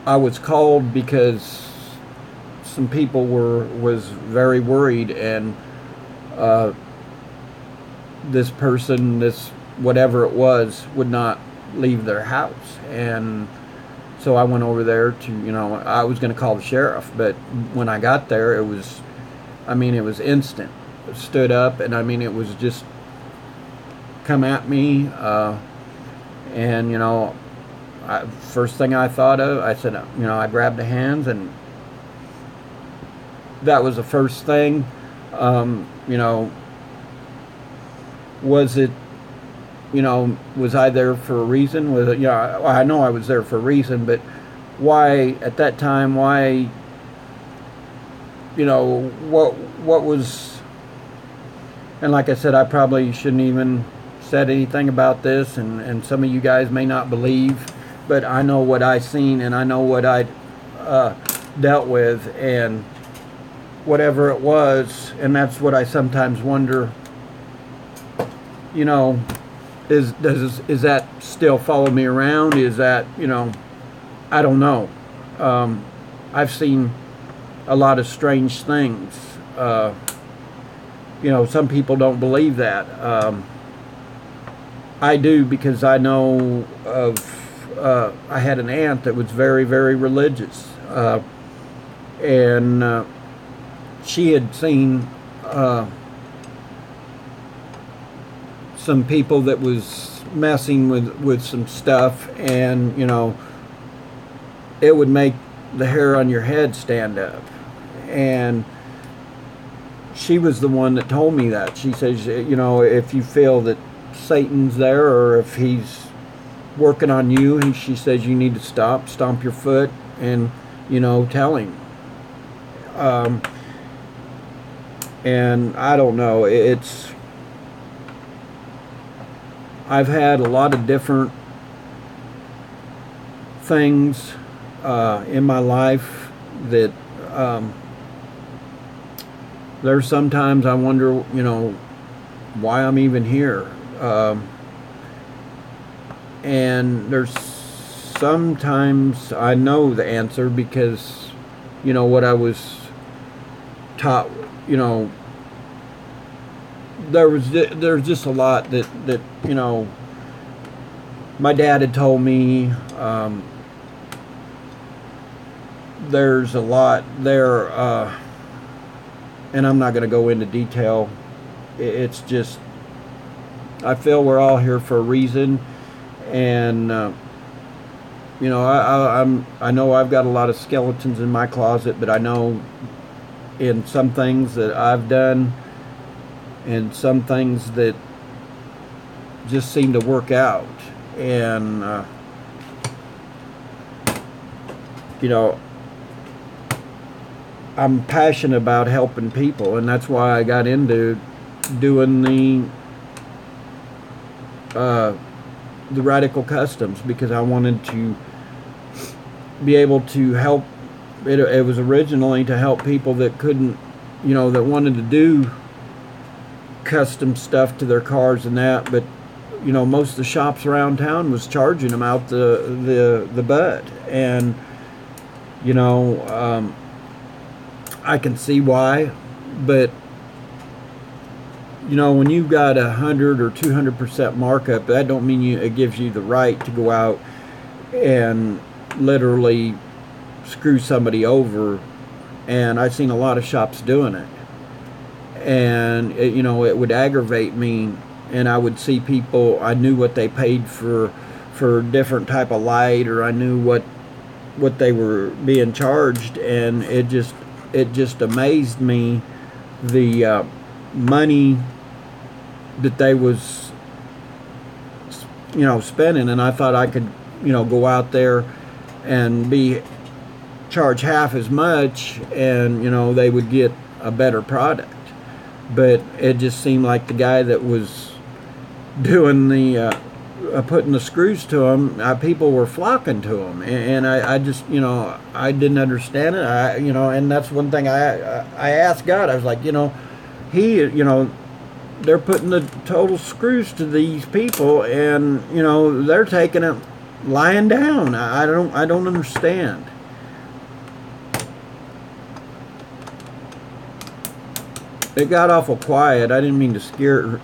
I was called because some people was very worried, and this person, this whatever it was, would not leave their house. And so I went over there to, you know, I was going to call the sheriff, but when I got there, it was, I mean, it was instant. It stood up, and I mean, it was just come at me, and, you know, first thing I thought of, I said, you know, I grabbed the hands, and that was the first thing. You know, was it, you know, was I there for a reason? Was it, you know, I know I was there for a reason, but why at that time? Why, you know, what was? And like I said, I probably shouldn't even said anything about this, and some of you guys may not believe, but I know what I seen, and I know what I dealt with, and whatever it was. And that's what I sometimes wonder, you know, is that still follow me around? Is that, you know, I don't know. I've seen a lot of strange things. You know, some people don't believe that. I do, because I know of, I had an aunt that was very, very religious. And she had seen some people that was messing with some stuff, and, you know, it would make the hair on your head stand up. And she was the one that told me that. She says, you know, if you feel that Satan's there, or if he's working on you, she says you need to stomp your foot, and, you know, tell him. And I don't know, I've had a lot of different things in my life that there's sometimes I wonder, you know, why I'm even here. And there's sometimes I know the answer, because, you know, what I was taught, you know, there's just a lot that you know, my dad had told me. There's a lot there, and I'm not going to go into detail. It's just, I feel we're all here for a reason, and you know, I know I've got a lot of skeletons in my closet, but I know in some things that I've done, and some things that just seem to work out. And you know, I'm passionate about helping people, and that's why I got into doing the Radical Customs, because I wanted to be able to help. It was originally to help people that couldn't, that wanted to do custom stuff to their cars and that, but most of the shops around town was charging them out the butt, and I can see why, but when you've got 100 or 200% markup, that don't mean it gives you the right to go out and literally screw somebody over. And I've seen a lot of shops doing it, and it would aggravate me. And I would see people, I knew what they paid for different type of light, or I knew what they were being charged, and it just amazed me, the money that they was spending. And I thought I could go out there and charge half as much, and they would get a better product. But it just seemed like the guy that was doing the putting the screws to them, people were flocking to them, and I just I didn't understand it. And that's one thing I asked God. I was like, they're putting the total screws to these people, and they're taking it lying down. I don't understand. It got awful quiet. I didn't mean to scare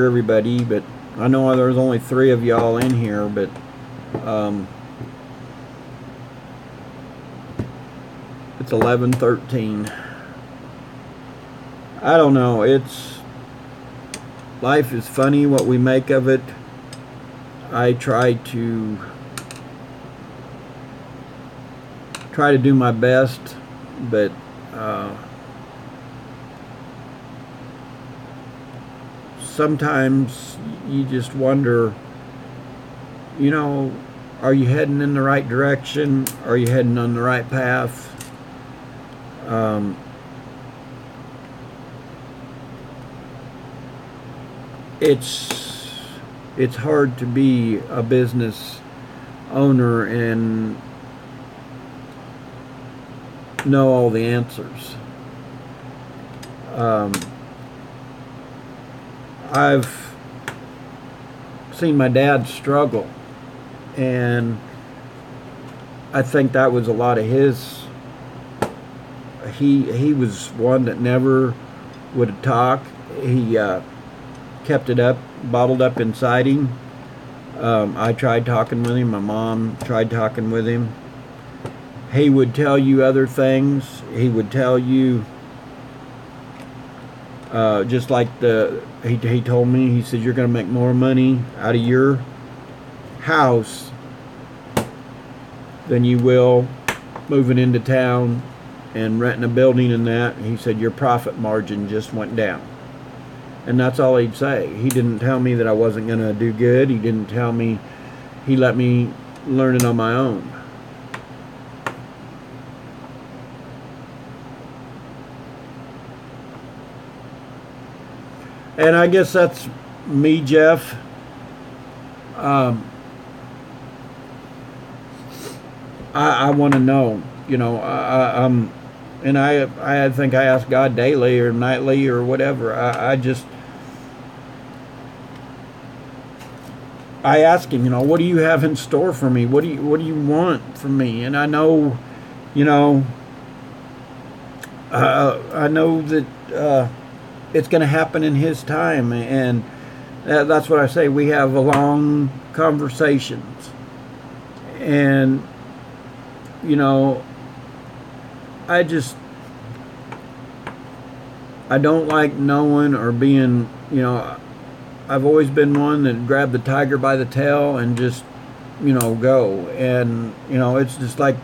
everybody, but I know there's only 3 of y'all in here, but it's 11:13. I don't know. Life is funny what we make of it. I try to do my best, but sometimes you just wonder, are you heading in the right direction? Are you heading on the right path? It's hard to be a business owner and know all the answers. I've seen my dad struggle, and I think that was a lot of his. He was one that never would talk. He kept it up, bottled up inside him. I tried talking with him. My mom tried talking with him. He would tell you other things. He would tell you, just like he told me, he said, you're going to make more money out of your house than you will moving into town and renting a building and that. He said, your profit margin just went down. And that's all he'd say. He didn't tell me that I wasn't going to do good. He didn't tell me. He let me learn it on my own. And I guess that's me, Jeff. I want to know, and I think I ask God daily or nightly or whatever. I ask him, what do you have in store for me? What do you want from me? And I know, I know that it's going to happen in his time, and that's what I say. We have long conversations, and I don't like knowing or being, I've always been one that grabbed the tiger by the tail and just, go. And, it's just like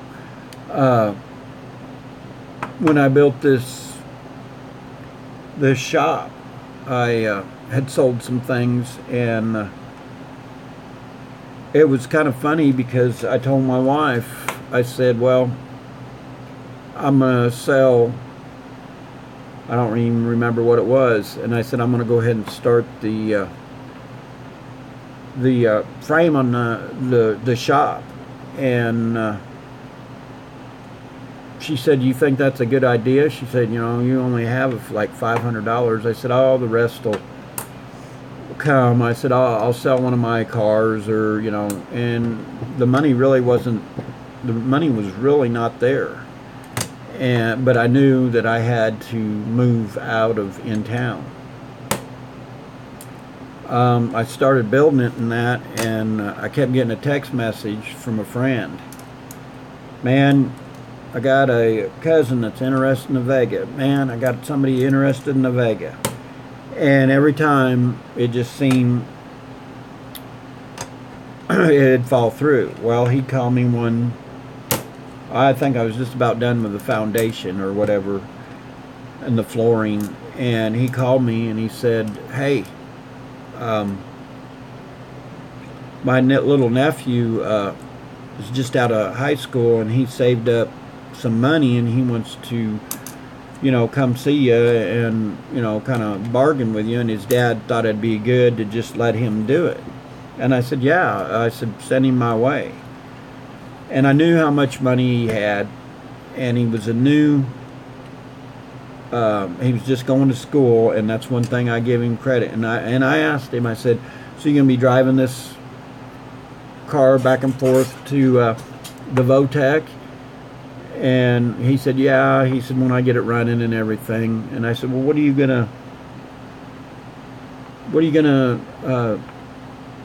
when I built this shop, I had sold some things, and it was kind of funny because I told my wife, I said, well, I'm going to sell, I don't even remember what it was, and I said, I'm going to go ahead and start the frame on the shop. And she said, you think that's a good idea? She said, you know, you only have like $500. I said, oh, the rest will come. I said, I'll sell one of my cars, or, you know, and the money really wasn't, the money was really not there. But I knew that I had to move out of in town. I started building it and that, and I kept getting a text message from a friend. Man, I got a cousin that's interested in the Vega. Man, I got somebody interested in the Vega. And every time it just seemed it'd fall through. Well, he'd call me one, I think I was just about done with the foundation or whatever and the flooring, and he called me and he said, hey, my little nephew is just out of high school, and he saved up some money, and he wants to, you know, come see you and, you know, kind of bargain with you. And his dad thought it'd be good to just let him do it. And I said, yeah. I said, send him my way. And I knew how much money he had, and he was a new, he was just going to school, and that's one thing I give him credit. And I asked him, I said, so you're going to be driving this car back and forth to the Votech? And he said, yeah. He said, when I get it running and everything. And I said, well, what are you gonna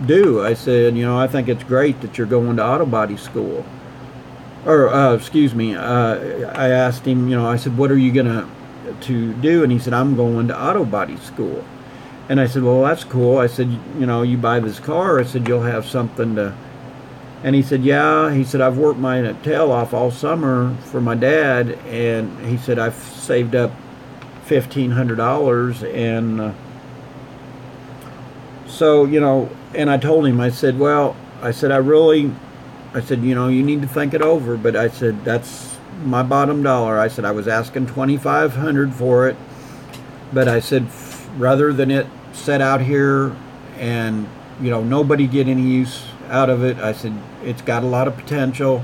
do? I said, you know, I think it's great that you're going to auto body school. Or excuse me, I asked him, you know, I said, what are you gonna to do? And he said, I'm going to auto body school. And I said, well, that's cool. I said, you know, you buy this car, I said, you'll have something to. And he said, yeah. He said, I've worked my tail off all summer for my dad. And he said, I've saved up $1,500. And so, you know, and I told him, I said, well, I said, I said, you know, you need to think it over. But I said, that's my bottom dollar. I said, I was asking $2,500 for it. But I said, rather than it set out here and, you know, nobody get any use out of it, I said, it's got a lot of potential.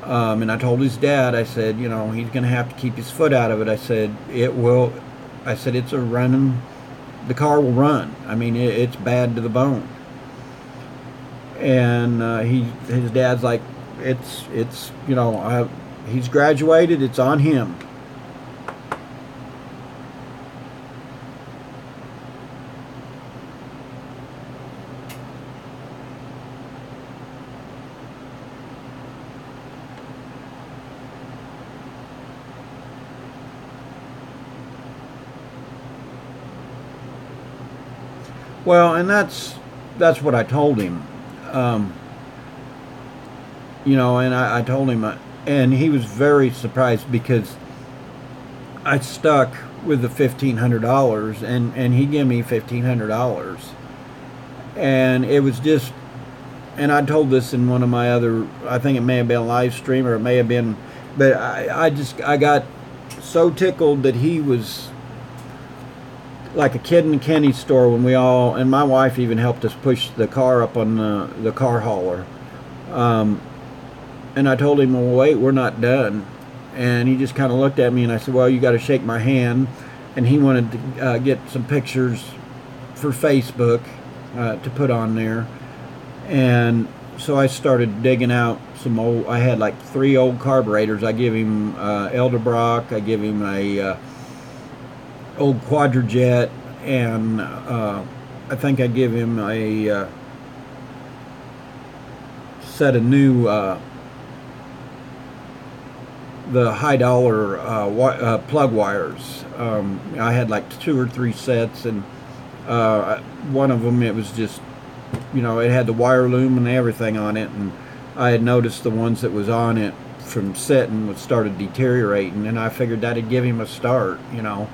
And I told his dad, I said, you know, he's going to have to keep his foot out of it. I said, it's a running, the car will run. I mean, it's bad to the bone. And his dad's like, it's you know, he's graduated, it's on him. Well, and that's what I told him. You know, and I told him, and he was very surprised because I stuck with the $1,500, and he gave me $1,500, and it was just, and I told this in one of my other, I think it may have been a live stream, or it may have been, but I got so tickled that he was like a kid in a candy store when we all, and my wife even helped us push the car up on the car hauler. And I told him, well, wait, we're not done. And he just kind of looked at me, and I said, well, you got to shake my hand. And he wanted to get some pictures for Facebook to put on there. And so I started digging out some old, I had like 3 old carburetors. I give him Edelbrock, I give him a old Quadrajet, and I think I give him a set of new the high dollar plug wires. I had like 2 or 3 sets, and one of them, it was just, you know, it had the wire loom and everything on it, and I had noticed the ones that was on it from setting was started deteriorating, and I figured that'd give him a start, you know.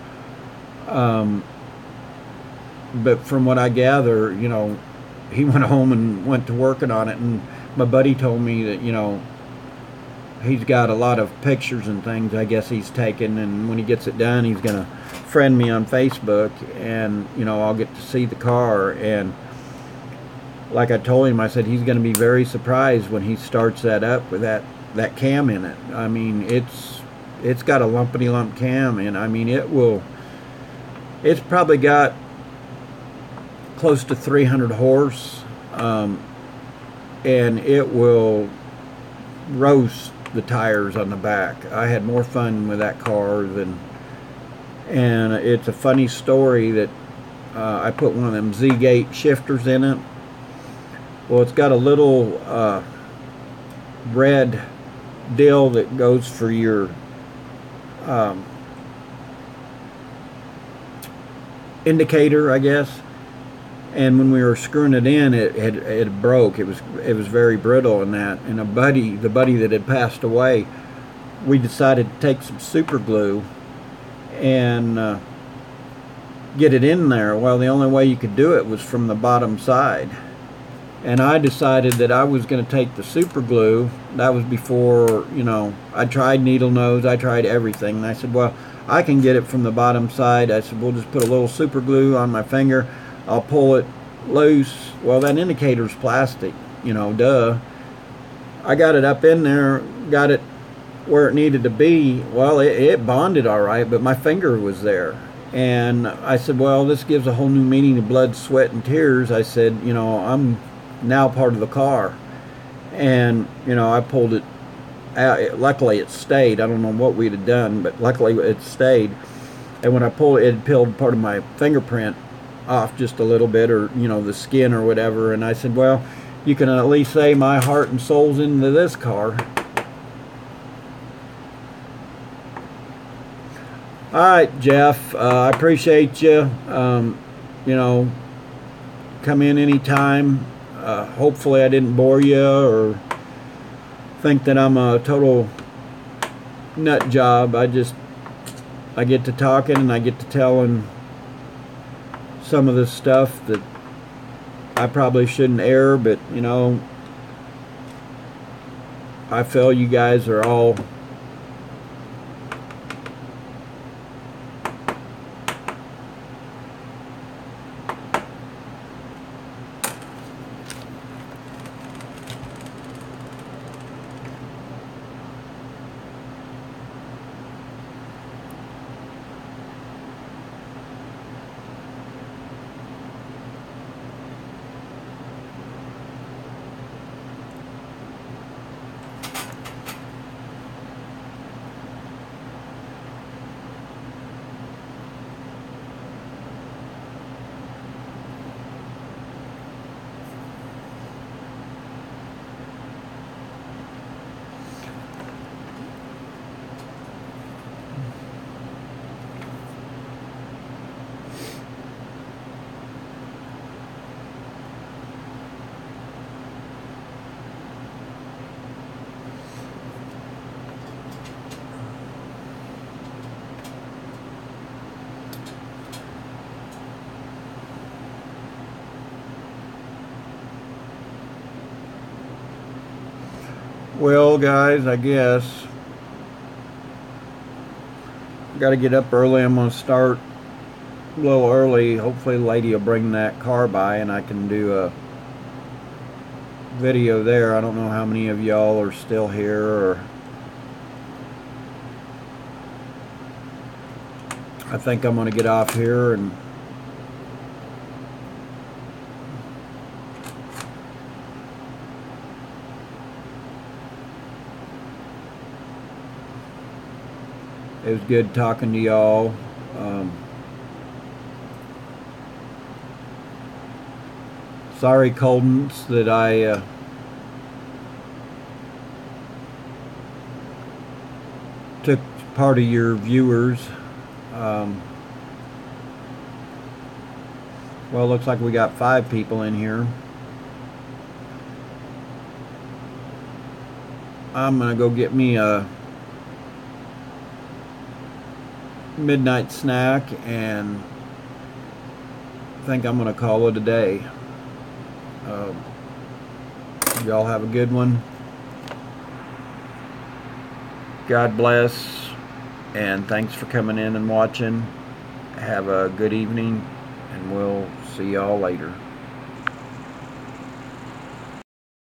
but from what I gather, he went home and went to working on it. And my buddy told me that, he's got a lot of pictures and things I guess he's taken, and when he gets it done, he's going to friend me on Facebook, and, I'll get to see the car. And like I told him, I said he's going to be very surprised when he starts that up with that cam in it. I mean, it's got a lumpity lump cam, and I mean, it's probably got close to 300 horse, and it will roast the tires on the back. I had more fun with that car and it's a funny story that I put one of them Z-Gate shifters in it. Well, it's got a little red dill that goes for your indicator, I guess. And when we were screwing it in, it broke. It was very brittle, and the buddy that had passed away, we decided to take some super glue and get it in there. Well, the only way you could do it was from the bottom side, and I decided that I was going to take the super glue. That was before, I tried needle nose, I tried everything, and I said, well, I can get it from the bottom side. I said, we'll just put a little super glue on my finger, I'll pull it loose. Well, that indicator's plastic, duh. I got it up in there, got it where it needed to be. Well, it bonded all right, but my finger was there. And I said, well, this gives a whole new meaning to blood, sweat, and tears. I said, I'm now part of the car. And, I pulled it out. Luckily, it stayed. I don't know what we'd have done, but luckily it stayed. And when I pulled it, it peeled part of my fingerprint off just a little bit, or the skin or whatever. And I said, well, you can at least say my heart and soul's into this car. All right, Jeff, I appreciate you. Come in anytime. Hopefully I didn't bore you or think that I'm a total nut job. I get to talking and I get to telling some of the stuff that I probably shouldn't air, but I feel you guys are all well, guys, I guess got to get up early. I'm going to start a little early. Hopefully the lady will bring that car by and I can do a video there. I don't know how many of y'all are still here, or I think I'm going to get off here and it was good talking to y'all. Sorry, Coldens, that I took part of your viewers. Well, looks like we got 5 people in here. I'm gonna go get me a midnight snack and think I'm going to call it a day. Y'all have a good one. God bless, and thanks for coming in and watching. Have a good evening, and we'll see y'all later.